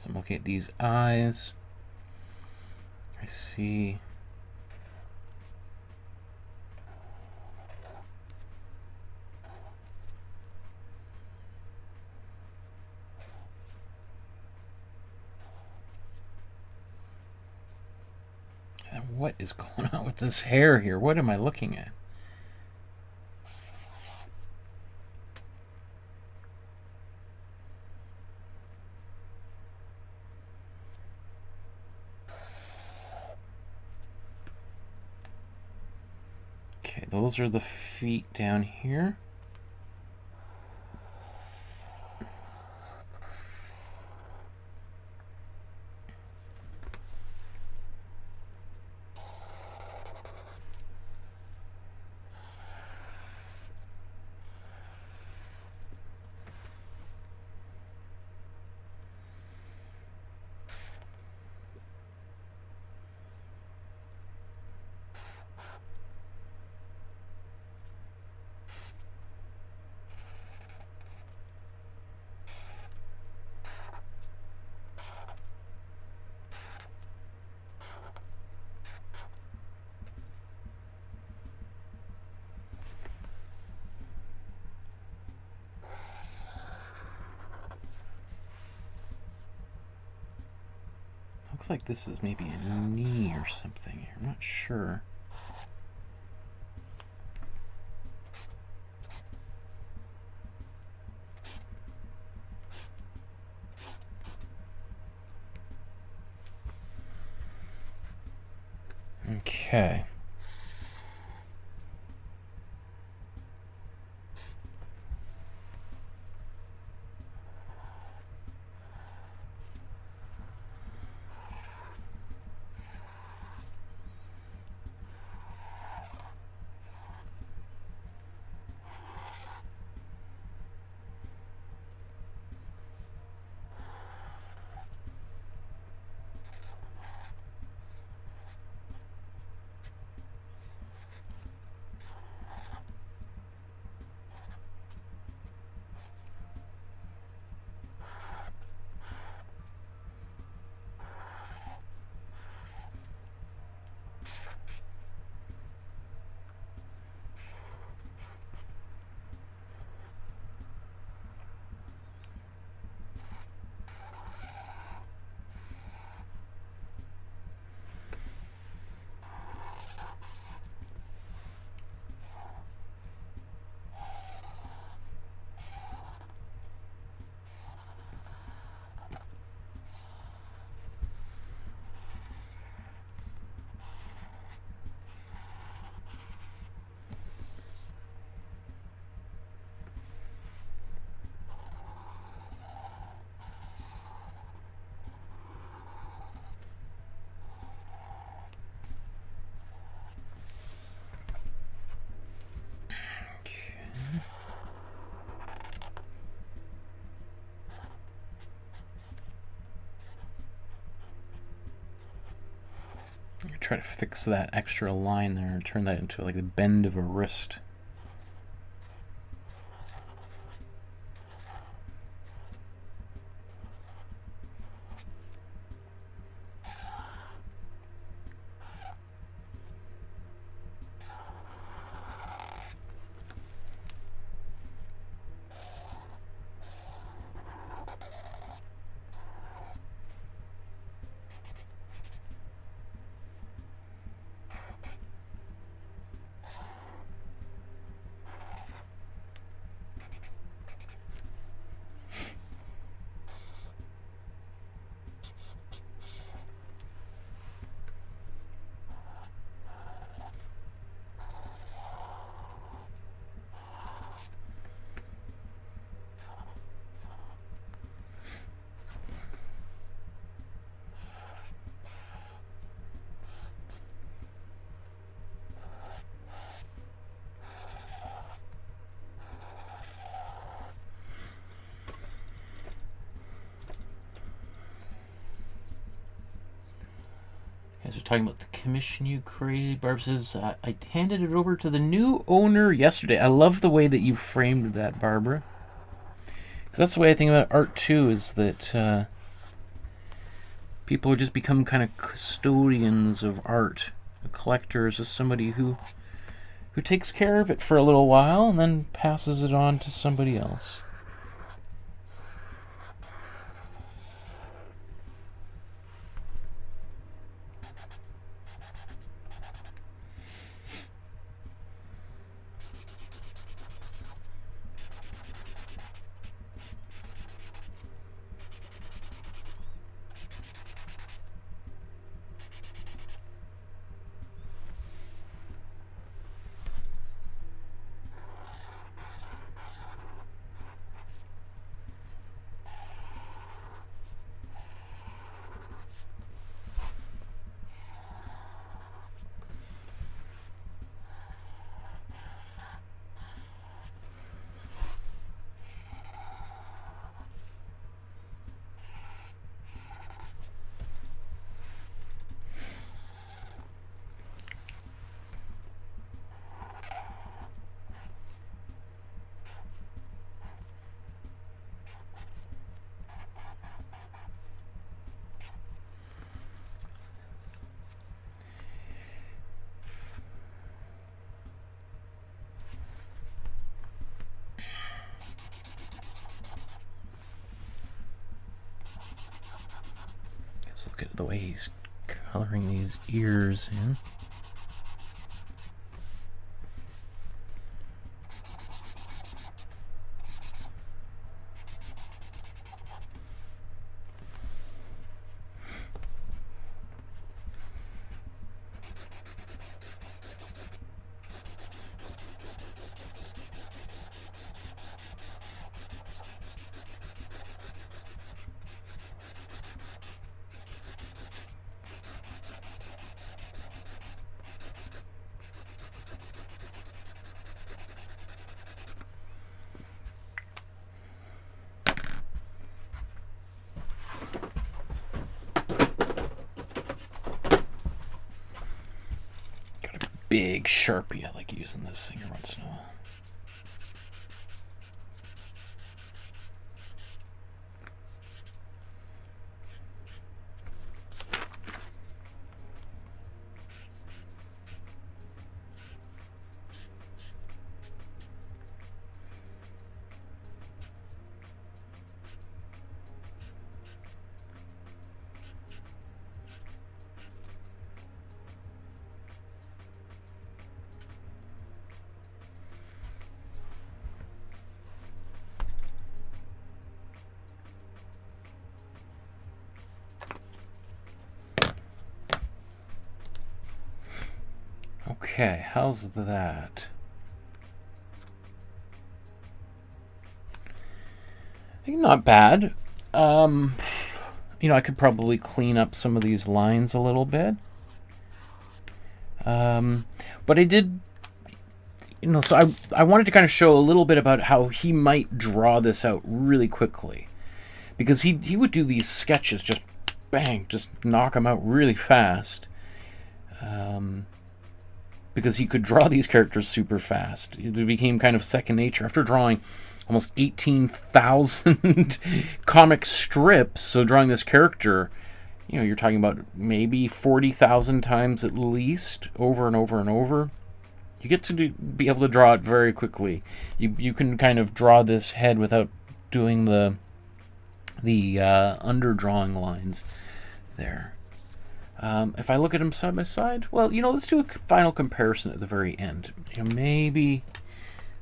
So I'm looking at these eyes. I see. And what is going on with this hair here? What am I looking at? Okay, those are the feet down here. Looks like this is maybe a knee or something here. I'm not sure. Okay. try to fix that extra line there and turn that into like the bend of a wrist. Guys are talking about the commission you created. Barb says, I handed it over to the new owner yesterday. I love the way that you framed that, Barbara. Because that's the way I think about art too, is that people just become kind of custodians of art. A collector is just somebody who takes care of it for a little while and then passes it on to somebody else. Look at the way he's coloring these ears in. Big Sharpie. I like using this thing once in a while. Okay, how's that? I think not bad. You know, I could probably clean up some of these lines a little bit. But I did, you know, so I wanted to kind of show a little bit about how he might draw this out really quickly. Because he would do these sketches, just bang, just knock them out really fast. because he could draw these characters super fast. It became kind of second nature after drawing almost 18,000 comic strips. So drawing this character, you know, you're talking about maybe 40,000 times at least, over and over and over. You get to be able to draw it very quickly. You can kind of draw this head without doing the underdrawing lines there. If I look at them side by side, well, you know, let's do a final comparison at the very end. You know, maybe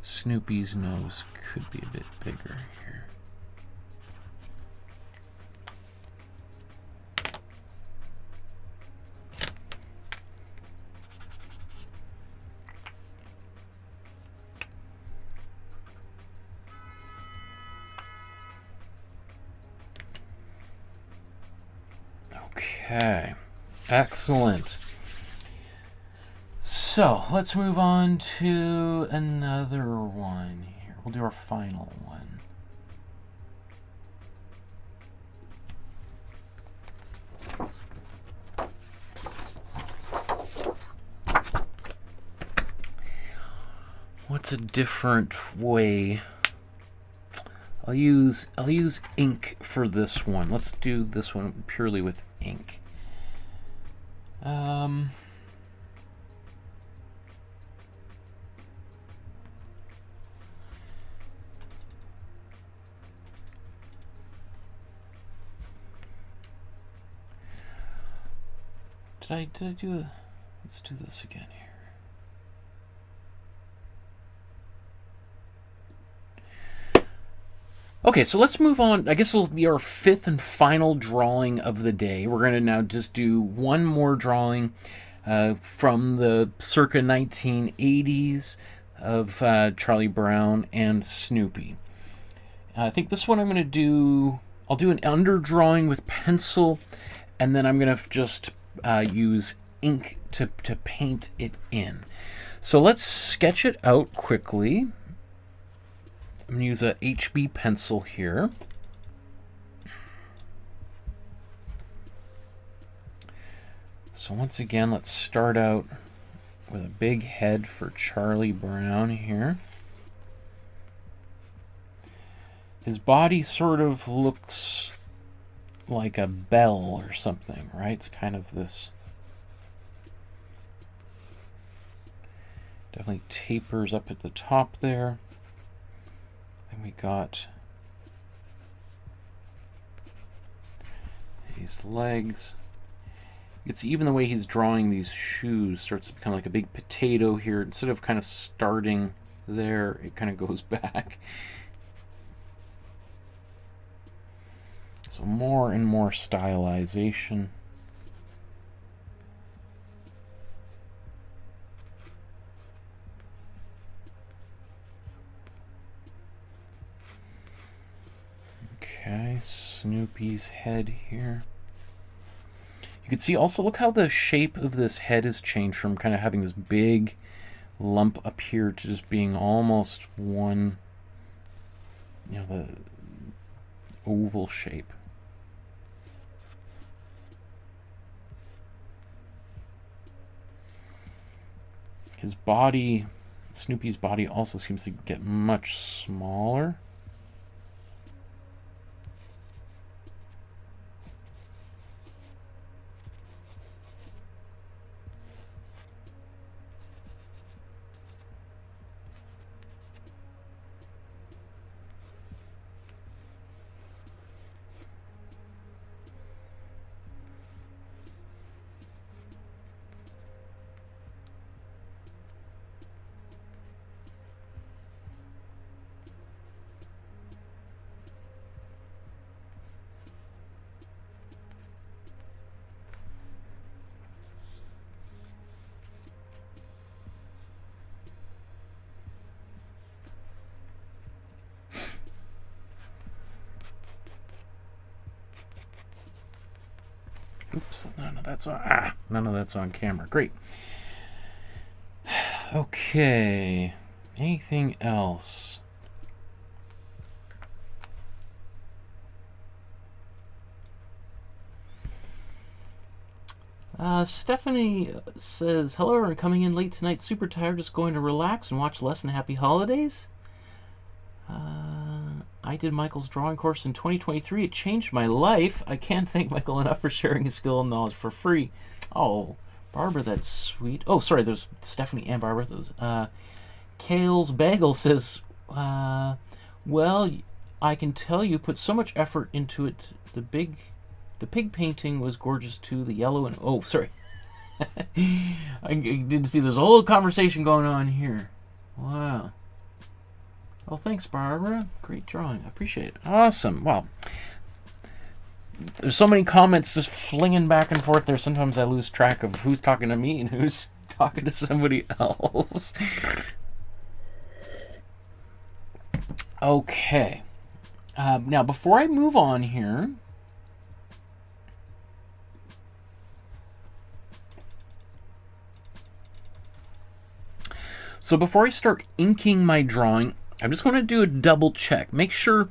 Snoopy's nose could be a bit bigger here. Okay, excellent. So let's move on to another one here. We'll do our final one. What's a different way? I'll use ink for this one. Let's do this one purely with ink. Did I do a... Let's do this again here. Okay, so let's move on. I guess it'll be our fifth and final drawing of the day. We're going to now just do one more drawing from the circa 1980s of Charlie Brown and Snoopy. I think this one I'm going to do... I'll do an underdrawing with pencil, and then I'm going to just use ink to paint it in. So let's sketch it out quickly. I'm going to use a HB pencil here. So once again, let's start out with a big head for Charlie Brown here. His body sort of looks like a bell or something, right? It's kind of this... Definitely tapers up at the top there. Then we got these legs. You can see even the way he's drawing these shoes starts to become like a big potato here. Instead of kind of starting there, it kind of goes back. So more and more stylization. Okay, Snoopy's head here. You can see also, look how the shape of this head has changed from kind of having this big lump up here to just being almost one, you know, the oval shape. His body, Snoopy's body also seems to get much smaller. Oops, none of that's on camera. Great. Okay. Anything else? Stephanie says, hello, I'm coming in late tonight, super tired, just going to relax and watch less, and happy holidays. I did Michael's drawing course in 2023. It changed my life. I can't thank Michael enough for sharing his skill and knowledge for free. Oh, Barbara, that's sweet. Oh, sorry, there's Stephanie and Barbara. Those. Kale's Bagel says, well, I can tell you put so much effort into it. The pig painting was gorgeous too. The yellow and... Oh, sorry. I didn't see there's a whole conversation going on here. Wow. Well, thanks, Barbara. Great drawing. I appreciate it. Awesome. Well, there's so many comments just flinging back and forth there. Sometimes I lose track of who's talking to me and who's talking to somebody else. Okay. Now, before I move on here... So before I start inking my drawing, I'm just going to do a double check. Make sure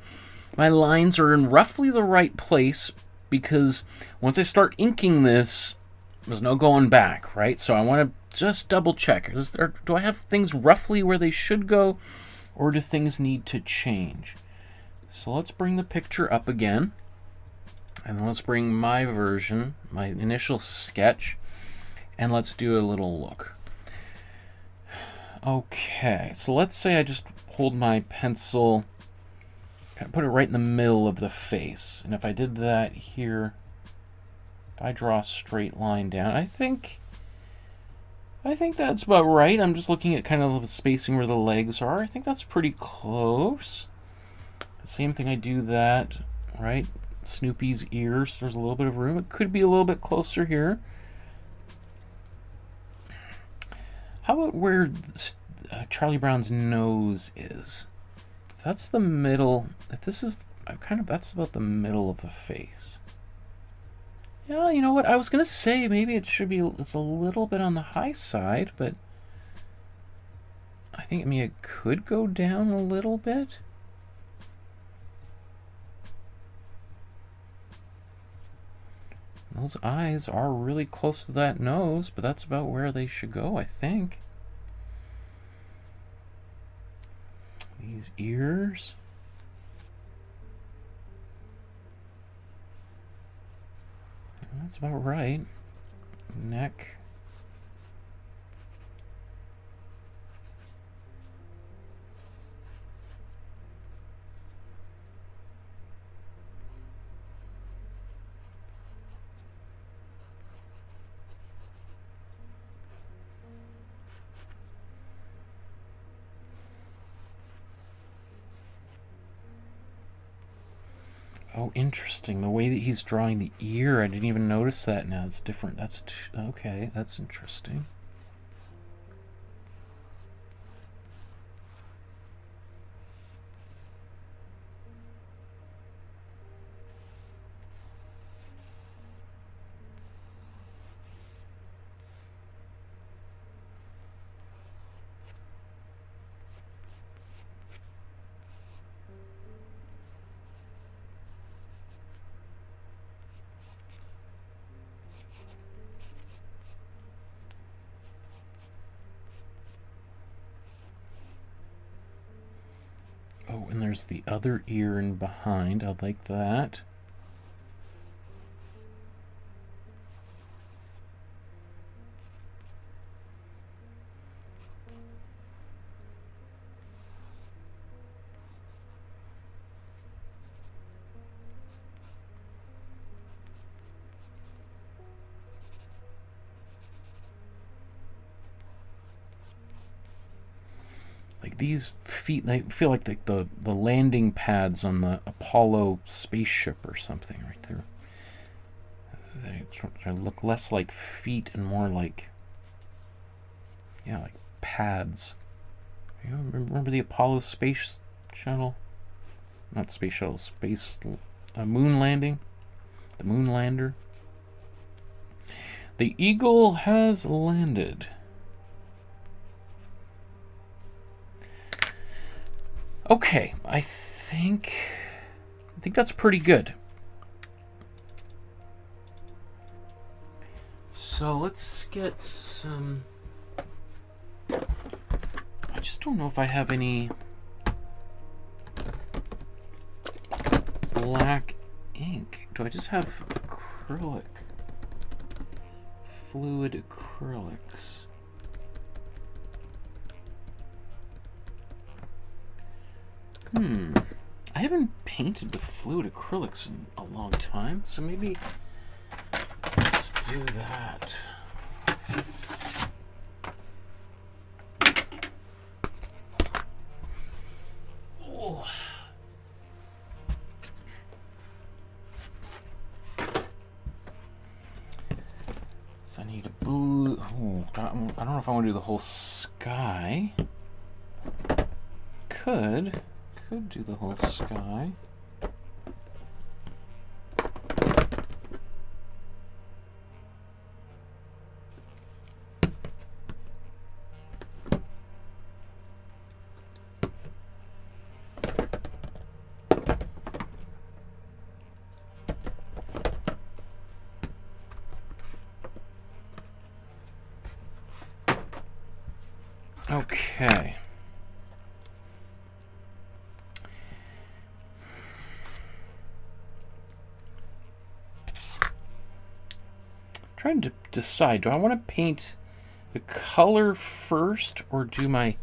my lines are in roughly the right place, because once I start inking this, there's no going back, right? So I want to just double check. Do I have things roughly where they should go, or do things need to change? So let's bring the picture up again, and let's bring my version, my initial sketch, and let's do a little look. Okay, so let's say I just hold my pencil, kind of put it right in the middle of the face. And if I did that here, if I draw a straight line down, I think that's about right. I'm just looking at kind of the spacing where the legs are. I think that's pretty close. The same thing, I do that, right? Snoopy's ears, there's a little bit of room. It could be a little bit closer here. How about where Charlie Brown's nose is? If that's the middle, if this is that's about the middle of the face. Yeah, you know what? I was gonna say maybe it's a little bit on the high side, but I think it could go down a little bit. Those eyes are really close to that nose, but that's about where they should go, I think. These ears. That's about right. Neck. Oh, interesting. The way that he's drawing the ear, I didn't even notice that. Now it's different. Okay, that's interesting. Oh, and there's the other ear in behind. I like that. These feet, they feel like the landing pads on the Apollo spaceship or something right there. They look less like feet and more like, yeah, like pads. You know, remember the Apollo space shuttle? Not space shuttle, moon landing? The moon lander? The Eagle has landed. Okay, I think that's pretty good. So let's get some... I just don't know if I have any black ink. Do I just have acrylic? Fluid acrylics. I haven't painted with fluid acrylics in a long time, so maybe let's do that. Oh. So I need a blue. Oh, I don't know if I want to do the whole sky. Could do the whole sky. Okay. Trying to decide, do I want to paint the color first or do my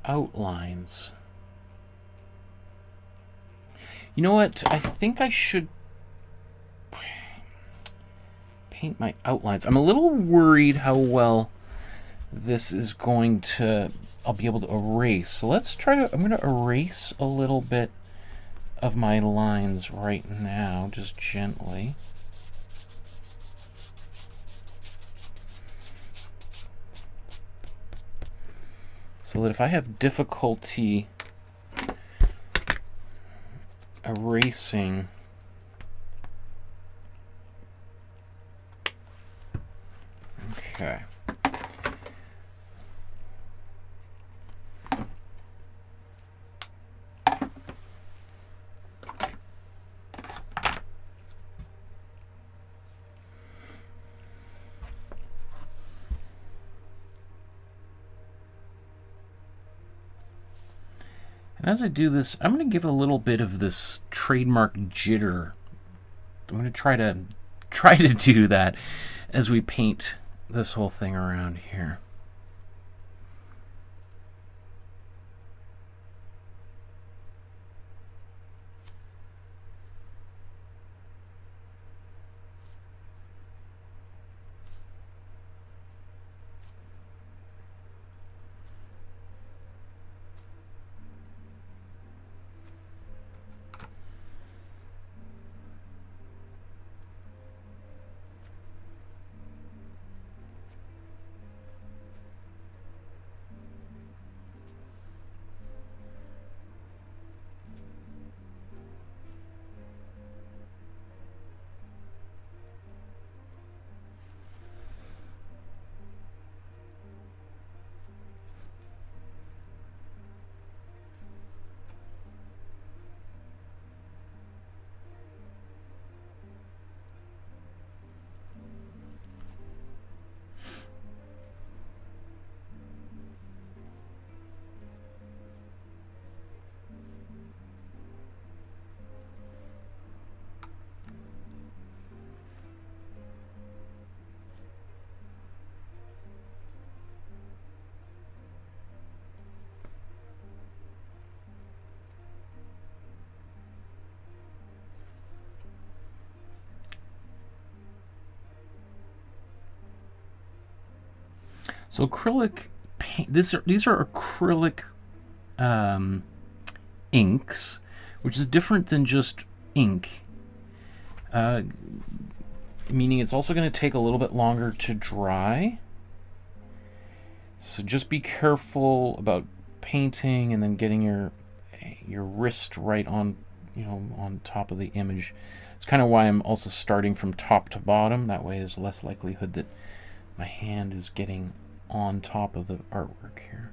outlines? You know what? I think I should paint my outlines. I'm a little worried how well this is going to... I'll be able to erase. So let's try to... I'm going to erase a little bit of my lines right now, just gently. So that if I have difficulty erasing, okay. And as I do this, I'm going to give a little bit of this trademark jitter. I'm going to try to do that as we paint this whole thing around here. So acrylic paint, these are acrylic inks, which is different than just ink, meaning it's also going to take a little bit longer to dry. So just be careful about painting and then getting your wrist right on, on top of the image. It's kind of why I'm also starting from top to bottom. That way there's less likelihood that my hand is getting on top of the artwork here.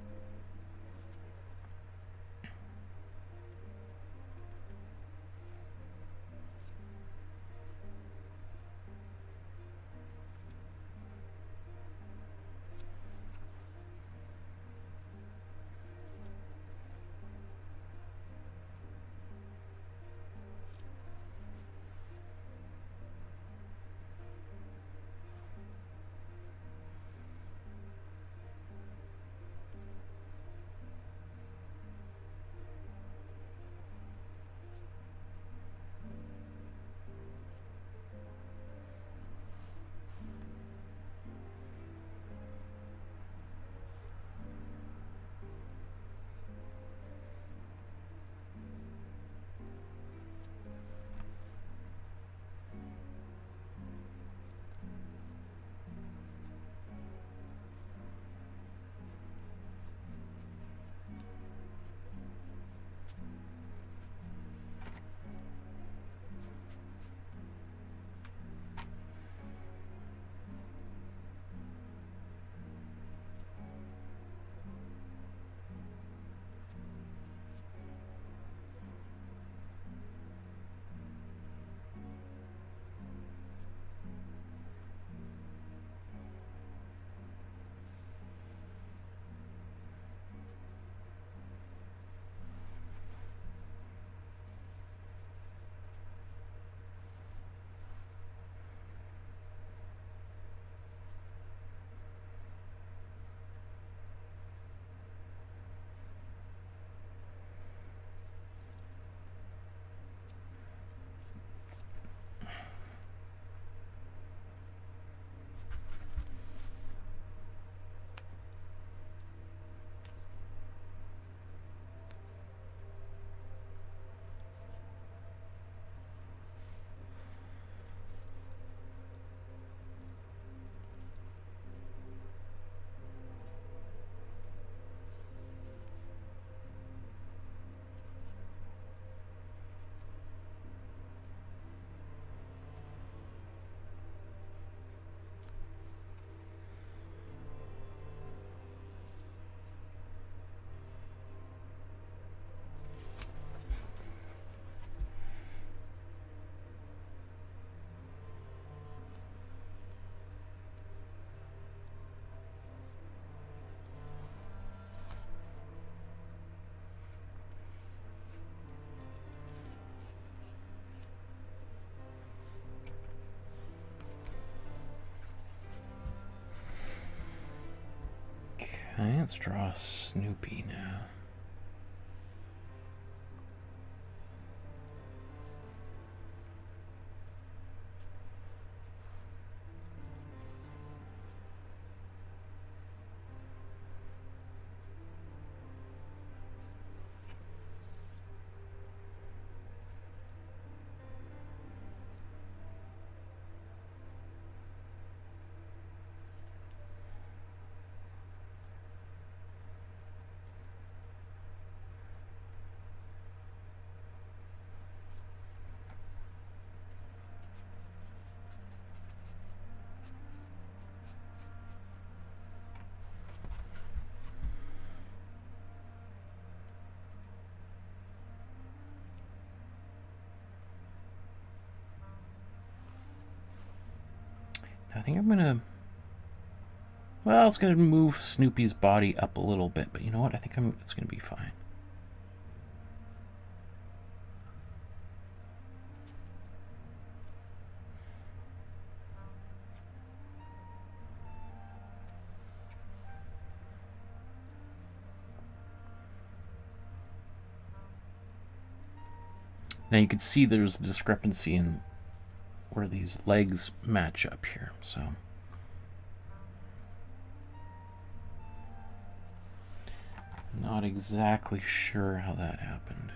Okay, let's draw Snoopy now. I think I'm gonna... Well, it's gonna move Snoopy's body up a little bit, but you know what? I think it's gonna be fine. Now you can see there's a discrepancy in where these legs match up here, so... Not exactly sure how that happened.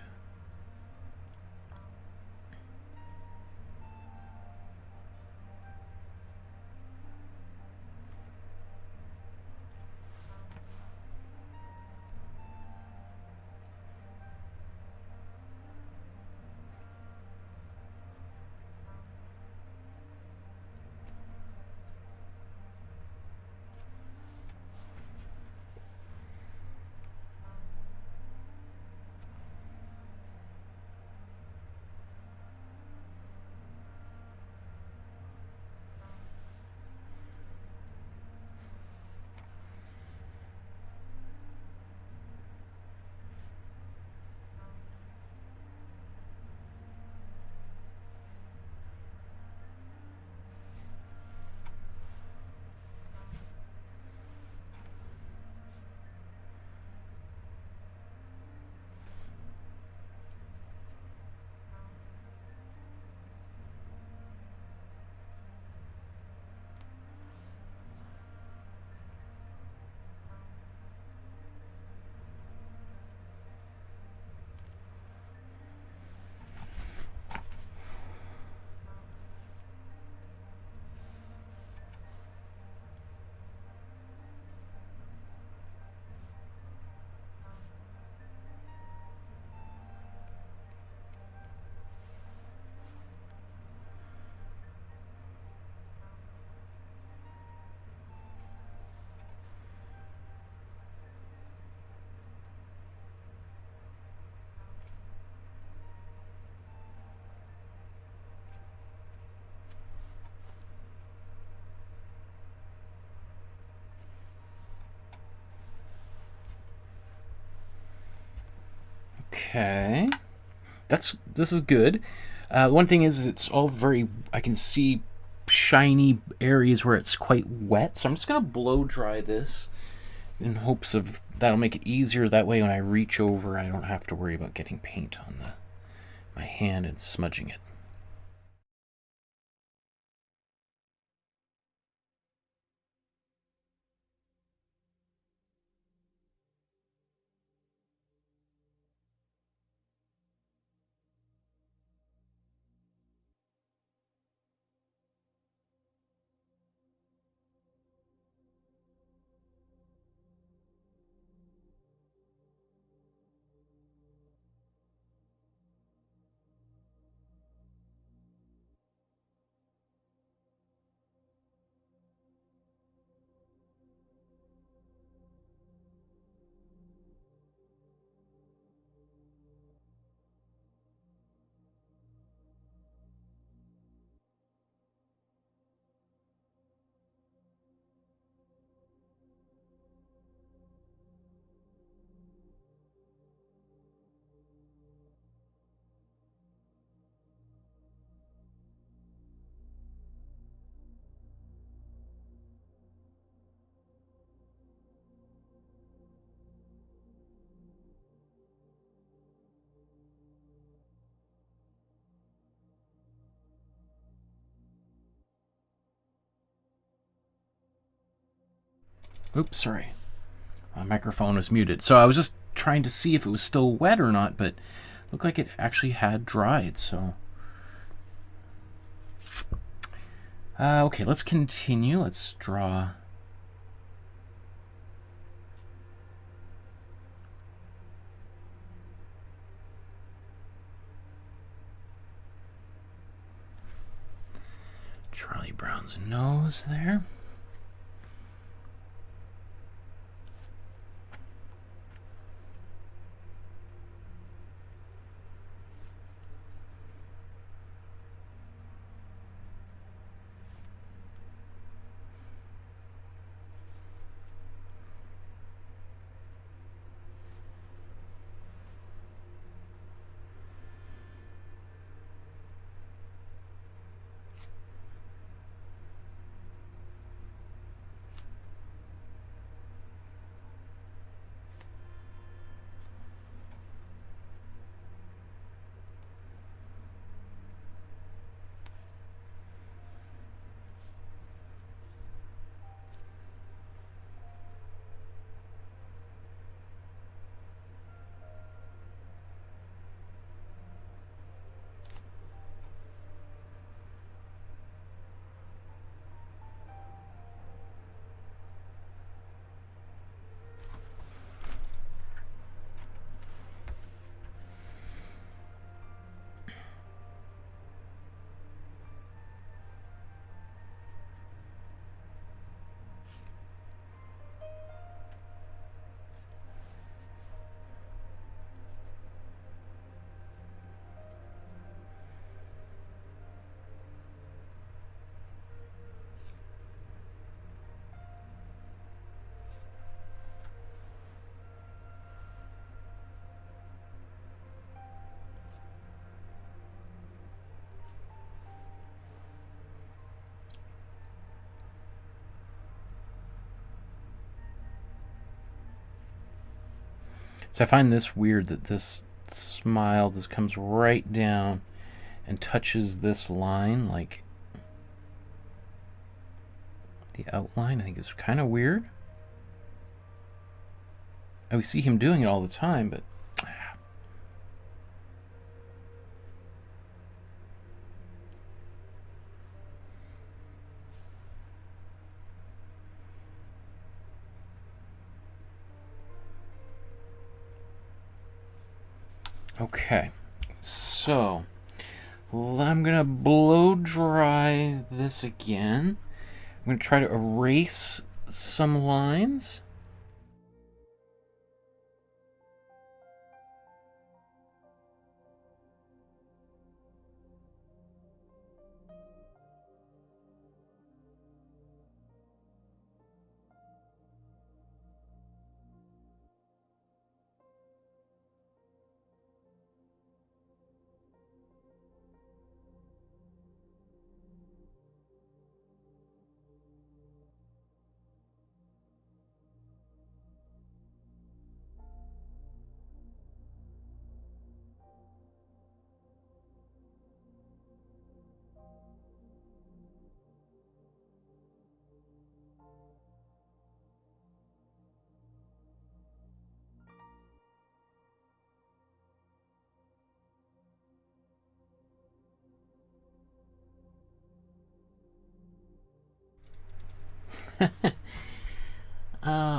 Okay, this is good. One thing is it's all very, I can see shiny areas where it's quite wet, so I'm just gonna blow dry this in hopes of that'll make it easier. That way when I reach over I don't have to worry about getting paint on my hand and smudging it. Oops, sorry. My microphone was muted. So I was just trying to see if it was still wet or not, but it looked like it actually had dried, so... okay, let's continue. Let's draw... Charlie Brown's nose there. So I find this weird that this smile just comes right down and touches this line, like the outline. I think it's kind of weird. And we see him doing it all the time, but okay, so I'm gonna blow dry this again. I'm gonna try to erase some lines.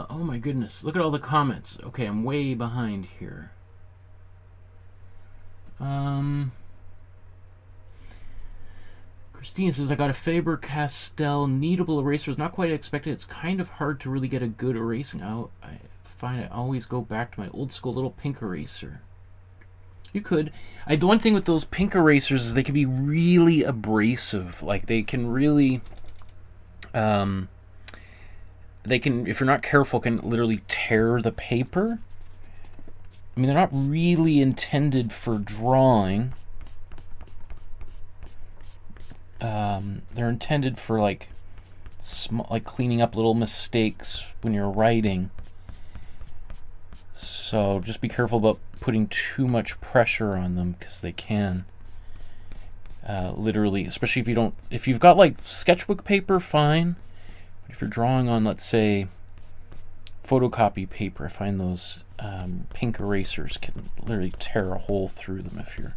Oh my goodness, look at all the comments. Okay, I'm way behind here. Christina says, I got a Faber-Castell kneadable eraser. It's not quite expected. It's kind of hard to really get a good erasing out. I find I always go back to my old school little pink eraser. You could. The one thing with those pink erasers is they can be really abrasive. Like, they can really... they can, if you're not careful, can literally tear the paper. I mean, they're not really intended for drawing. They're intended for like cleaning up little mistakes when you're writing. So just be careful about putting too much pressure on them, because they can literally, especially if you've got like sketchbook paper, fine. But if you're drawing on, let's say, photocopy paper. I find those pink erasers can literally tear a hole through them if you're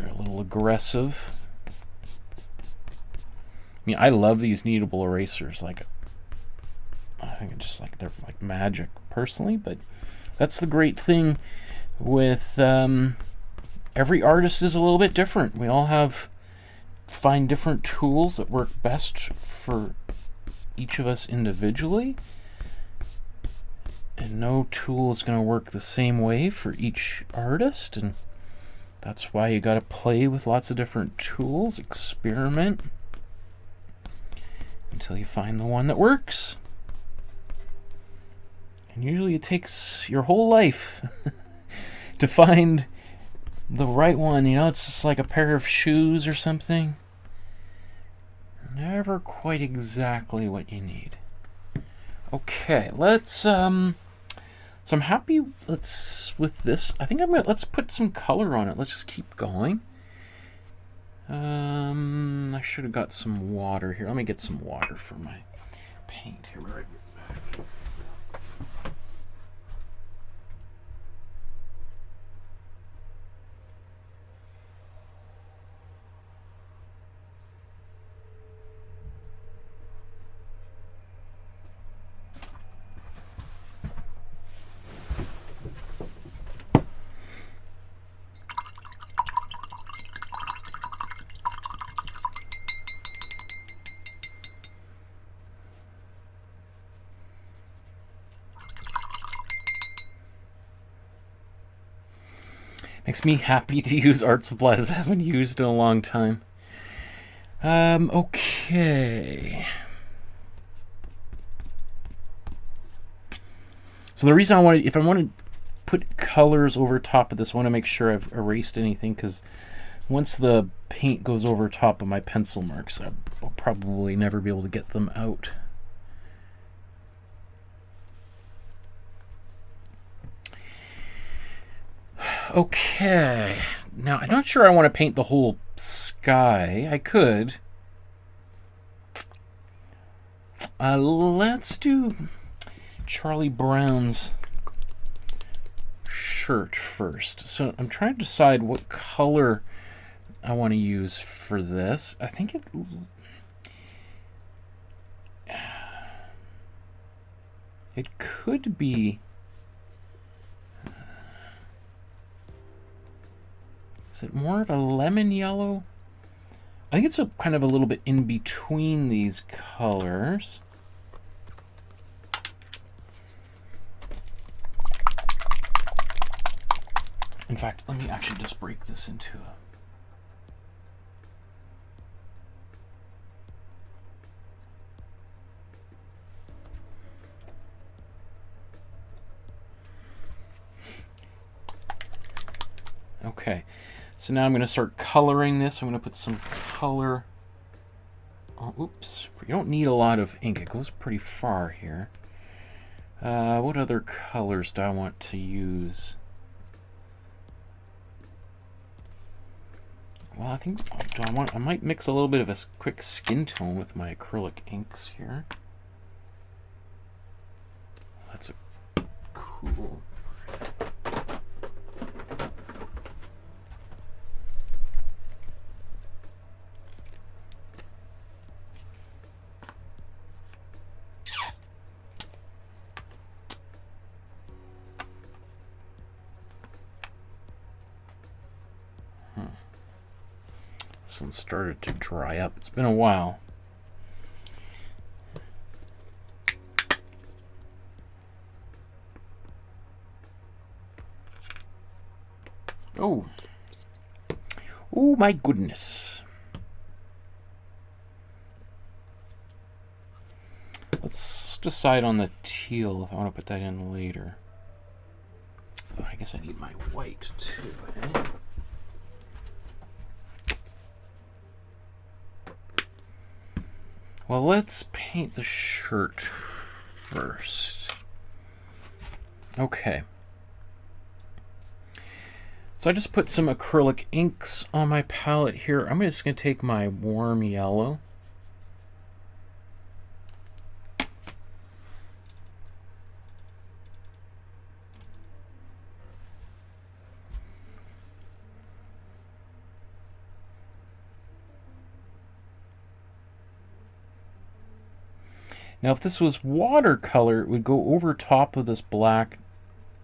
a little aggressive. I mean, I love these kneadable erasers. Like, I think it's just like they're like magic personally, but that's the great thing with every artist is a little bit different. We all find different tools that work best for each of us individually, and no tool is going to work the same way for each artist, and that's why you got to play with lots of different tools, experiment until you find the one that works. And usually it takes your whole life to find the right one. You know, it's just like a pair of shoes or something. Never quite exactly what you need. Okay, let's so I'm happy with this. I think let's put some color on it. Let's just keep going. I should have got some water here. Let me get some water for my paint here. Right back. Makes me happy to use art supplies I haven't used in a long time. Okay. So the reason if I want to put colors over top of this, I want to make sure I've erased anything, because once the paint goes over top of my pencil marks, I'll probably never be able to get them out. Okay, now I'm not sure I want to paint the whole sky. I could. Let's do Charlie Brown's shirt first. So I'm trying to decide what color I want to use for this. I think it could be. Is it more of a lemon yellow? I think it's kind of a little bit in between these colors. In fact, let me actually just break this into Okay. So now I'm going to start coloring this. I'm going to put some color. Oh, oops. You don't need a lot of ink. It goes pretty far here. What other colors do I want to use? Well, I think I might mix a little bit of a quick skin tone with my acrylic inks here. That's a cool. This one started to dry up. It's been a while. Oh. Oh my goodness. Let's decide on the teal if I want to put that in later. Oh, I guess I need my white too, eh? Well, let's paint the shirt first. Okay. So I just put some acrylic inks on my palette here. I'm just going to take my warm yellow. Now, if this was watercolor, it would go over top of this black,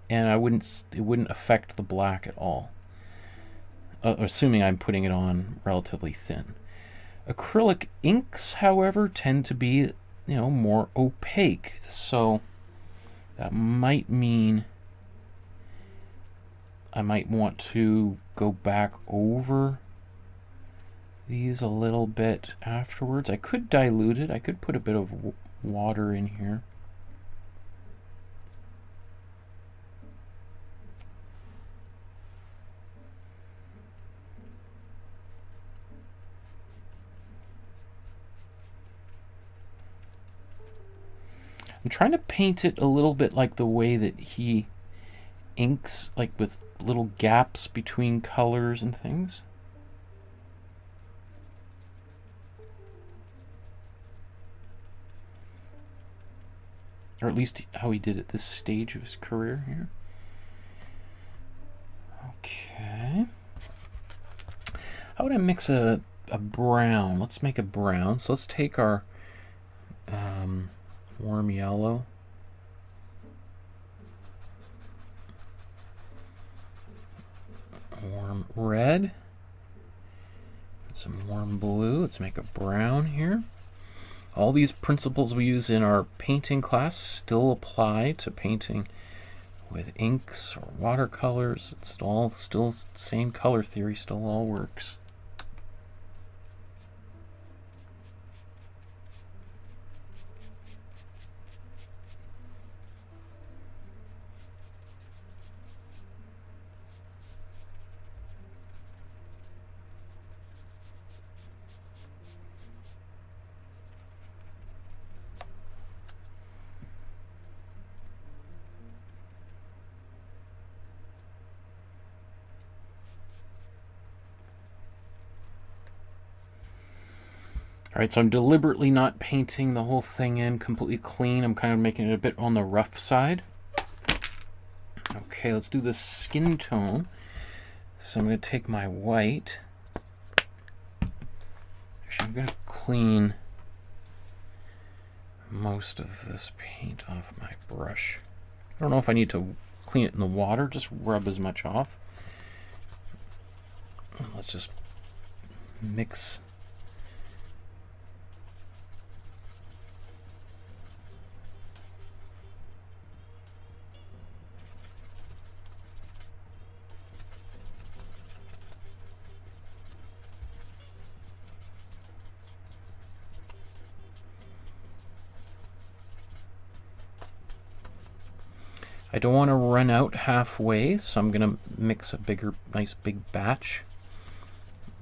and it wouldn't affect the black at all. Assuming I'm putting it on relatively thin. Acrylic inks, however, tend to be, more opaque, so that might mean I might want to go back over these a little bit afterwards. I could dilute it. I could put a bit of water in here. I'm trying to paint it a little bit like the way that he inks, like with little gaps between colors and things. Or at least how he did at this stage of his career here. Okay. How would I mix a brown? Let's make a brown. So let's take our warm yellow. Warm red. Some warm blue. Let's make a brown here. All these principles we use in our painting class still apply to painting with inks or watercolors. It's all still same color theory, still all works. All right, so I'm deliberately not painting the whole thing in completely clean. I'm kind of making it a bit on the rough side. Okay, let's do the skin tone. So I'm going to take my white. Actually, I'm going to clean most of this paint off my brush. I don't know if I need to clean it in the water, just rub as much off. Let's just mix. I don't want to run out halfway, so I'm going to mix a nice big batch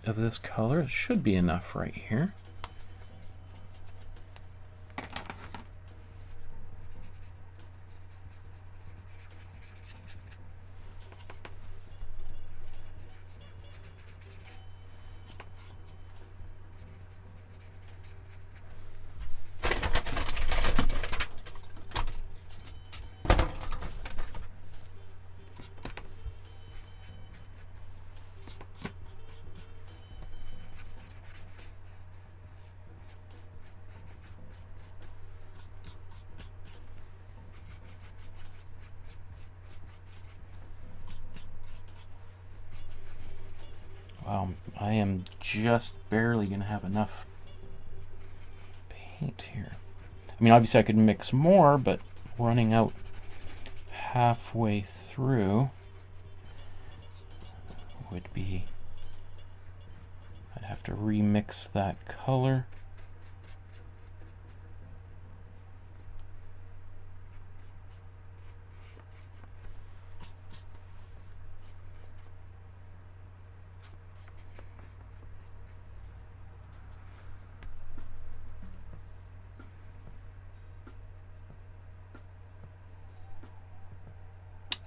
of this color. It should be enough right here. Wow, I am just barely going to have enough paint here. I mean, obviously I could mix more, but running out halfway through would be... I'd have to remix that color.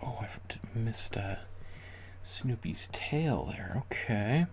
Oh, I missed Snoopy's tail there. Okay.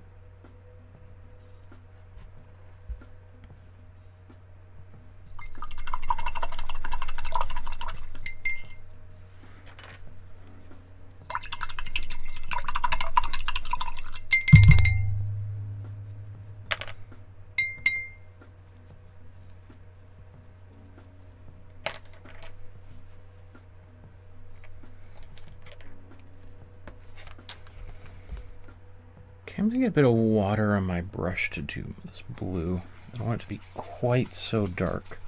I'm going to get a bit of water on my brush to do this blue. I don't want it to be quite so dark.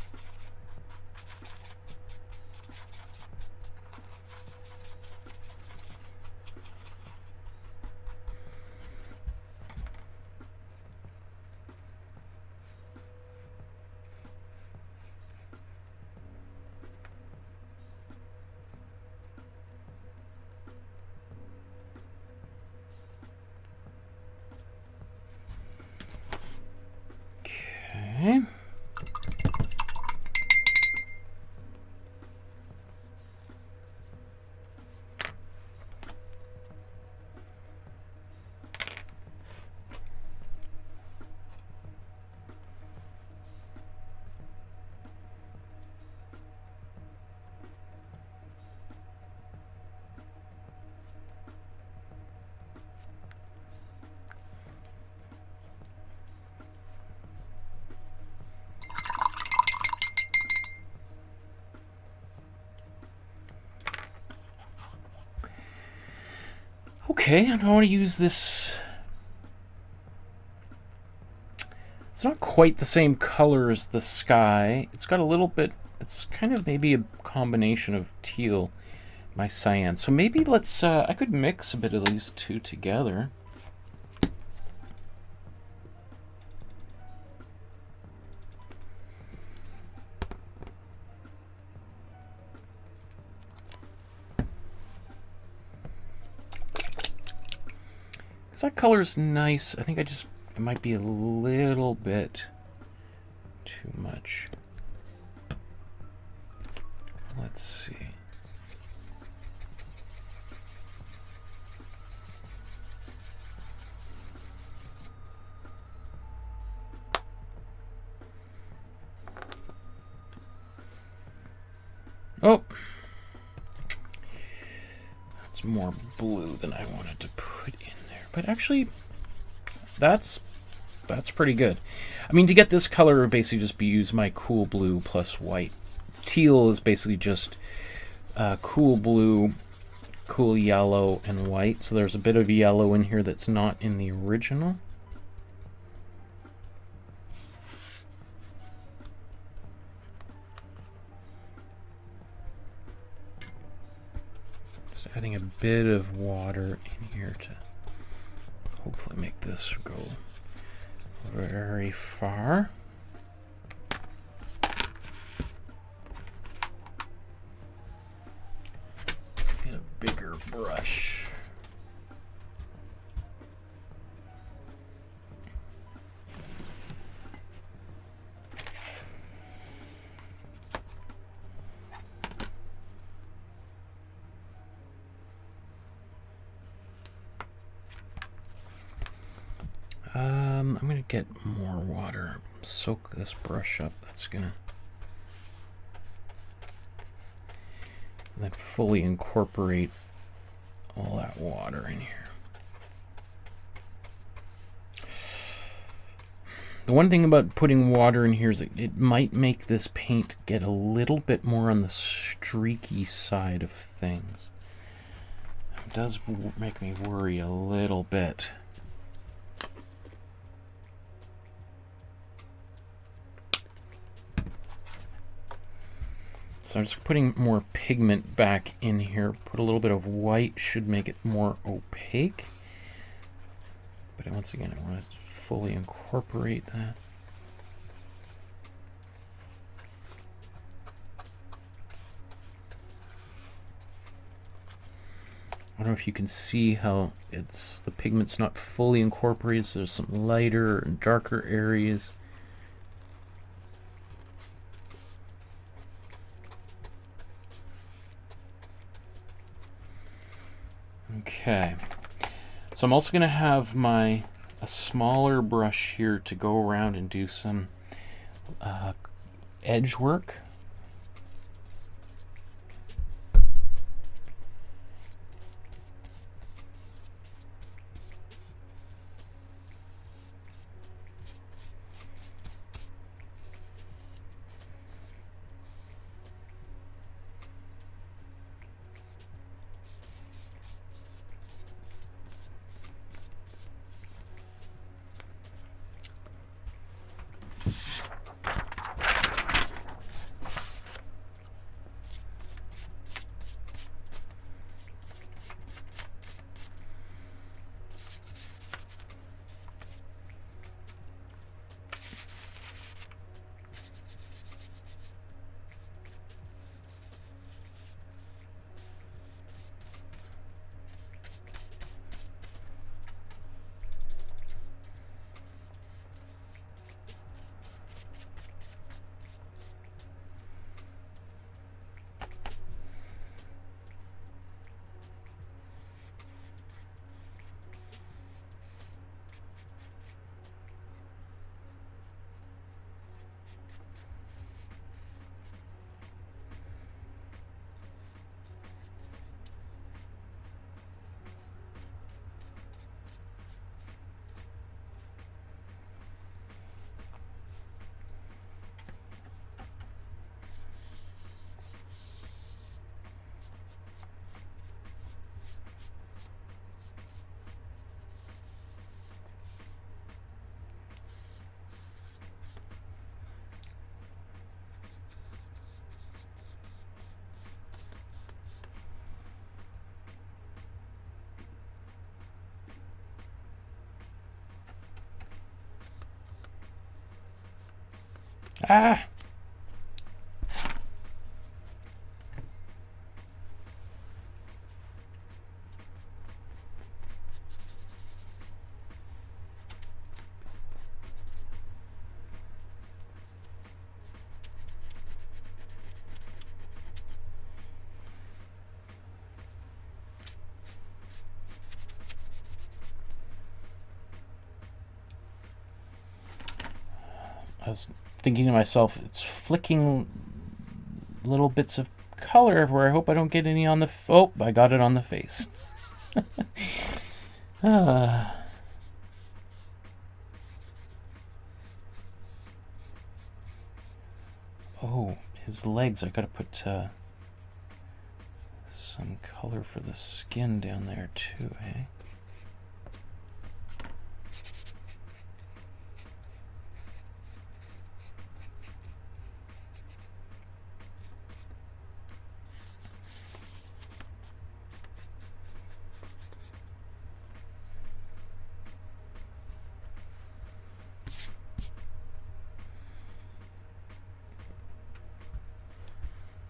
Okay. Okay, I don't want to use this. It's not quite the same color as the sky. It's got a little bit, it's kind of maybe a combination of teal, my cyan. So maybe let's, I could mix a bit of these two together. That color's nice. I think it might be a little bit too much. Let's see. Oh, that's more blue than I wanted to put in. But actually, that's pretty good. I mean, to get this color, I basically just use my cool blue plus white. Teal is basically just cool blue, cool yellow, and white. So there's a bit of yellow in here that's not in the original. Just adding a bit of water in here to hopefully make this go very far. Get a bigger brush. I'm going to get more water, soak this brush up. That's going to then fully incorporate all that water in here. The one thing about putting water in here is it might make this paint get a little bit more on the streaky side of things. It does make me worry a little bit. So I'm just putting more pigment back in here. Put a little bit of white, should make it more opaque. But once again, I want to fully incorporate that. I don't know if you can see how the pigment's not fully incorporated, so there's some lighter and darker areas. Okay, so I'm also going to have a smaller brush here to go around and do some edge work. Ah! I was thinking to myself, it's flicking little bits of color everywhere. I hope I don't get any on the... Oh, I got it on the face. Oh, his legs. I gotta put some color for the skin down there too, eh?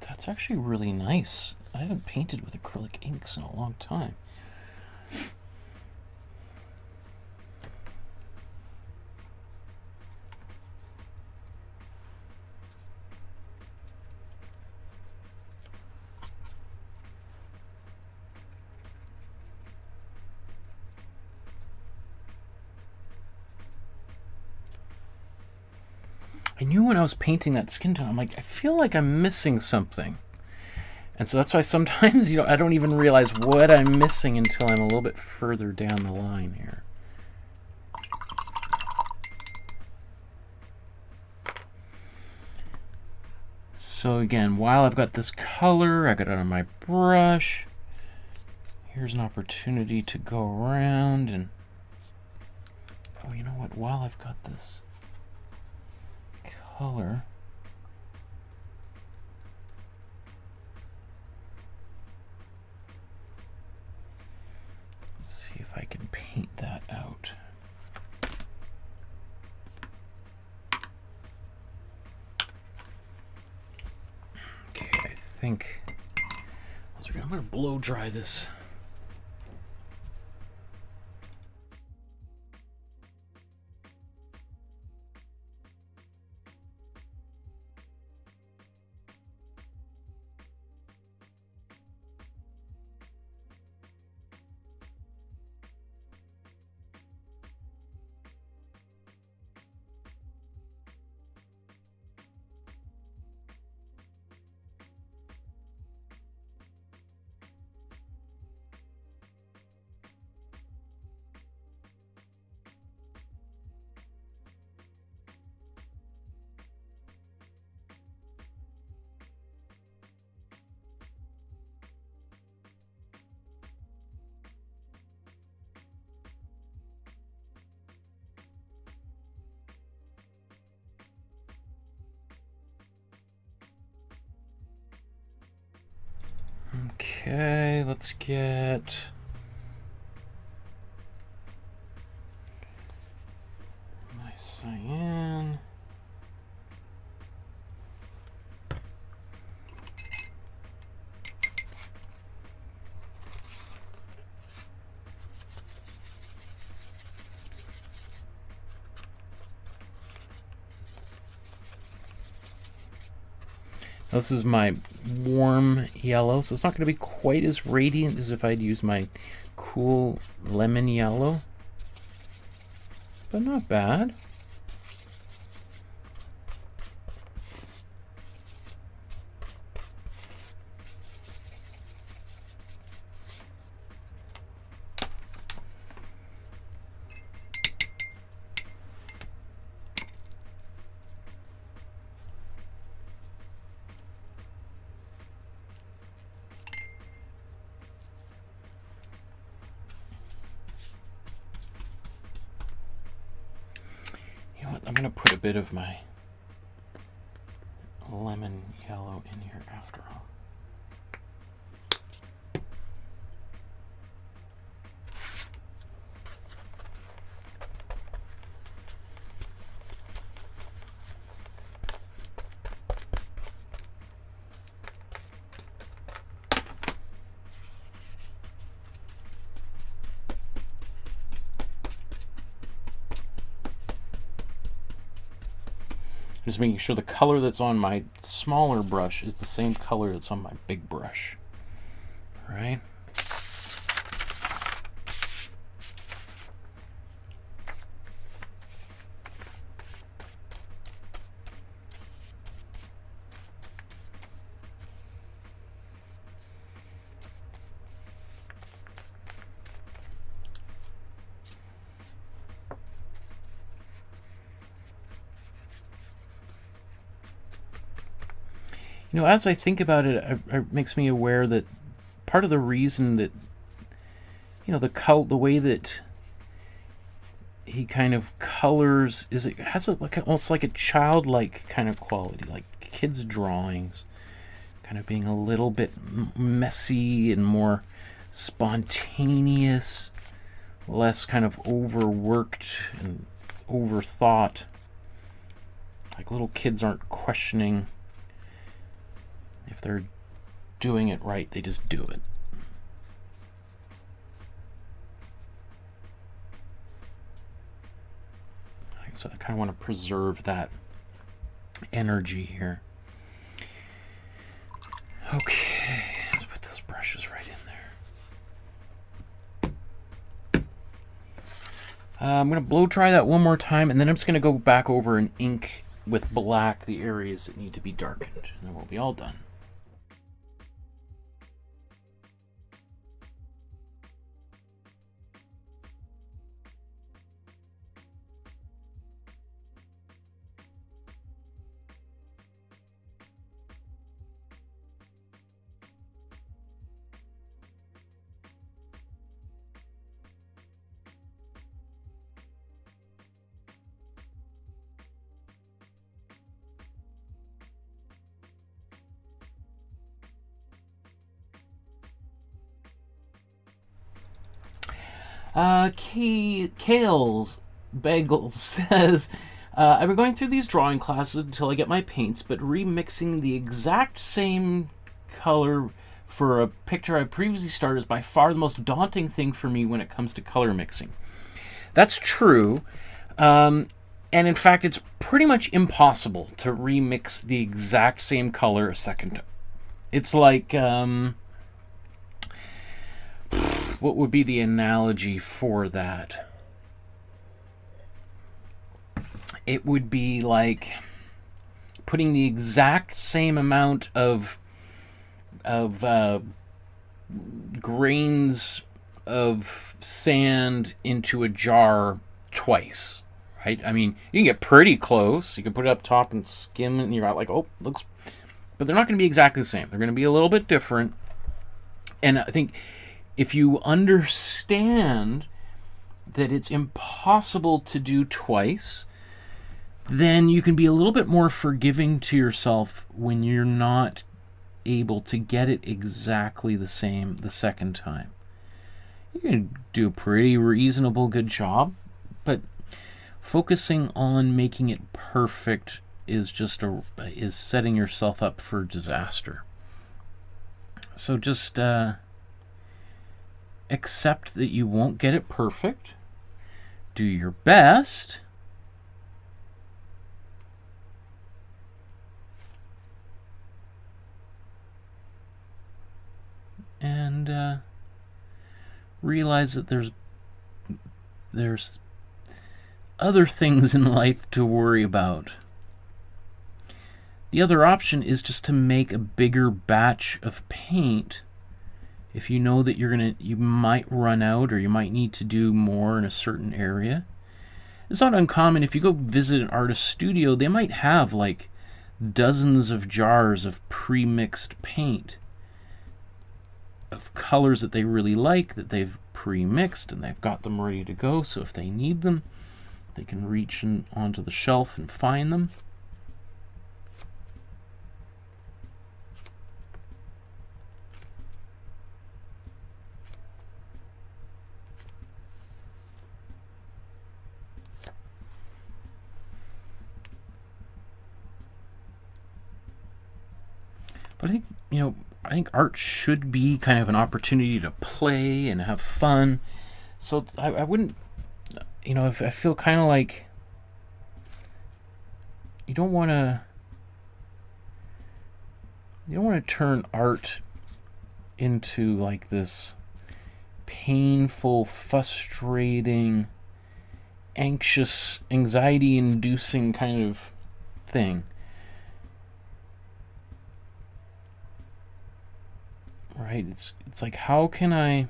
That's actually really nice. I haven't painted with acrylic inks in a long time. I knew when I was painting that skin tone, I'm like, I feel like I'm missing something. And so that's why sometimes, you know, I don't even realize what I'm missing until I'm a little bit further down the line here. So again, while I've got this color, I got it on my brush. Here's an opportunity to go around and, oh, you know what, while I've got this color, let's see if I can paint that out. Okay, I think I'm going to blow dry this. Okay, let's get my cyan. This is my warm yellow, so it's not going to be quite as radiant as if I'd use my cool lemon yellow, but not bad. I'm going to put a bit of my lemon yellow in here after all. Just making sure the color that's on my smaller brush is the same color that's on my big brush. All right. You know, as I think about it, it makes me aware that part of the reason that, you know, the way that he kind of colors is it has almost like a childlike kind of quality, like kids' drawings, kind of being a little bit messy and more spontaneous, less kind of overworked and overthought. Like little kids aren't questioning if they're doing it right, they just do it. So I kind of want to preserve that energy here. Okay, let's put those brushes right in there. I'm going to blow dry that one more time, and then I'm just going to go back over and ink with black the areas that need to be darkened, and then we'll be all done. Kale's Bagels says, I've been going through these drawing classes until I get my paints, but remixing the exact same color for a picture I previously started is by far the most daunting thing for me when it comes to color mixing. That's true. And in fact, it's pretty much impossible to remix the exact same color a second time. It's like, what would be the analogy for that? It would be like putting the exact same amount of grains of sand into a jar twice, right? I mean, you can get pretty close. You can put it up top and skim it, and you're out like, oh, looks... But they're not going to be exactly the same. They're going to be a little bit different. And I think if you understand that it's impossible to do twice, then you can be a little bit more forgiving to yourself when you're not able to get it exactly the same the second time. You can do a pretty reasonable good job, but focusing on making it perfect is is setting yourself up for disaster. So just accept that you won't get it perfect. Do your best. And realize that there's other things in life to worry about. The other option is just to make a bigger batch of paint if you know that you might run out or you might need to do more in a certain area. It's not uncommon if you go visit an artist studio, they might have like dozens of jars of pre-mixed paint of colors that they really like, that they've pre-mixed and they've got them ready to go, so if they need them, they can reach onto the shelf and find them. But I think art should be kind of an opportunity to play and have fun. So I wouldn't, I feel kind of like you don't want to turn art into like this painful, frustrating, anxious, anxiety-inducing kind of thing. Right? It's like, how can I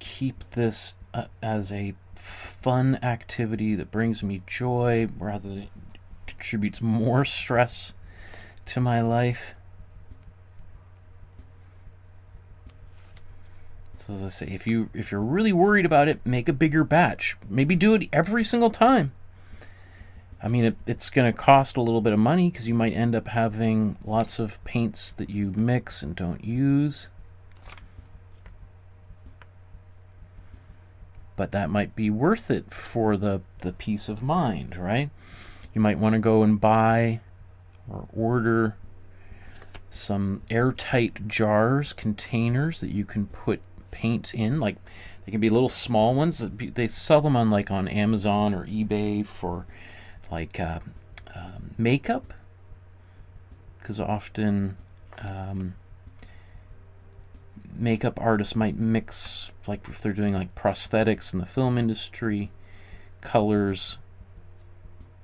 keep this as a fun activity that brings me joy rather than contributes more stress to my life? So as I say, if you're really worried about it, make a bigger batch. Maybe do it every single time. I mean, it's going to cost a little bit of money because you might end up having lots of paints that you mix and don't use. But that might be worth it for the peace of mind, right? You might want to go and buy or order some airtight jars, containers that you can put paint in. Like, they can be little small ones. They sell them on Amazon or eBay for like makeup, because often makeup artists might mix, like if they're doing like prosthetics in the film industry, colors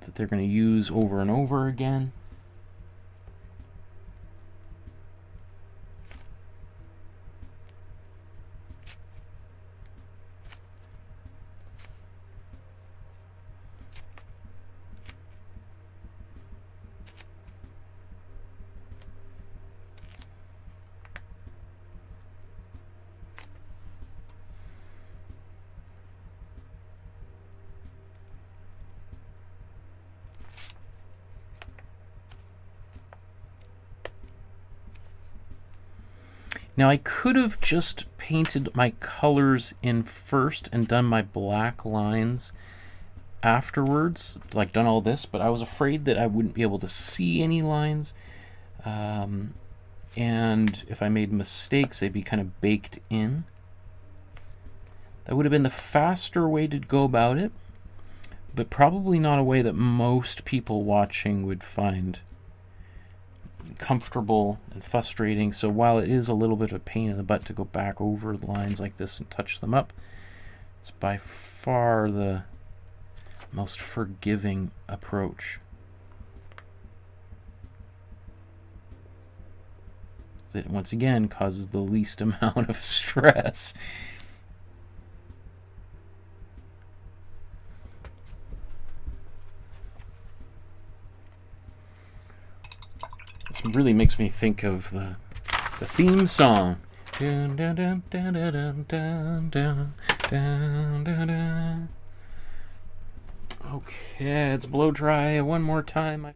that they're going to use over and over again. Now I could have just painted my colors in first and done my black lines afterwards, like done all this, but I was afraid that I wouldn't be able to see any lines, and if I made mistakes they'd be kind of baked in. That would have been the faster way to go about it, but probably not a way that most people watching would find comfortable and frustrating. So while it is a little bit of a pain in the butt to go back over the lines like this and touch them up, it's by far the most forgiving approach. That once again causes the least amount of stress. This really makes me think of the theme song. Dun, dun, dun, dun, dun, dun, dun, dun, dun, dun. Okay, let's blow dry one more time.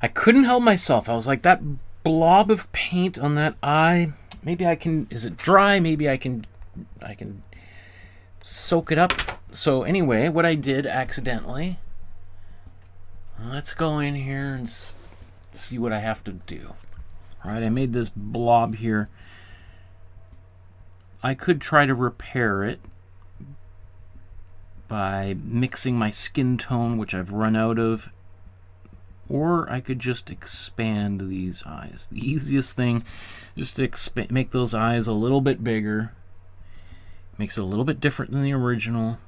I couldn't help myself. I was like, that blob of paint on that eye, maybe I can, is it dry? Maybe I can soak it up. So anyway, what I did accidentally, let's go in here and see what I have to do. All right, I made this blob here. I could try to repair it by mixing my skin tone, which I've run out of, or I could just expand these eyes. The easiest thing is to make those eyes a little bit bigger. Makes it a little bit different than the original.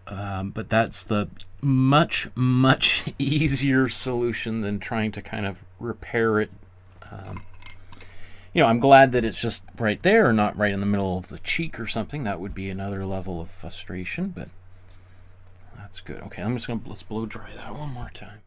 But that's the much easier solution than trying to kind of repair it. You know, I'm glad that it's just right there, not right in the middle of the cheek or something. That would be another level of frustration, but that's good. Okay, let's blow dry that one more time.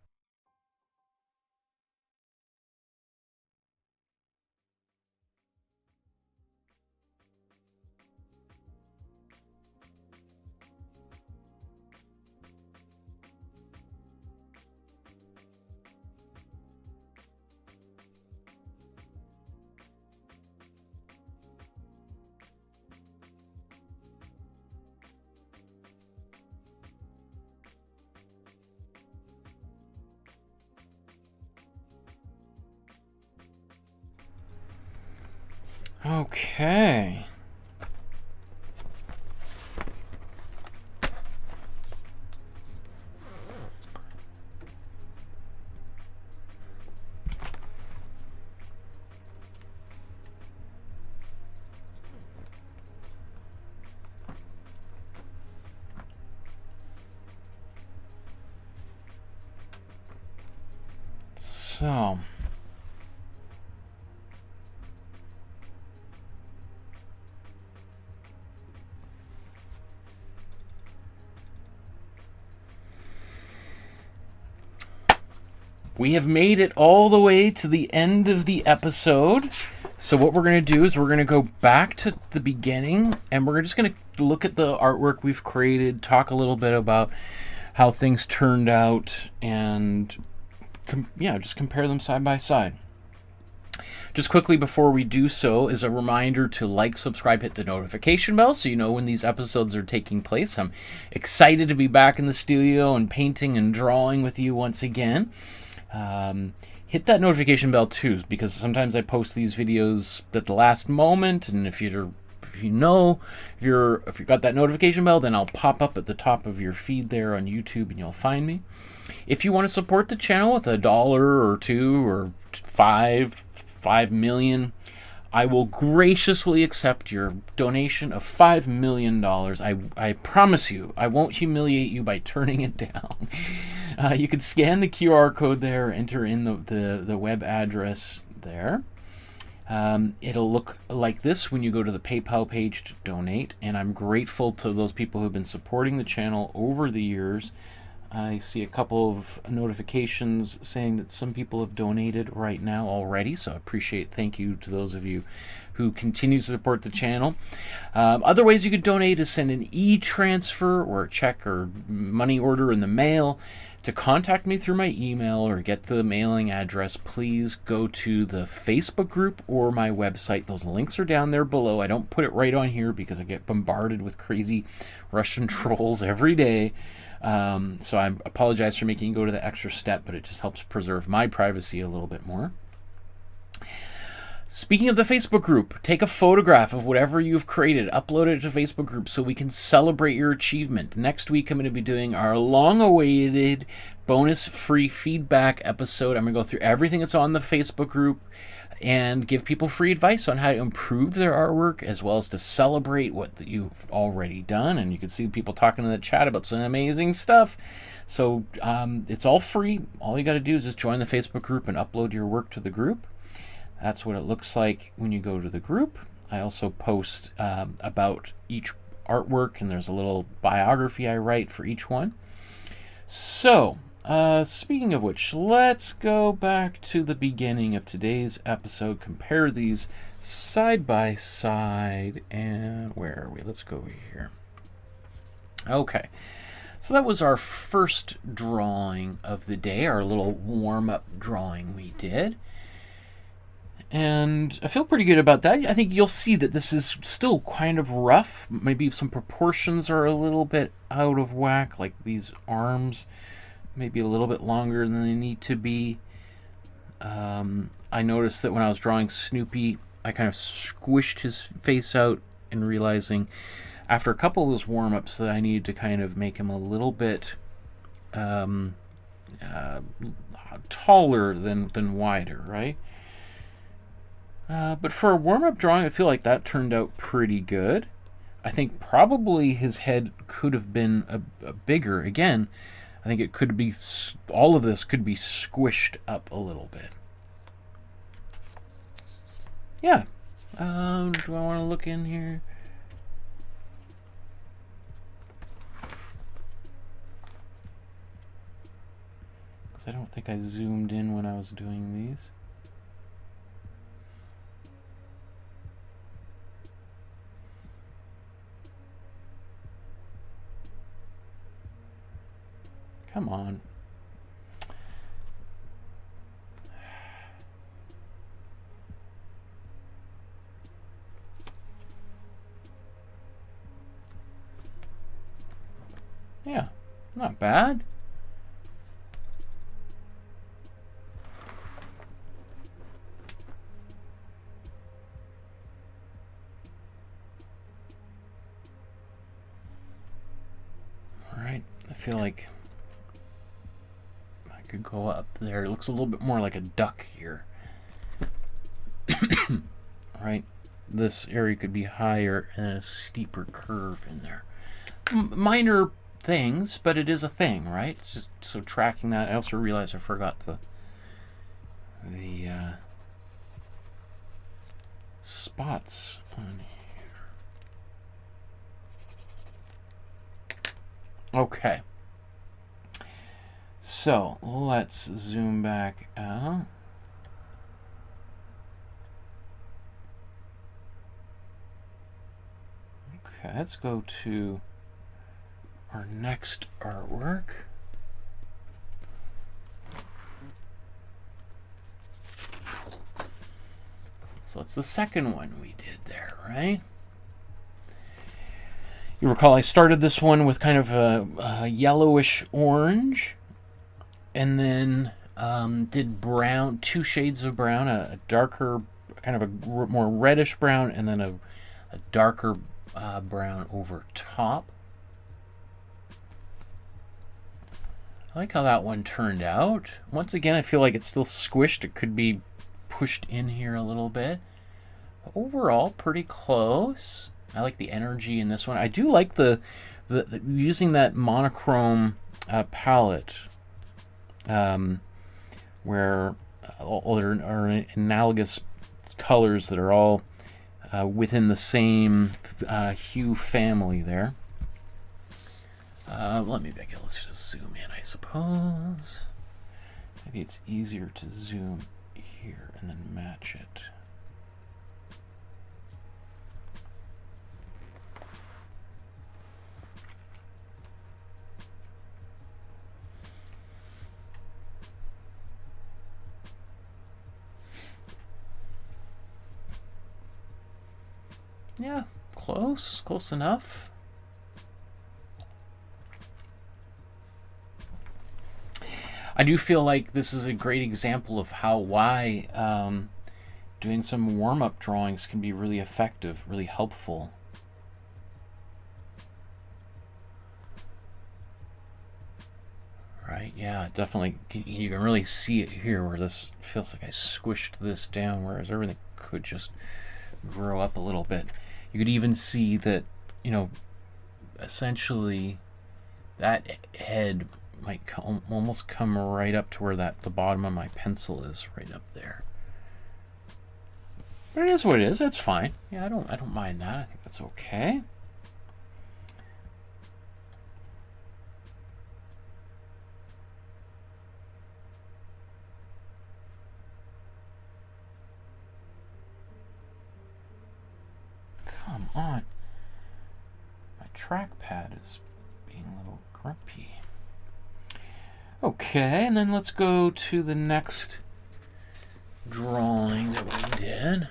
Okay. So, we have made it all the way to the end of the episode. So what we're going to do is we're going to go back to the beginning, and we're just going to look at the artwork we've created, talk a little bit about how things turned out, and just compare them side by side. Just quickly before we do so, is a reminder to like, subscribe, hit the notification bell so you know when these episodes are taking place. I'm excited to be back in the studio and painting and drawing with you once again. Hit that notification bell too, because sometimes I post these videos at the last moment, and if you got that notification bell, then I'll pop up at the top of your feed there on YouTube, and you'll find me. If you want to support the channel with $1 or $2 or $5 million, I will graciously accept your donation of $5 million. I promise you, I won't humiliate you by turning it down. You can scan the QR code there, enter in the web address there. It'll look like this when you go to the PayPal page to donate, and I'm grateful to those people who've been supporting the channel over the years. I see a couple of notifications saying that some people have donated right now already, so I thank you to those of you who continue to support the channel. Other ways you could donate is send an e-transfer or a check or money order in the mail. To contact me through my email or get the mailing address, please go to the Facebook group or my website. Those links are down there below. I don't put it right on here because I get bombarded with crazy Russian trolls every day. So I apologize for making you go to the extra step, but it just helps preserve my privacy a little bit more. Speaking of the Facebook group, take a photograph of whatever you've created, upload it to the Facebook group so we can celebrate your achievement. Next week, I'm going to be doing our long-awaited bonus free feedback episode. I'm going to go through everything that's on the Facebook group and give people free advice on how to improve their artwork, as well as to celebrate what you've already done. And you can see people talking in the chat about some amazing stuff. So it's all free. All you got to do is just join the Facebook group and upload your work to the group. That's what it looks like when you go to the group. I also post about each artwork, and there's a little biography I write for each one. So, speaking of which, let's go back to the beginning of today's episode, compare these side by side, and where are we? Let's go over here. Okay, so that was our first drawing of the day, our little warm-up drawing we did. And I feel pretty good about that. I think you'll see that this is still kind of rough. Maybe some proportions are a little bit out of whack, like these arms maybe a little bit longer than they need to be. I noticed that when I was drawing Snoopy, I kind of squished his face out and realizing after a couple of those warm-ups that I needed to kind of make him a little bit taller than wider, right? But for a warm-up drawing, I feel like that turned out pretty good. I think probably his head could have been a bigger. Again, I think it could be, all of this could be squished up a little bit. Yeah. Do I want to look in here? Because I don't think I zoomed in when I was doing these. Come on. Yeah, not bad. All right, I feel like I could go up there. It looks a little bit more like a duck here. Right, this area could be higher and a steeper curve in there. Minor things, but it is a thing, right? It's just so tracking that. I also realized I forgot the spots on here. Okay. So let's zoom back out. Okay, let's go to our next artwork. So that's the second one we did there, right? You recall I started this one with kind of a yellowish orange, and then did brown, 2 shades of brown, a darker, kind of a more reddish brown, and then a darker brown over top. I like how that one turned out. Once again, I feel like it's still squished. It could be pushed in here a little bit. But overall, pretty close. I like the energy in this one. I do like the using that monochrome palette, where all there are analogous colors that are all within the same hue family there. Let's just zoom in, I suppose. Maybe it's easier to zoom here and then match it. Yeah, close enough. I do feel like this is a great example of why doing some warm-up drawings can be really effective, really helpful. Right, yeah, definitely. You can really see it here where this feels like I squished this down, whereas everything could just grow up a little bit. You could even see that, you know, essentially that head might almost come right up to where the bottom of my pencil is, right up there. But it is what it is. That's fine. Yeah, I don't mind that. I think that's okay. Come on. My trackpad is being a little grumpy. Okay, and then let's go to the next drawing that we did.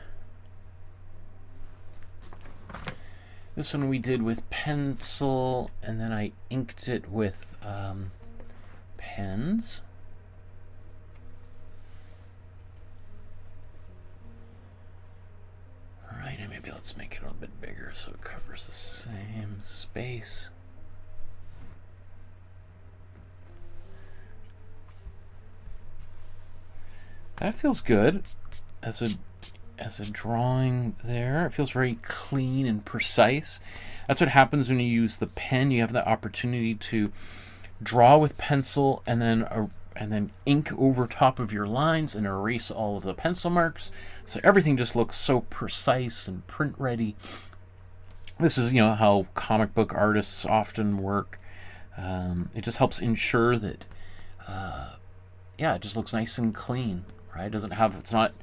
This one we did with pencil, and then I inked it with pens. All right, and maybe let's make it a little bit bigger so it covers the same space. That feels good as a drawing there. It feels very clean and precise. That's what happens when you use the pen. You have the opportunity to draw with pencil and then and then ink over top of your lines and erase all of the pencil marks. So everything just looks so precise and print ready. This is, how comic book artists often work. It just helps ensure that, it just looks nice and clean, right? It's not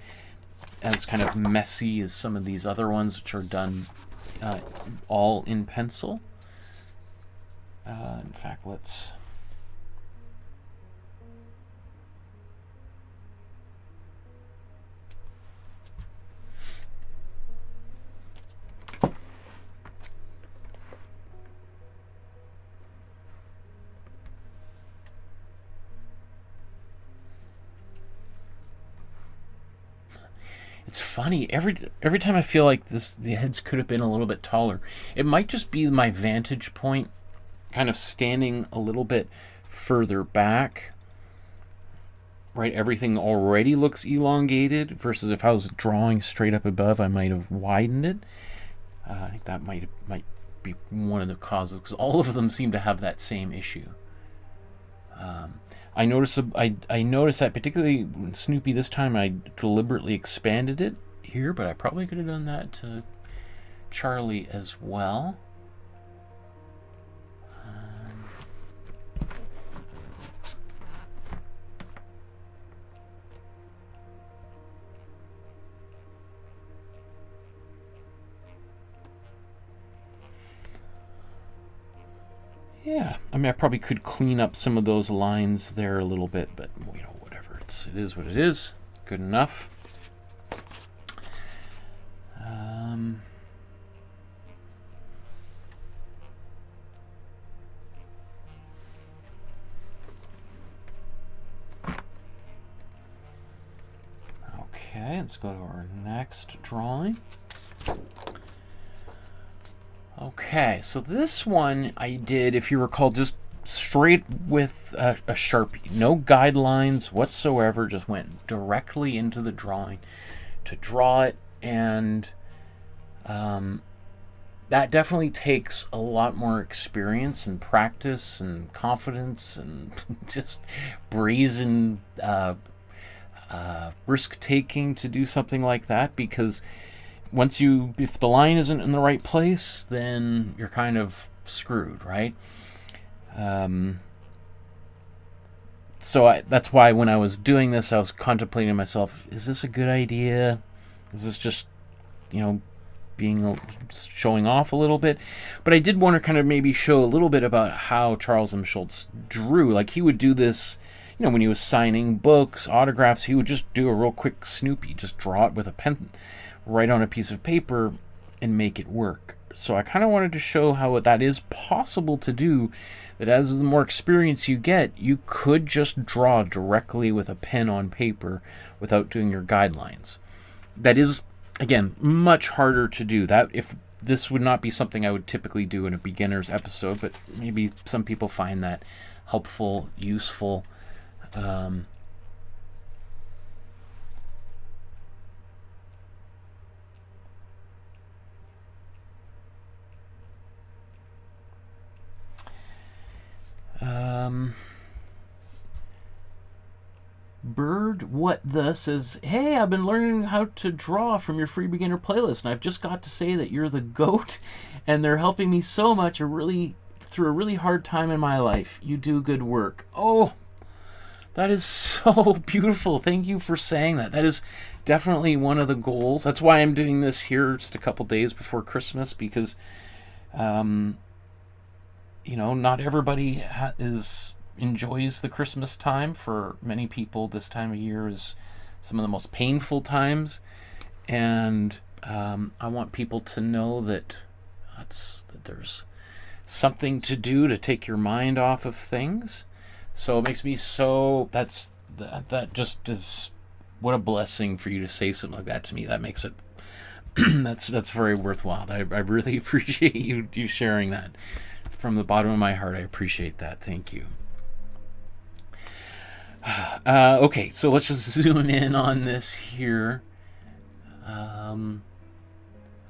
as kind of messy as some of these other ones, which are done all in pencil. In fact, let's... It's funny, every time I feel like the heads could have been a little bit taller. It might just be my vantage point kind of standing a little bit further back. Right, everything already looks elongated versus if I was drawing straight up above, I might have widened it. I think that might be one of the causes, because all of them seem to have that same issue. I noticed that particularly in Snoopy this time, I deliberately expanded it here, but I probably could have done that to Charlie as well. Yeah, I mean, I probably could clean up some of those lines there a little bit, but whatever. It is what it is. Good enough. Okay, let's go to our next drawing. Okay, so this one I did, if you recall, just straight with a Sharpie. No guidelines whatsoever, just went directly into the drawing to draw it, and that definitely takes a lot more experience and practice and confidence and just brazen risk-taking to do something like that, because if the line isn't in the right place, then you're kind of screwed, right? So that's why when I was doing this, I was contemplating myself, is this a good idea? Is this just, showing off a little bit? But I did want to kind of maybe show a little bit about how Charles M. Schulz drew. Like, he would do this, when he was signing books, autographs, he would just do a real quick Snoopy, just draw it with a pen right on a piece of paper and make it work. So I kind of wanted to show how that is possible to do, that as the more experience you get, you could just draw directly with a pen on paper without doing your guidelines. That is, again, much harder to do. This would not be something I would typically do in a beginner's episode, but maybe some people find that helpful, useful. Bird What The says, hey, I've been learning how to draw from your free beginner playlist, and I've just got to say that you're the GOAT, and they're helping me so much through a really hard time in my life. You do good work. Oh, that is so beautiful. Thank you for saying that. That is definitely one of the goals. That's why I'm doing this here just a couple days before Christmas, because not everybody enjoys the Christmas time. For many people, this time of year is some of the most painful times, and I want people to know that there's something to do to take your mind off of things. So it makes me so that just is, what a blessing for you to say something like that to me. That makes it that's very worthwhile. I really appreciate you sharing that. From the bottom of my heart, I appreciate that. Thank you. Okay, so let's just zoom in on this here.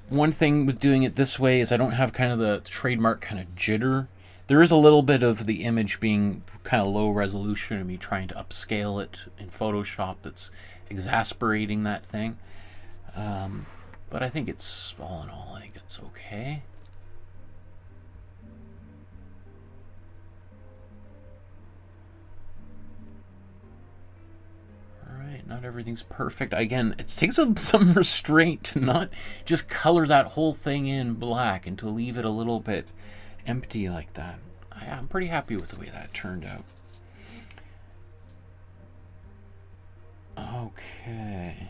One thing with doing it this way is I don't have kind of the trademark kind of jitter There is a little bit of the image being kind of low resolution and me trying to upscale it in Photoshop that's exasperating that thing. But I think it's, all in all, I think it's okay. Alright, not everything's perfect. Again, it takes some restraint to not just color that whole thing in black and to leave it a little bit empty like that. I'm pretty happy with the way that turned out. Okay.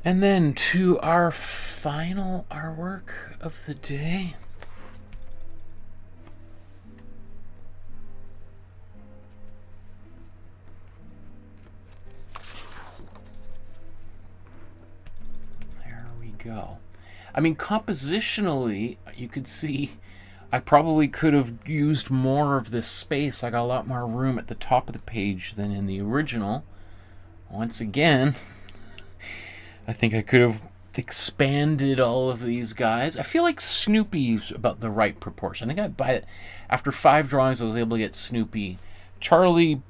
And then to our final artwork of the day. There we go. I mean, compositionally, you could see I probably could have used more of this space. I got a lot more room at the top of the page than in the original. Once again, I think I could have expanded all of these guys. I feel like Snoopy's about the right proportion. I think after 5 drawings, I was able to get Snoopy. Charlie,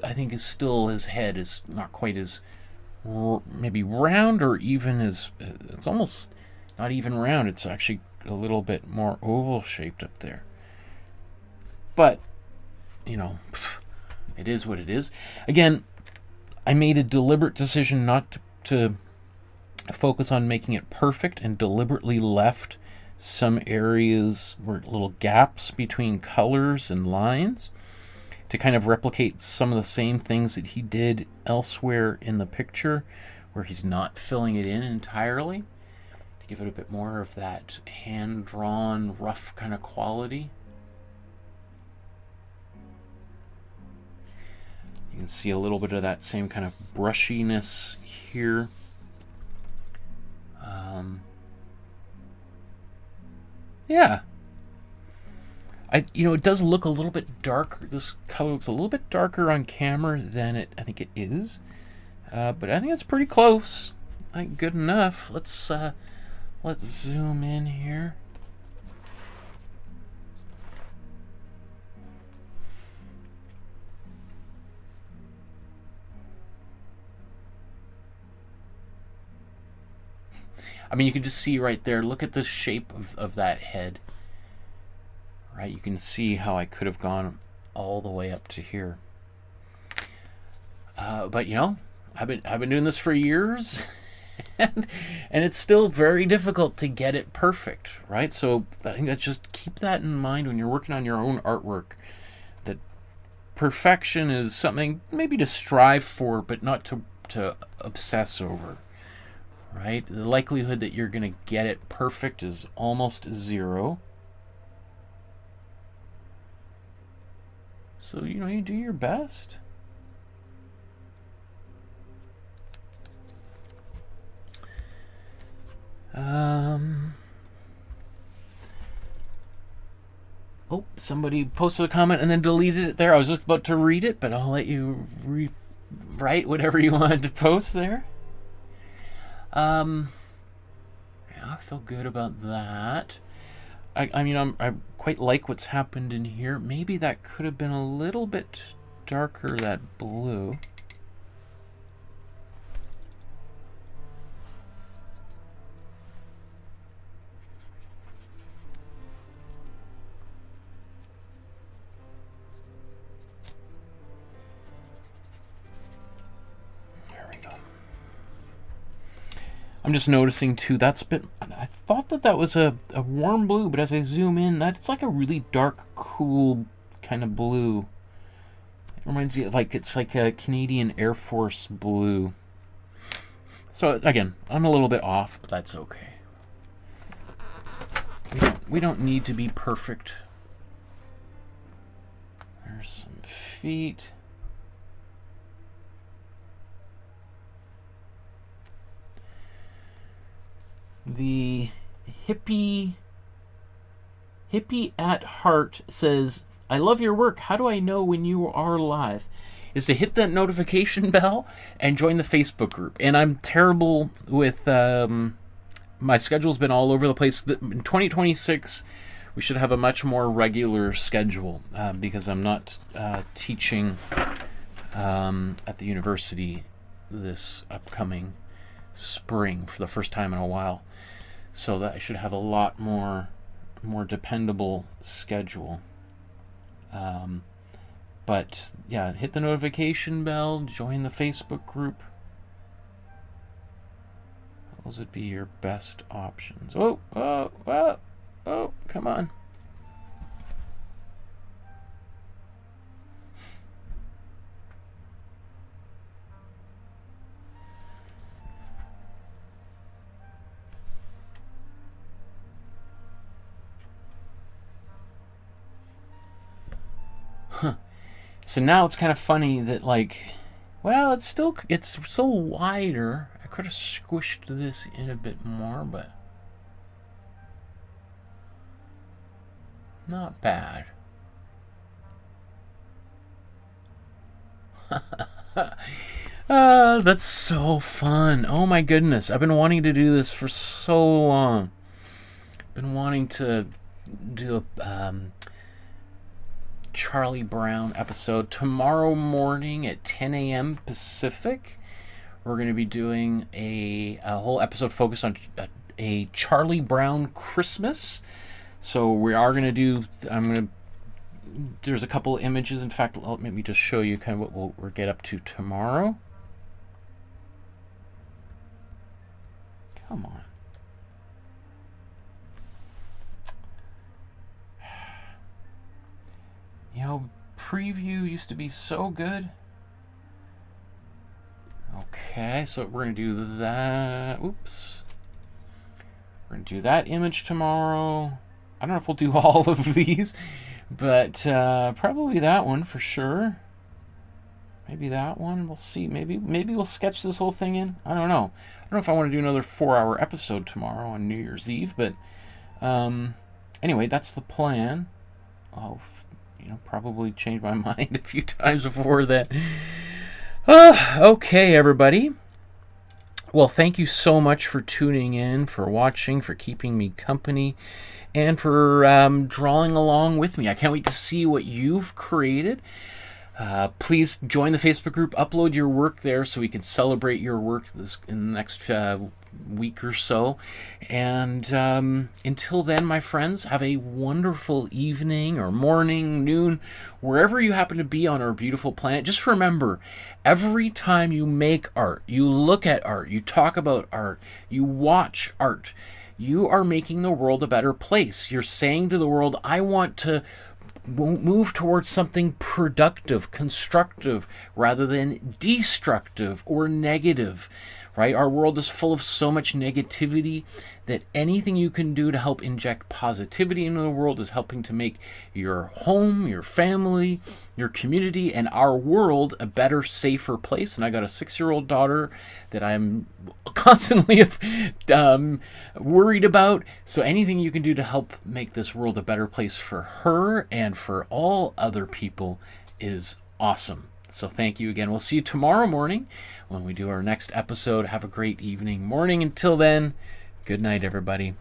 I think, is still, his head is not quite as maybe round, or even as, it's almost not even round. It's actually a little bit more oval shaped up there. But, you know, it is what it is. Again, I made a deliberate decision not to focus on making it perfect, and deliberately left some areas where little gaps between colors and lines to kind of replicate some of the same things that he did elsewhere in the picture, where he's not filling it in entirely, to give it a bit more of that hand-drawn, rough kind of quality. You can see a little bit of that same kind of brushiness here. Yeah. You know, it does look a little bit darker. This color looks a little bit darker on camera than I think it is. But I think it's pretty close. I think good enough. Let's zoom in here. I mean, you can just see right there, look at the shape of that head. Right, you can see how I could have gone all the way up to here. But you know, I've been doing this for years, and it's still very difficult to get it perfect, right? So I think that just keep that in mind when you're working on your own artwork, that perfection is something maybe to strive for, but not to obsess over. Right? The likelihood that you're going to get it perfect is almost 0. So, you know, you do your best. Oh, somebody posted a comment and then deleted it there. I was just about to read it, but I'll let you write whatever you wanted to post there. Yeah, I feel good about that. I mean, I quite like what's happened in here. Maybe that could have been a little bit darker, that blue. I'm just noticing too, that's a bit, I thought that was a warm blue, but as I zoom in, that's like a really dark, cool kind of blue. It reminds you of it's like a Canadian Air Force blue. So again, I'm a little bit off, but that's okay. We don't need to be perfect. There's some feet. The hippie at heart says, I love your work. How do I know when you are live? is to hit that notification bell and join the Facebook group. And I'm terrible with my schedule's been all over the place. In 2026, we should have a much more regular schedule because I'm not teaching at the university this upcoming spring for the first time in a while. So that I should have a lot more dependable schedule. But yeah, hit the notification bell, join the Facebook group. Those would be your best options. Oh, come on. So now it's kind of funny that, like, well, it's so wider. I could have squished this in a bit more, but not bad. That's so fun. Oh my goodness. I've been wanting to do this for so long. Been wanting to do a Charlie Brown episode. Tomorrow morning at 10 a.m. Pacific, we're going to be doing a whole episode focused on a Charlie Brown Christmas. So we are going to do, there's a couple of images. In fact, let me just show you kind of what we'll get up to tomorrow. Come on. You know, preview used to be so good. Okay, so we're going to do that. Oops. We're going to do that image tomorrow. I don't know if we'll do all of these, but probably that one for sure. Maybe that one. We'll see. Maybe we'll sketch this whole thing in. I don't know. I don't know if I want to do another 4-hour episode tomorrow on New Year's Eve, but anyway, that's the plan. I'll probably change my mind a few times before that. Okay, everybody. Well, thank you so much for tuning in, for watching, for keeping me company, and for drawing along with me. I can't wait to see what you've created. Please join the Facebook group, upload your work there so we can celebrate your work in the next week or so. And until then, my friends, have a wonderful evening or morning, noon, wherever you happen to be on our beautiful planet. Just remember, every time you make art, you look at art, you talk about art, you watch art, you are making the world a better place. You're saying to the world, I want to move towards something productive, constructive, rather than destructive or negative, right? Our world is full of so much negativity that anything you can do to help inject positivity into the world is helping to make your home, your family, your community, and our world a better, safer place. And I got a 6-year-old daughter that I'm constantly worried about. So anything you can do to help make this world a better place for her and for all other people is awesome. So thank you again. We'll see you tomorrow morning when we do our next episode. Have a great evening, morning. Until then, good night, everybody.